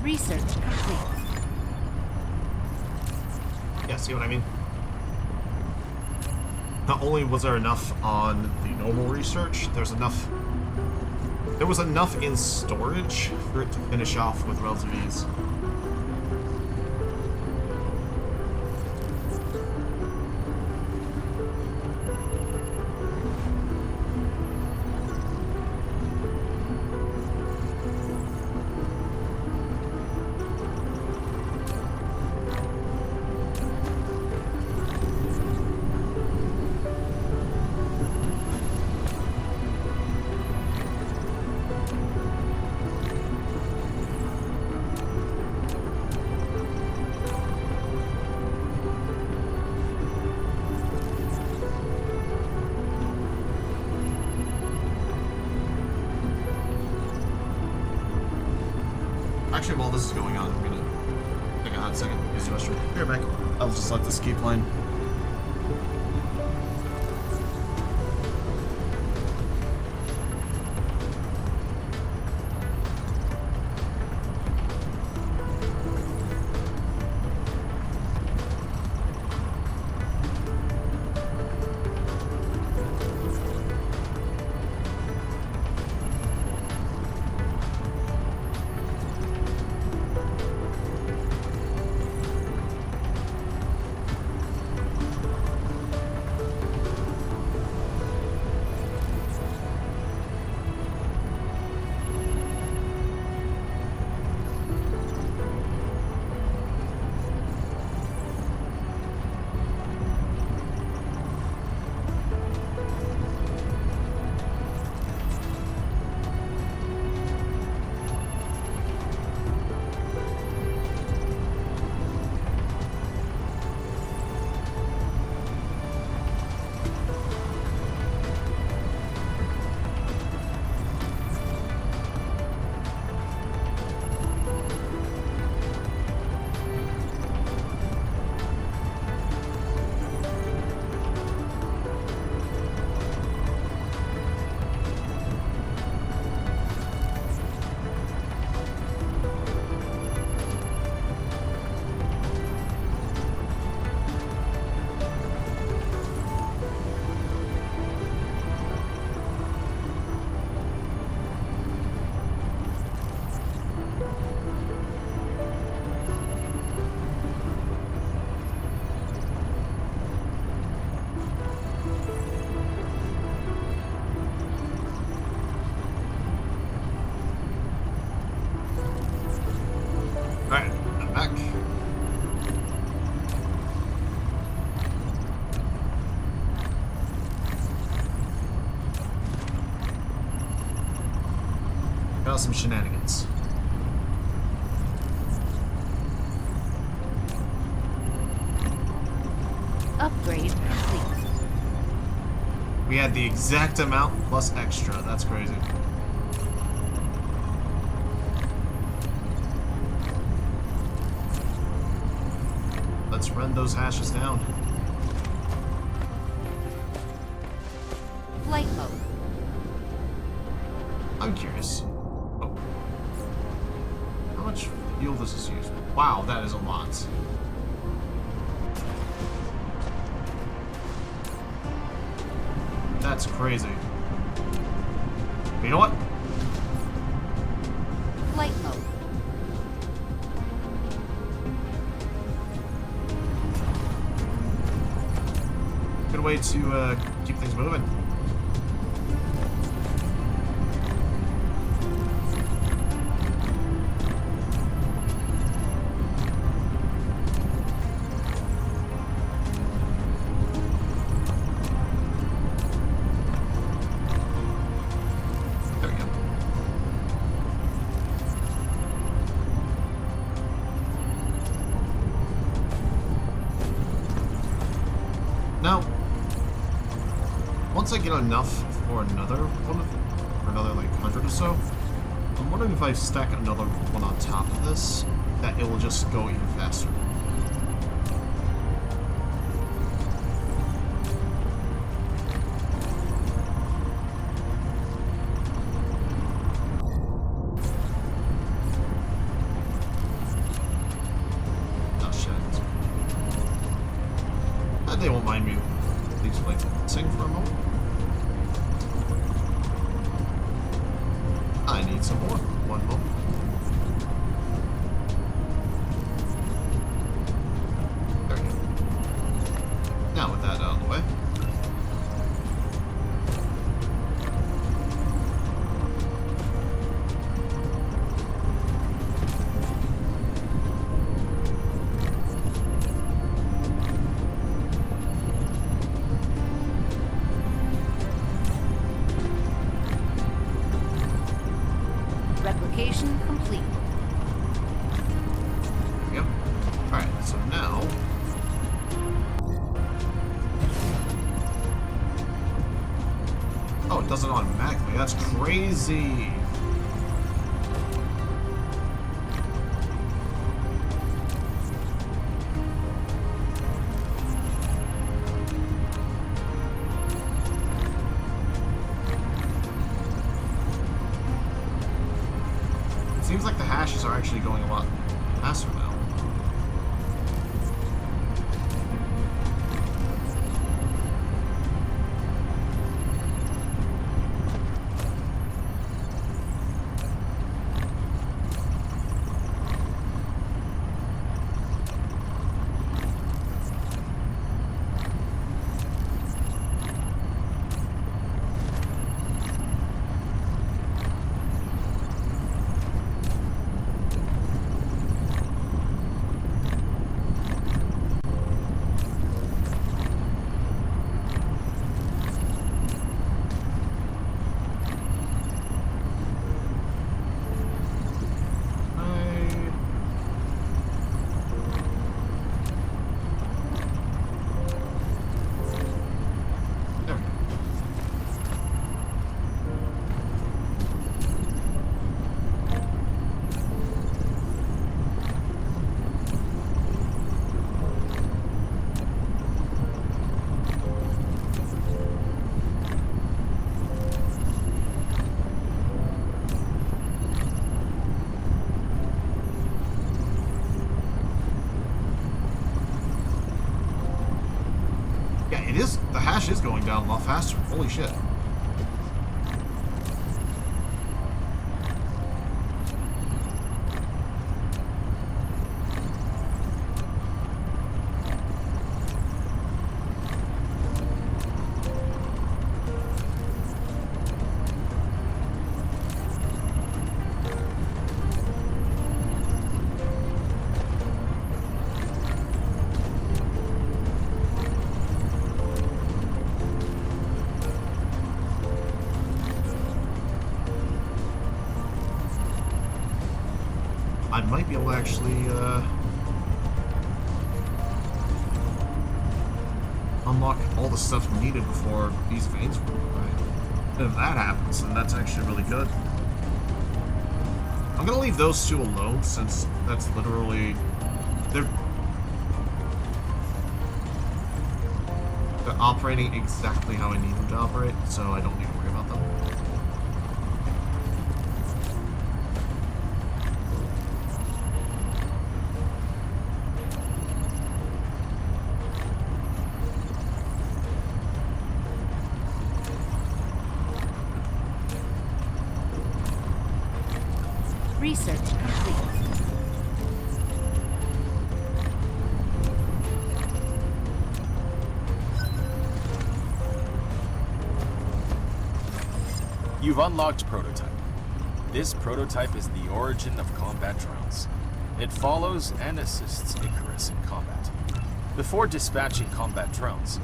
Research complete. Yeah, see what I mean? Not only was there enough on the normal research, there was enough in storage for it to finish off with relative ease. Actually, while this is going on, I'm gonna take a hot second, use the restroom. Be right back. I'll just let this keep playing. Alright, I'm back. Got some shenanigans. Upgrade complete. We had the exact amount plus extra. That's crazy. Let's run those hashes down. Flight mode. I'm curious. Oh. How much fuel does this use? Wow, that is a lot. That's crazy. You know what? Flight mode. Good way to keep things moving. There we go. Now, once I get enough for another one, or another like 100 or so, I'm wondering if I stack another one on top of this, that it will just go even faster. These flights sing for a moment. I need some more. One moment. There we go. Now with that out of the way. Replication complete. Yep. Alright, so now. Oh, it does it automatically. That's crazy. Seems like the hashes are actually going a lot faster now. There we go. Yeah, it is. The hash is going down a lot faster. Holy shit. I might be able to actually unlock all the stuff needed before these veins will be right. And if that happens, then that's actually really good. I'm gonna leave those two alone since that's literally they're operating exactly how I need them to operate, so I don't need to worry about them. Research complete. You've unlocked Prototype. This prototype is the origin of combat drones. It follows and assists Icarus in combat. Before dispatching combat drones,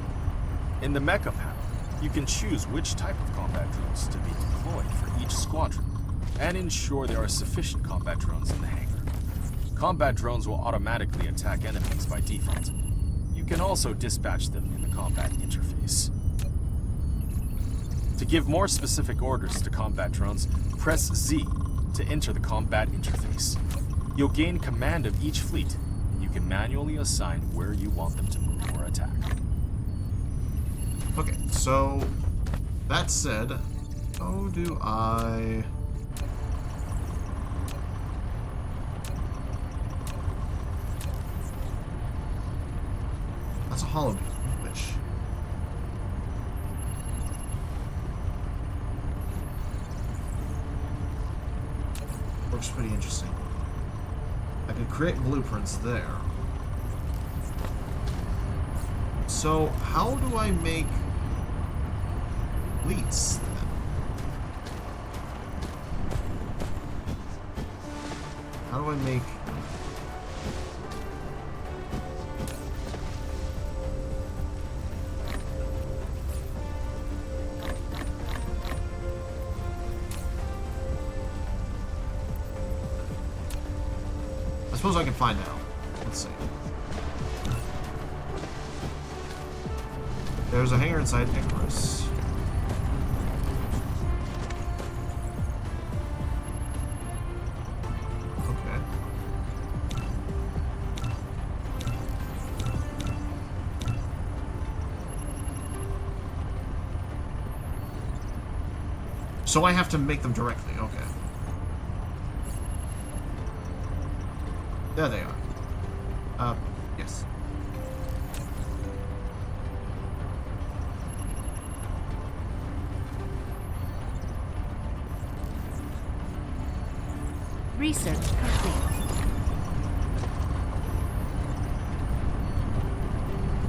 in the Mecha panel, you can choose which type of combat drones to be deployed for each squadron, and ensure there are sufficient combat drones in the hangar. Combat drones will automatically attack enemies by default. You can also dispatch them in the combat interface. To give more specific orders to combat drones, press Z to enter the combat interface. You'll gain command of each fleet, and you can manually assign where you want them to move or attack. Okay, so that said, how do I... That's a hollow beam, which... That's pretty interesting. I could create blueprints there. So, how do I make leads then? How do I make... I suppose I can find out. Let's see. There's a hangar inside Icarus. Okay. So I have to make them directly, okay. There they are. Yes. Research complete.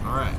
All right.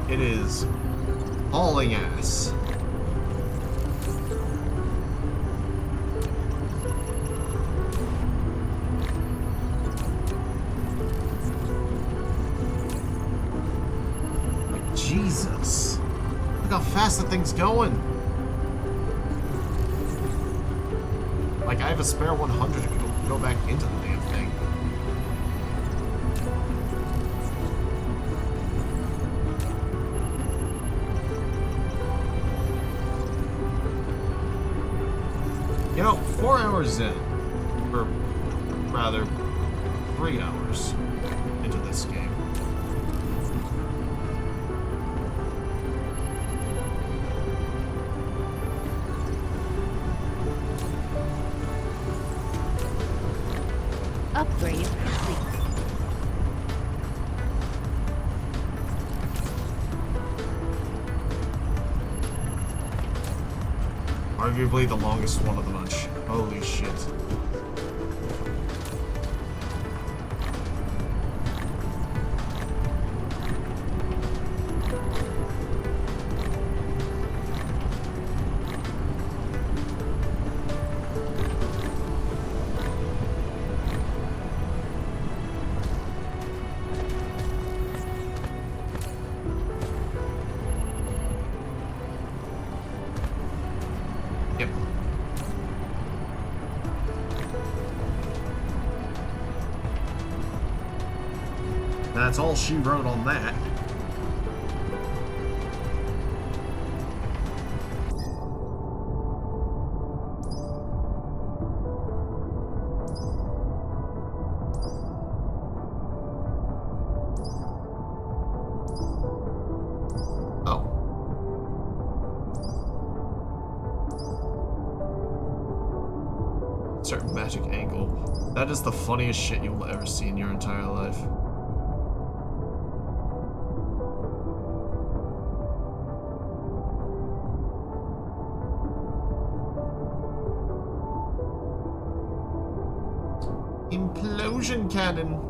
It is hauling ass. Like, Jesus. Look how fast that thing's going. Like, I have a spare 100 to go back into the damn thing. You know, 4 hours in, or rather, 3 hours into this game. Upgrade complete. Arguably the longest one of the bunch. Holy shit. Yep. That's all she wrote on that. Oh. certain magic angle. That is the funniest shit you will ever see in your entire life. Implosion cannon.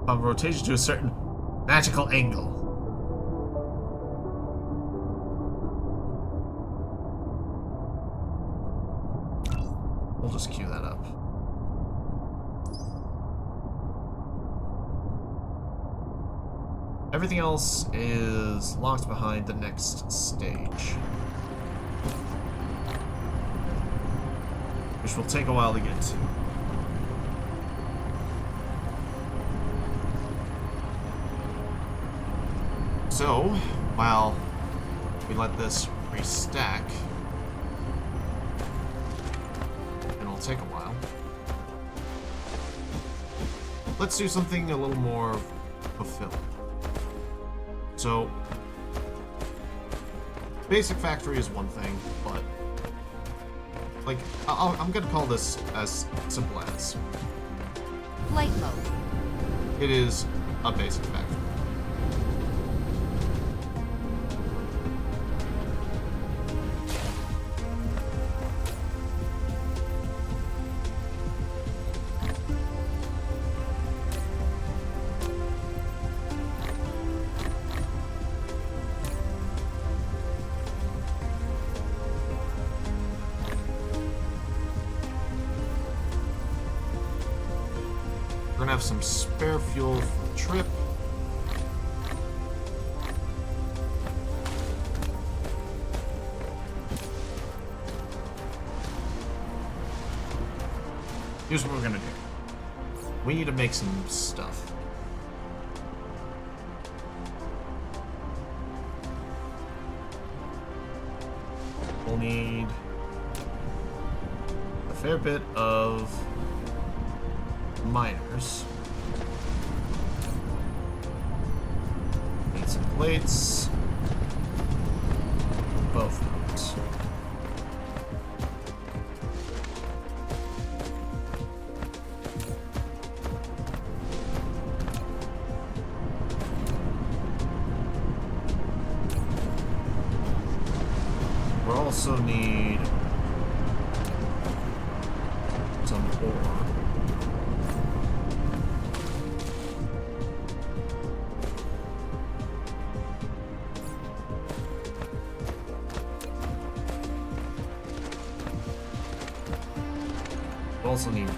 Upon rotation to a certain magical angle. We'll just cue that up. Everything else is locked behind the next stage, which will take a while to get to. So, while we let this restack, and it'll take a while, let's do something a little more fulfilling. So, basic factory is one thing, but like I'm gonna call this as simple as Flight mode. it is a basic factory. We're gonna have some spare fuel for the trip. Here's what we're gonna do. We need to make some stuff. We'll need a fair bit of miners. Need some plates. Both of those. We'll also need some ore. We also need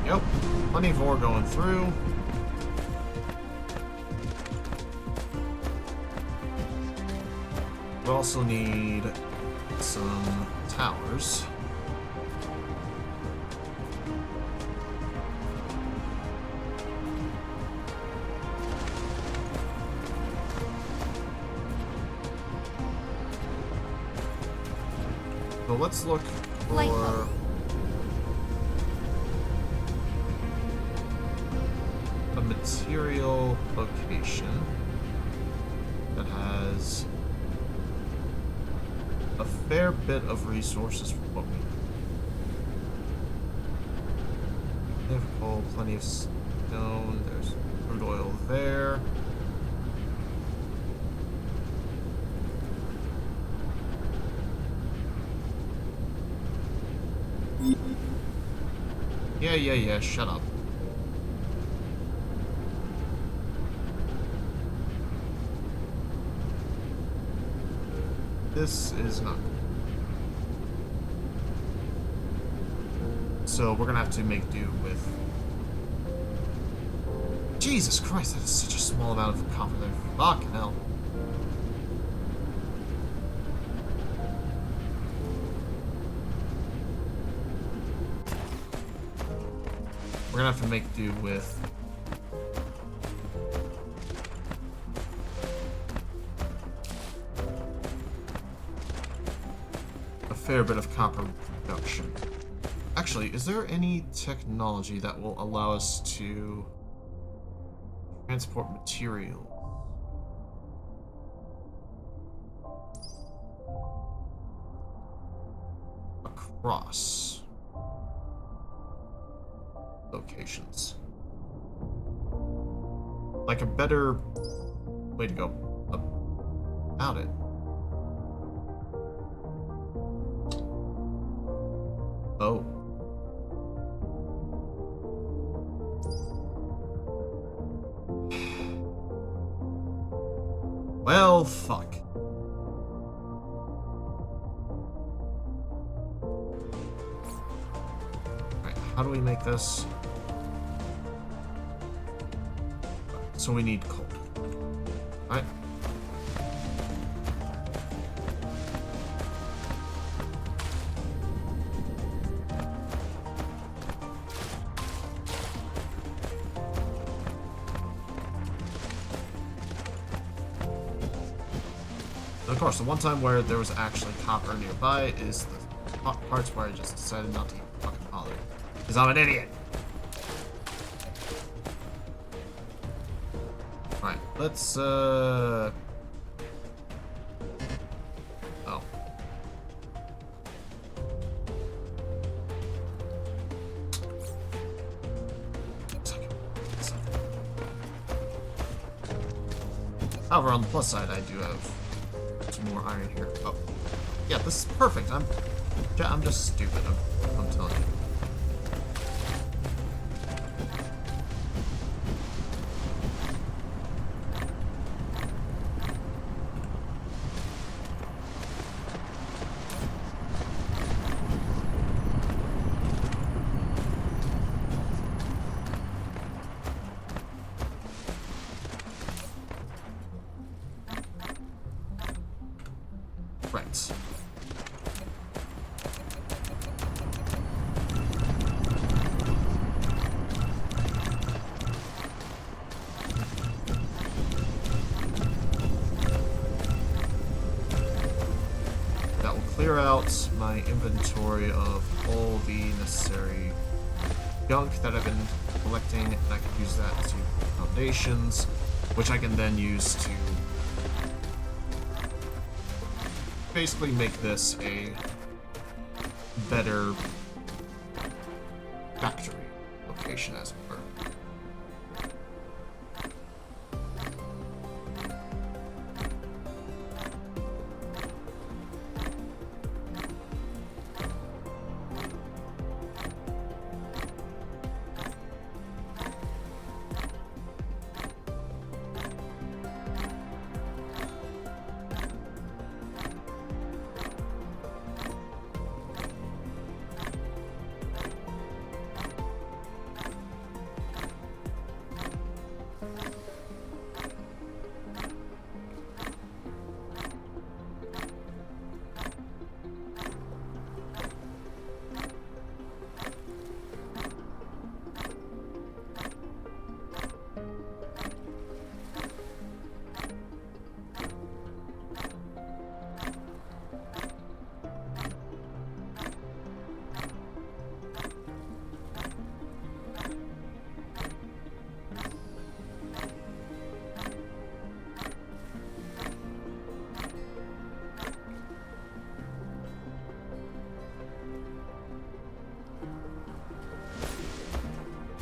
yep, plenty of ore going through. We also need some towers. So let's look Light for bulb. a material location that has a fair bit of resources for what we need. We have coal, plenty of stone, there's crude oil there. Yeah, shut up. This is not good. So we're gonna have to make do with... Jesus Christ, that is such a small amount of copper there. Fucking hell. We're gonna have to make do with fair bit of copper production. Actually, is there any technology that will allow us to transport material? Across locations. Like a better way to go about it. Oh. Well, fuck. Alright, how do we make this? So we need coal. Alright. Of course, the one time where there was actually copper nearby is the parts where I just decided not to even fucking bother. Because I'm an idiot! Alright, let's, Oh. However, on the plus side, I do have some more iron here. Oh, yeah, this is perfect. I'm just stupid. I'm telling you. Right. That will clear out my inventory of all the necessary junk that I've been collecting, and I can use that to foundations, which I can then use to basically make this a better factory location, as it were.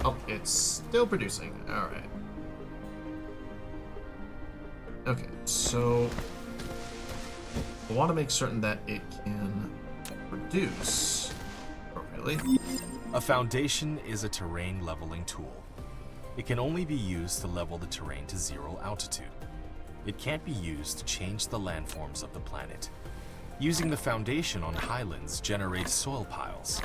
Oh, it's still producing. Alright. Okay, so I want to make certain that it can produce appropriately. A foundation is a terrain leveling tool. It can only be used to level the terrain to 0 altitude. It can't be used to change the landforms of the planet. Using the foundation on highlands generates soil piles.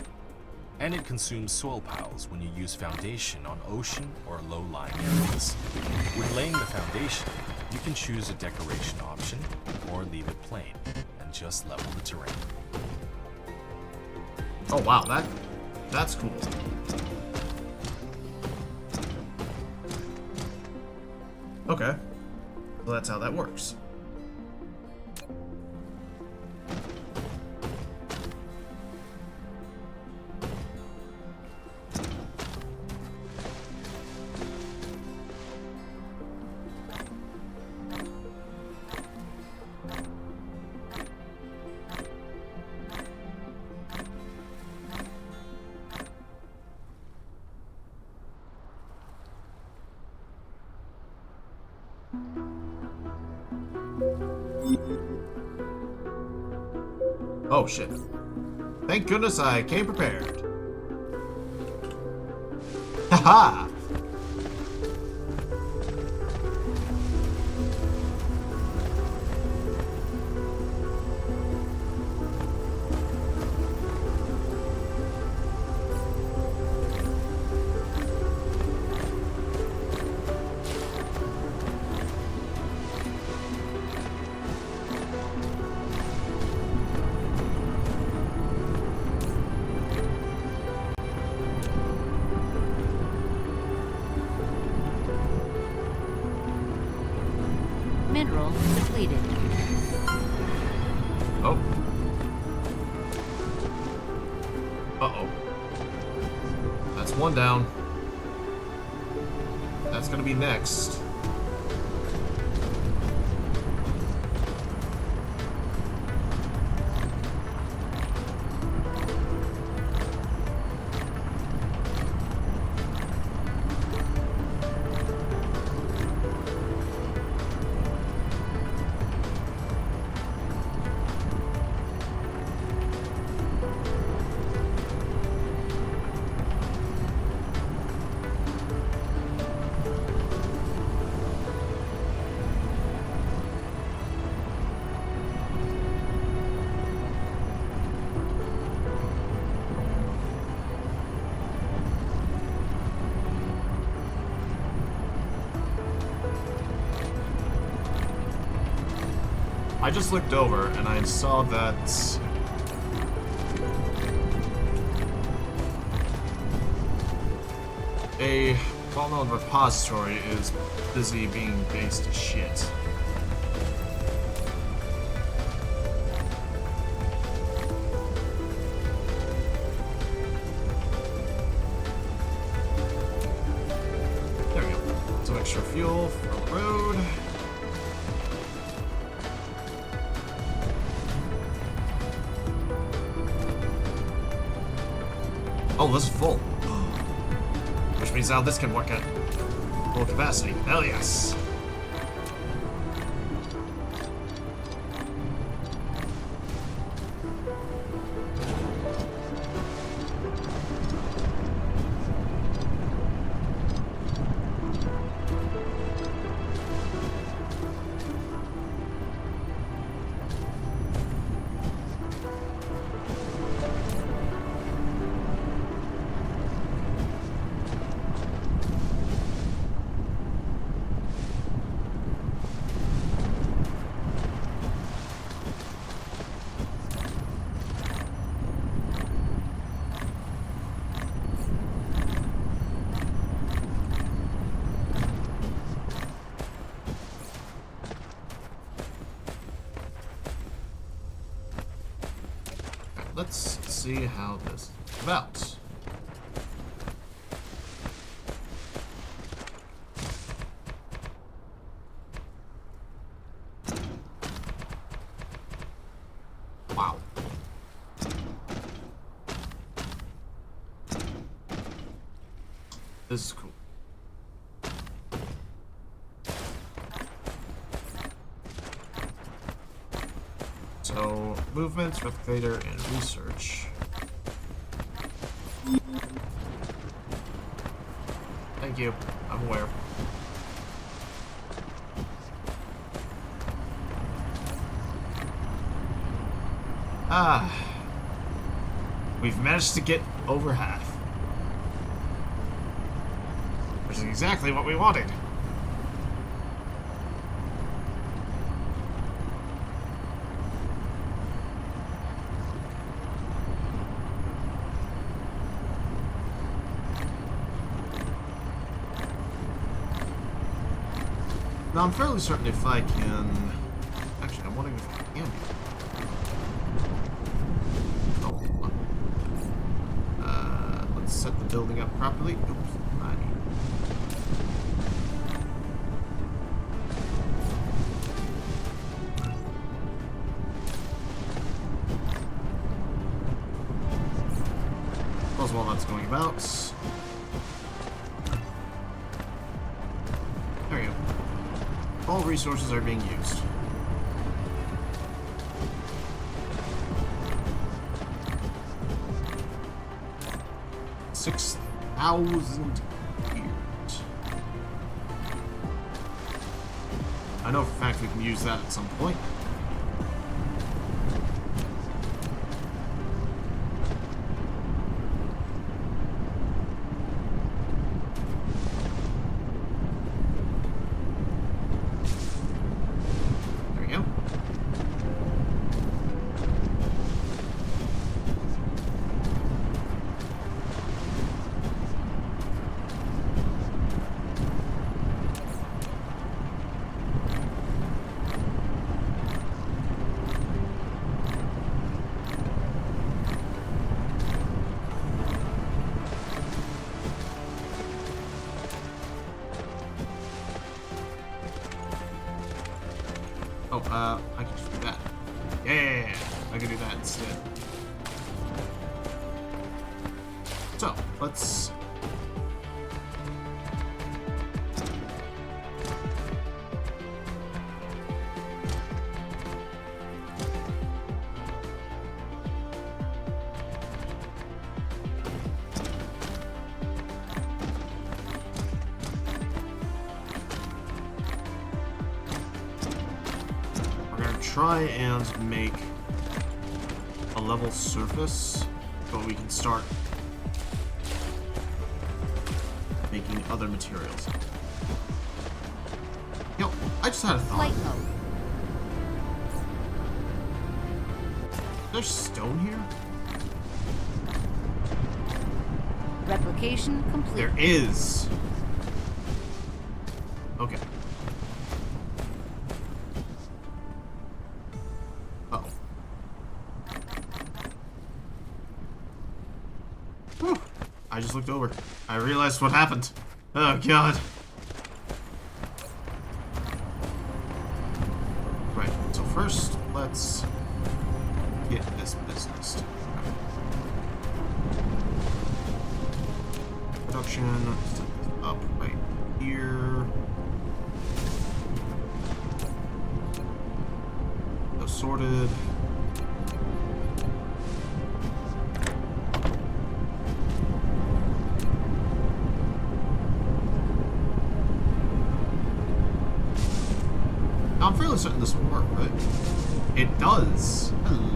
And it consumes soil piles when you use foundation on ocean or low-lying areas. When laying the foundation, you can choose a decoration option or leave it plain and just level the terrain. Oh wow, that's cool. Okay. Well, that's how that works. Oh, shit. Thank goodness I came prepared. Haha! Mineral depleted. Oh. Uh-oh. That's one down. That's gonna be next. I just looked over and I saw that a well-known repository is busy being based to shit. There we go. Some extra fuel for the road. Oh, this is full. Which means now this can work at full capacity. Hell yes. Let's see how this is about. Wow. This is cool. So, movements, replicator, and research. Thank you. I'm aware. Ah. We've managed to get over half. Which is exactly what we wanted. Now, I'm fairly certain if I can... Actually, I'm wondering if I can do it. Oh, come on. Let's set the building up properly. Oops, I need... Pause while that's going about. There we go. All resources are being used. 6,000 years. I know for a fact we can use that at some point. There we go. Oh, I can just do that. Yeah, I can do that instead. So, let's... try and make a level surface, but we can start making other materials. Yo, I just had a thought. Flight mode. There's stone here? Replication complete. There is. Okay. Uh-oh. Whew. I just looked over. I realized what happened. Oh, God. Right, so first, let's get this business. Production, set this up right here. So sorted. Now, I'm fairly certain this will work, right? It does. Hello.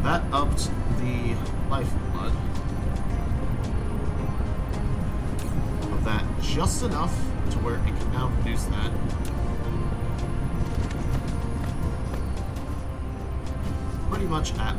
That upped the lifeblood of that just enough to where it can now produce that. Pretty much at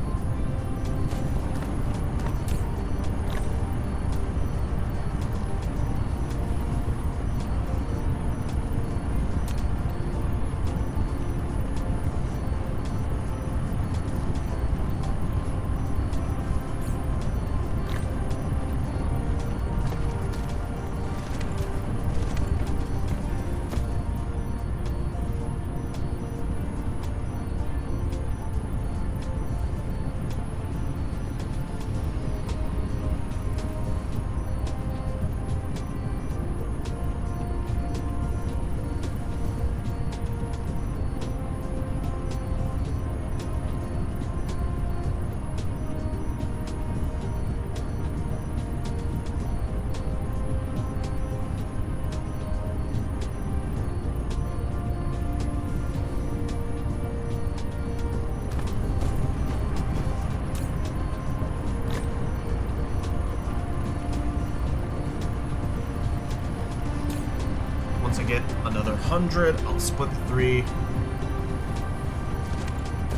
once I get another 100, I'll split the 3. And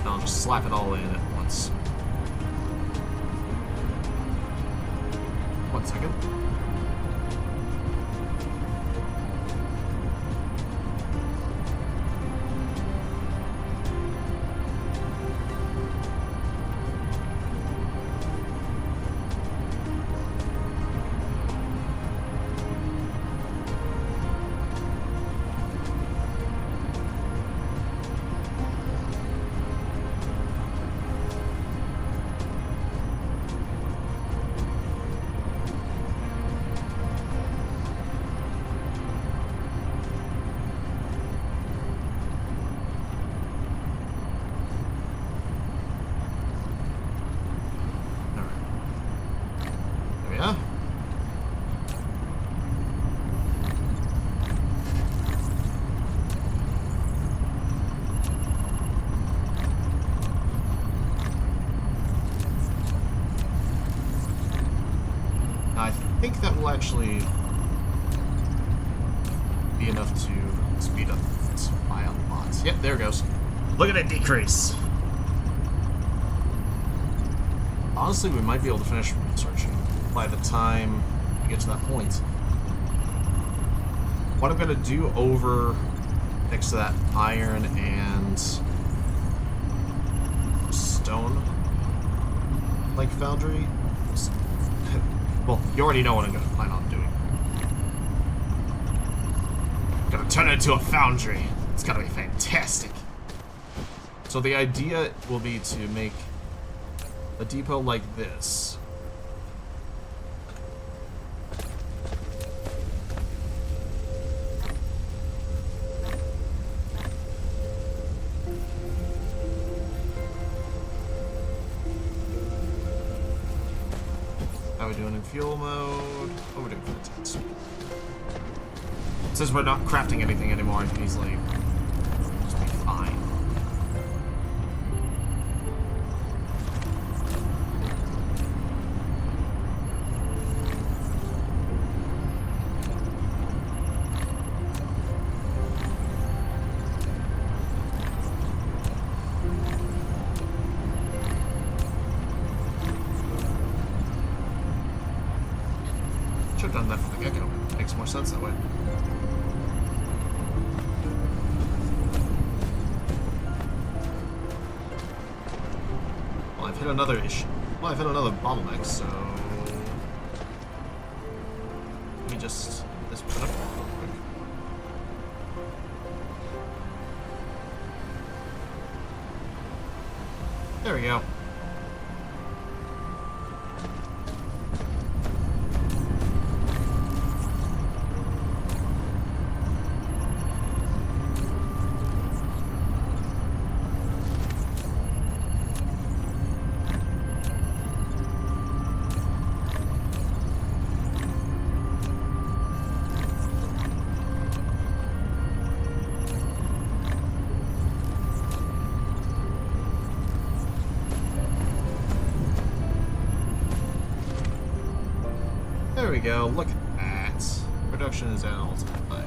I'll just slap it all in at once. 1 second. will actually be enough to speed up this by a lot. Yep, there it goes. Look at it decrease. Honestly, we might be able to finish researching by the time we get to that point. What I'm going to do over next to that iron and stone like foundry, well, you already know what I'm going to plan on doing. I'm going to turn it into a foundry. It's going to be fantastic. So the idea will be to make a depot like this. How are we doing in fuel mode? Oh, we're doing fantastic. Since we're not crafting anything anymore, I can easily just be fine. Should have done that from the get-go. Makes more sense that way. Well, I've hit another issue. Well, I've hit another bottleneck, so let me just this put up real quick. There we go. There we go, look at that. Production is at an all-time high.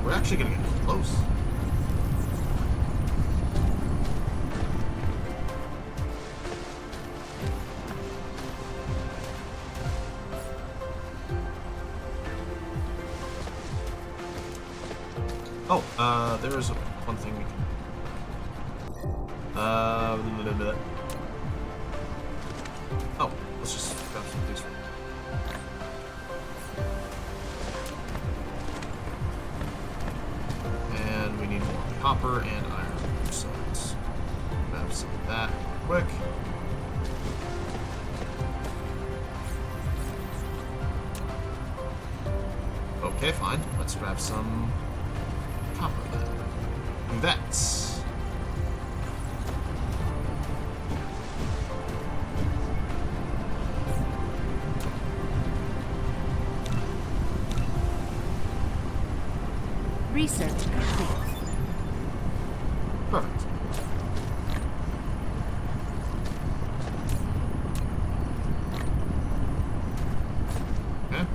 We're actually gonna get close. Oh, there is one thing we can. Oh, let's just grab some of these. And we need more copper and iron, so let's grab some of that quick. Okay, fine. Let's grab some copper then. Do that. Research complete. Perfect. Okay.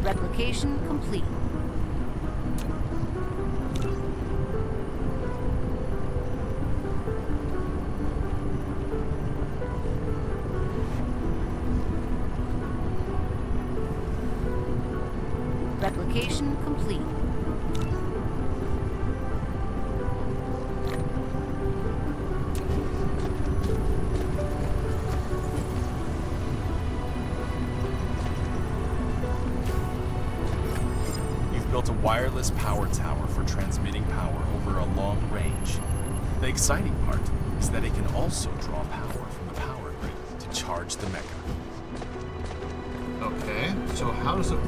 Replication complete. Replication complete. You've built a wireless power tower for transmitting power over a long range. The exciting part is that it can also draw power from the power grid to charge the mecha. Okay, so how does it...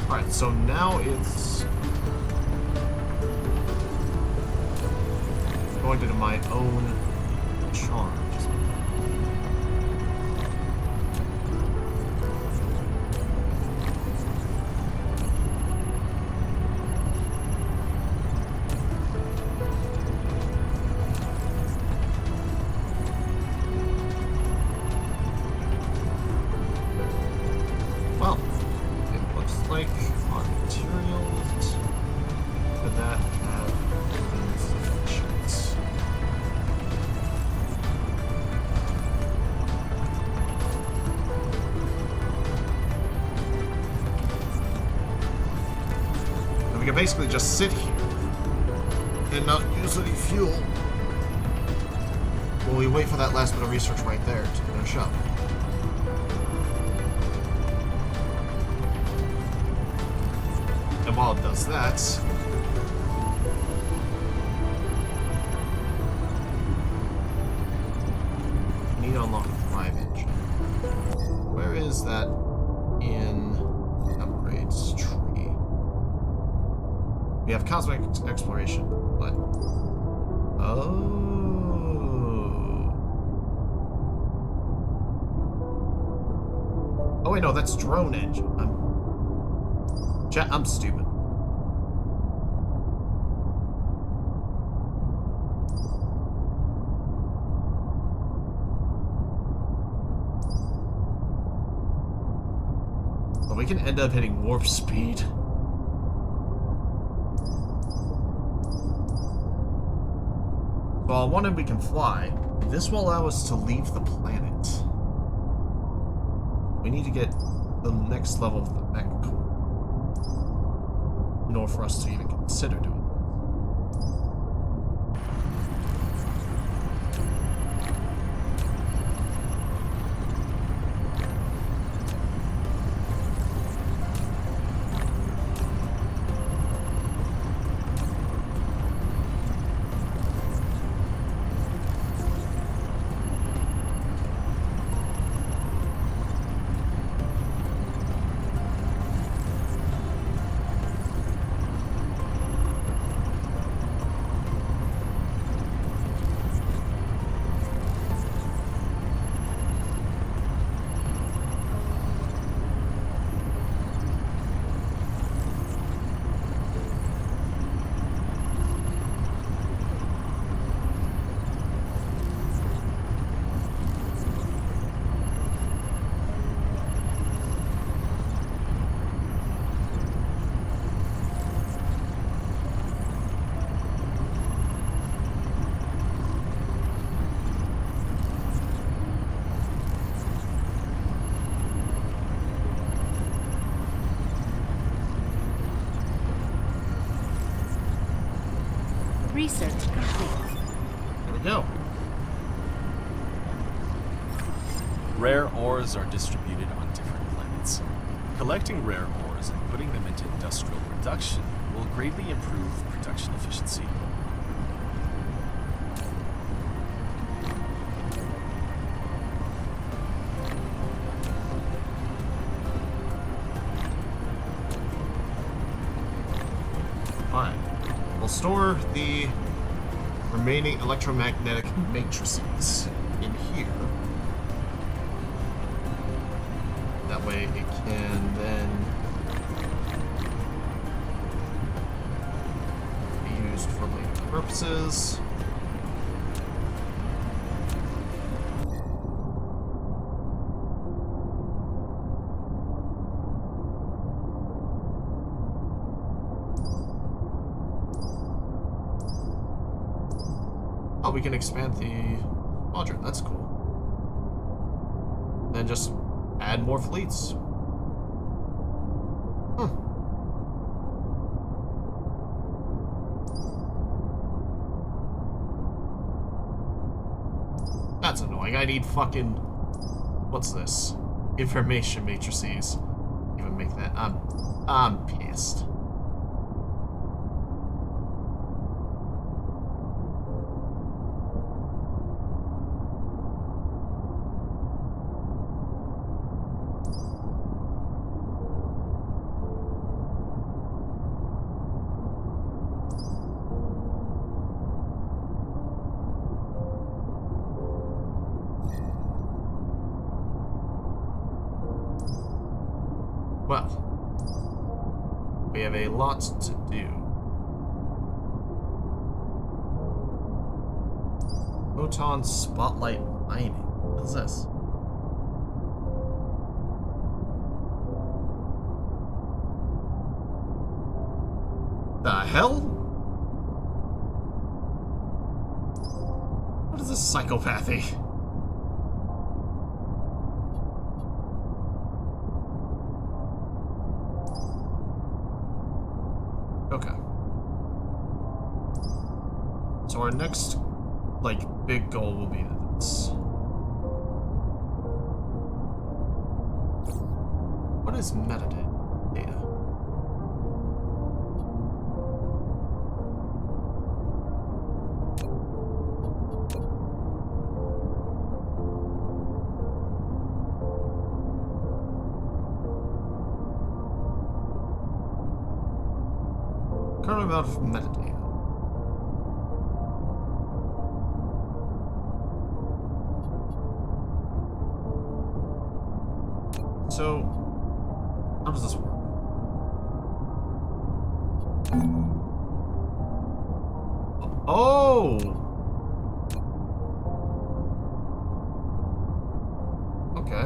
Alright, so now it's going into my own charge. Well, it looks like our materials for that have been sufficient. And we can basically just sit here and not use any fuel while we wait for that last bit of research right there to finish up. And while it does that, we need to unlock the Thrive engine. Where is that in upgrades tree? We have cosmic exploration, but oh. Oh wait, no, that's drone engine. I'm stupid. But we can end up hitting warp speed. So on one end we can fly. This will allow us to leave the planet. We need to get the next level of the mech core in order for us to even consider doing that. Research complete. There we go. Rare ores are distributed on different planets. Collecting rare ores and putting them into industrial production will greatly improve production efficiency. Fine. We'll store the remaining electromagnetic matrices in here. That way it can then be used for later purposes. we can expand the squadron. That's cool. Then just add more fleets. That's annoying. I need fucking... What's this? Information matrices. Even make that. I'm pissed. Well, we have a lot to do. Photon Spotlight Mining. What is this? The hell? What is this psychopathy? Okay. So our next, like, big goal will be this. What is metadata? Current amount of metadata. So, how does this work? Oh! Okay.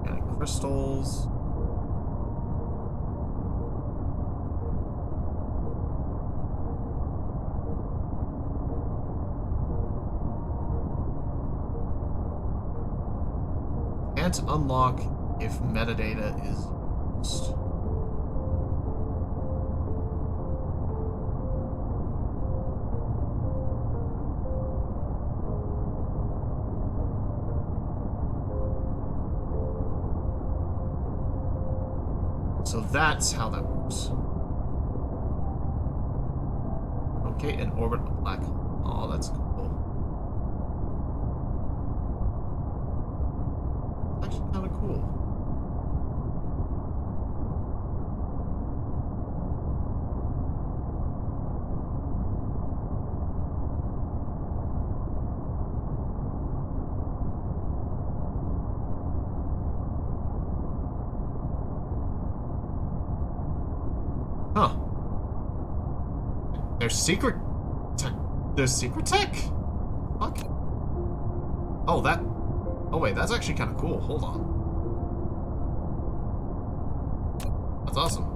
Got crystals. Can't unlock if metadata is used. So that's how that works. Okay, and orbit a black hole. Oh, that's cool. Actually kind of cool. Huh. There's secret tech. There's secret tech? Fuck. Oh, that... Oh wait, that's actually kind of cool. Hold on. That's awesome.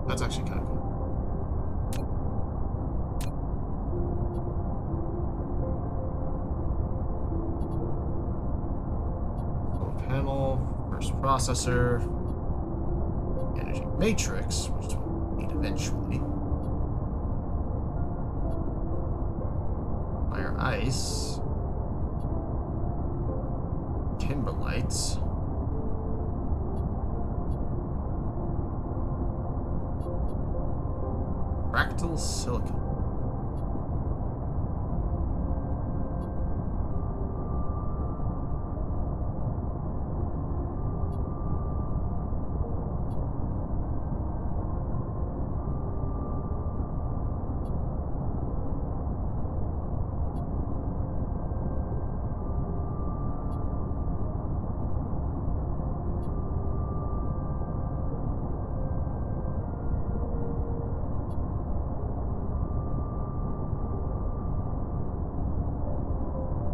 That's actually kind of cool. Panel, first processor, energy matrix, which we'll need eventually. Fire ice, kimberlites, fractal silicon.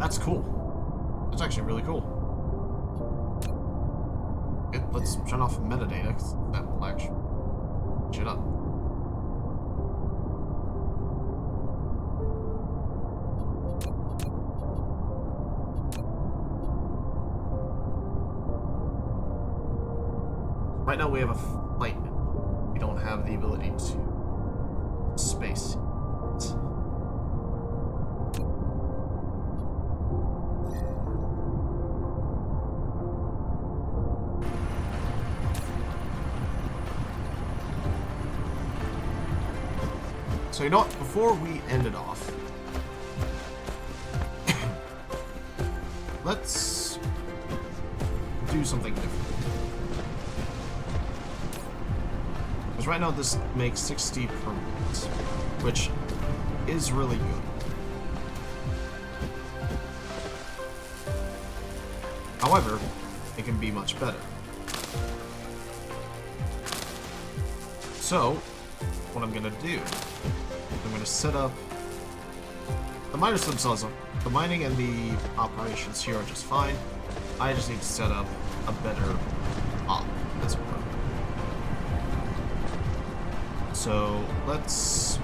That's cool. That's actually really cool. Okay, let's turn off metadata, because that will actually shit up. Right now we have a flight. We don't have the ability to space. So you know what? Before we end it off, let's do something different. Because right now this makes 60 per minute, which is really good. However, it can be much better. So, what I'm gonna do, I'm gonna set up the miners themselves. The mining and the operations here are just fine. I just need to set up a better op, as it were. So let's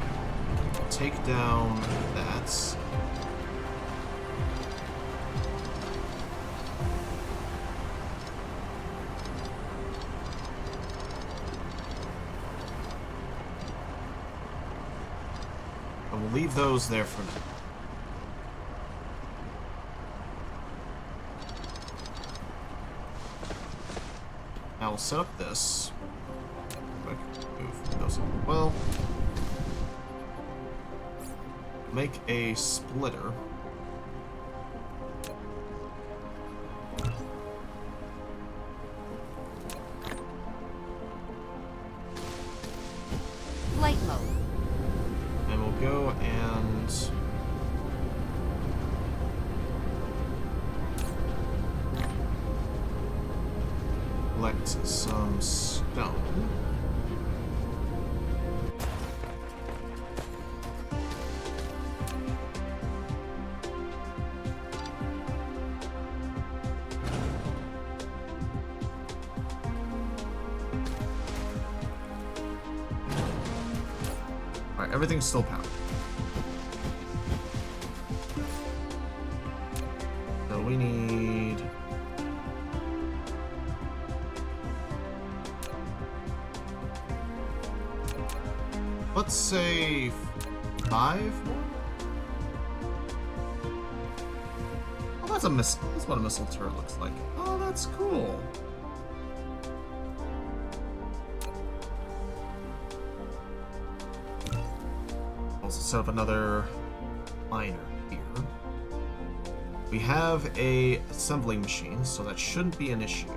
take down that. And we'll leave those there for now. Now we'll set up this. Quick move those in. Well, make a splitter. Flight mode. And we'll go and collect some stone. Alright, everything's still powered. So we need... let's say 5 more? Oh, that's a missile. That's what a missile turret looks like. Oh, that's cool. Also set up another miner here. We have a assembling machine, so that shouldn't be an issue.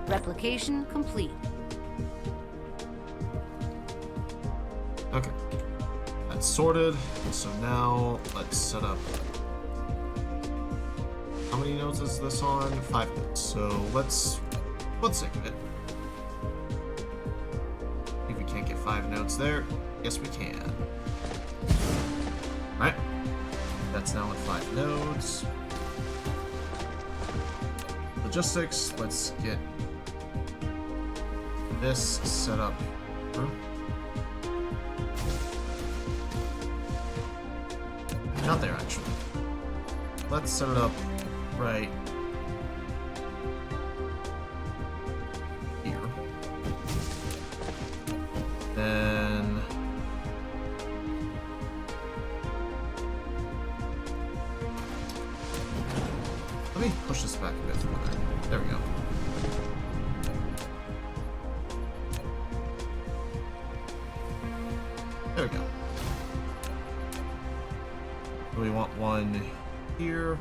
Replication complete. Okay. That's sorted. So now let's set up... how many nodes is this on? 5 nodes. So let's save it. If we can't get 5 nodes there, yes we can. Alright. That's now at 5 nodes. Logistics, let's get this set up. Not there, actually. Let's set it up right here. Then let me push this back a bit further. There we go. There we go. We want one here.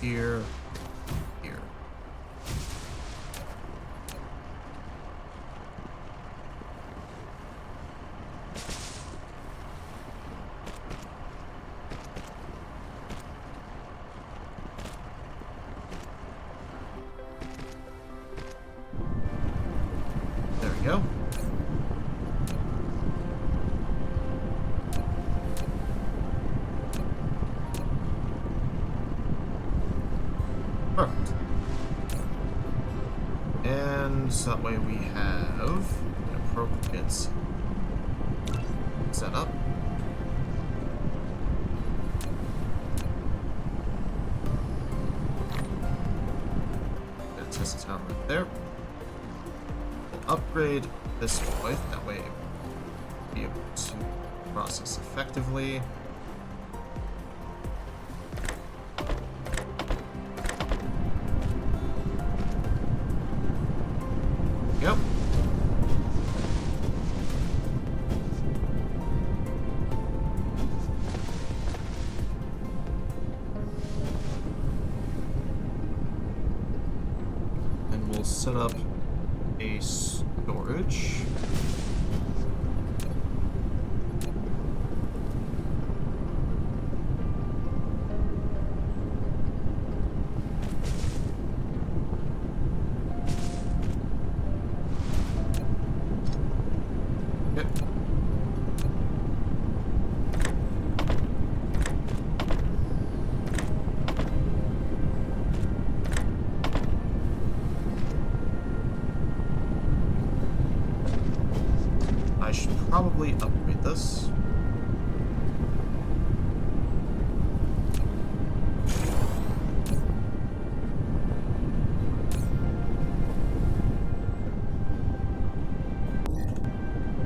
here, here. There we go. Perfect. And so that way we have an appropriate setup. Gonna test this out right there. We'll upgrade this boy, that way it will be able to process effectively. Yep. And we'll set up a storage. Yep. I should probably upgrade this.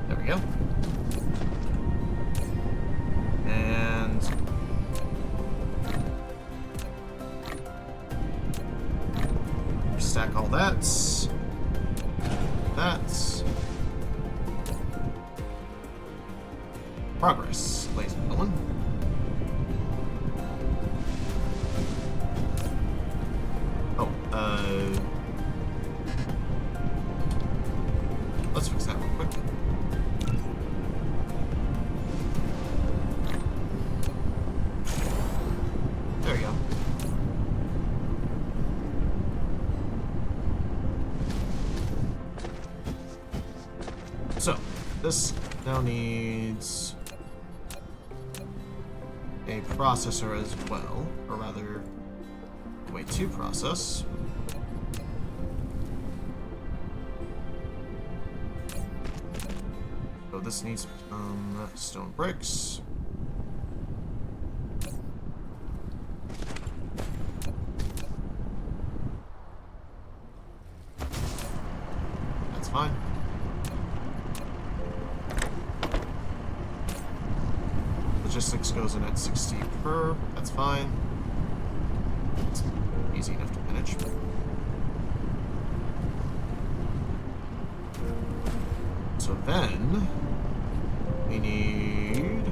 There we go. And stack all that. That. Progress, ladies and gentlemen. Oh, let's fix that real quick. There we go. So, this now needs a processor as well, or rather, a way to process. So this needs stone bricks. That's fine. Logistics goes in at 60 per. That's fine. It's easy enough to manage. So then we need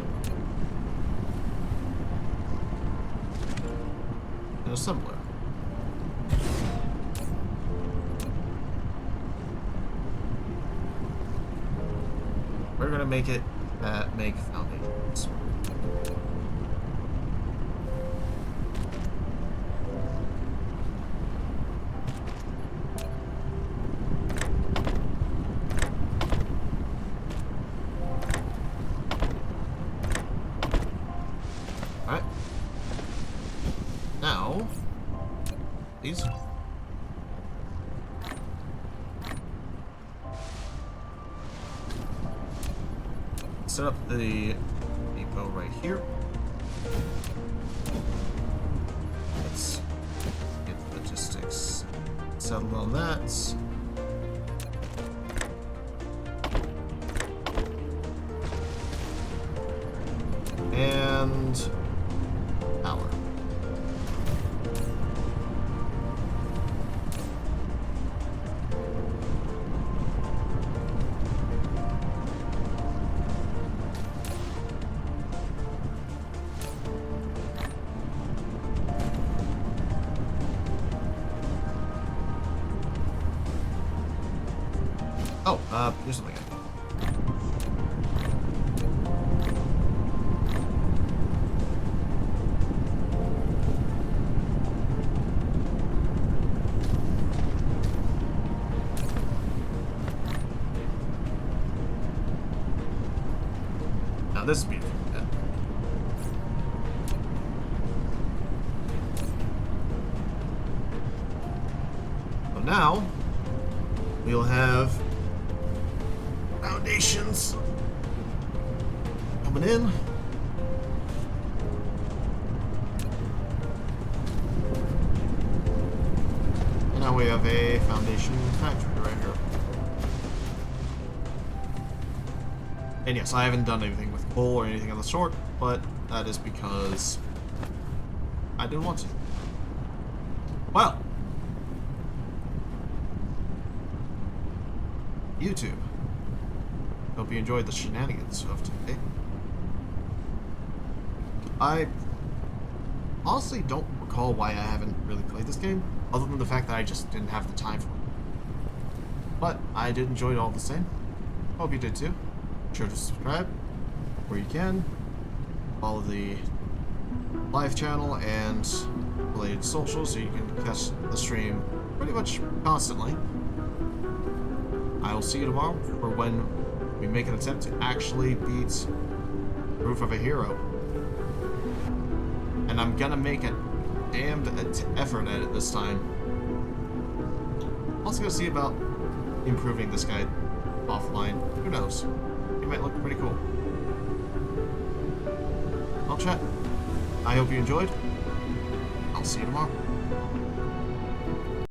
an assembler. We're gonna make it make foundations. Alright. Now, these. Set up the depot right here. Let's get the logistics settled on that. And power. Oh, here's something. Now this is beautiful. Yeah. So now we'll have foundations coming in. And now we have a foundation factory right here. And yes, I haven't done anything with coal or anything of the sort, but that is because I didn't want to. Well, YouTube. Hope you enjoyed the shenanigans of today. I honestly don't recall why I haven't really played this game, other than the fact that I just didn't have the time for it. But I did enjoy it all the same. Hope you did too. Be sure to subscribe where you can. Follow the live channel and related socials so you can catch the stream pretty much constantly. I will see you tomorrow for when we make an attempt to actually beat Roof of a Hero. And I'm gonna make a damned effort at it this time. Also gonna see about improving this guy offline. Who knows? He might look pretty cool. Well, chat, I hope you enjoyed. I'll see you tomorrow.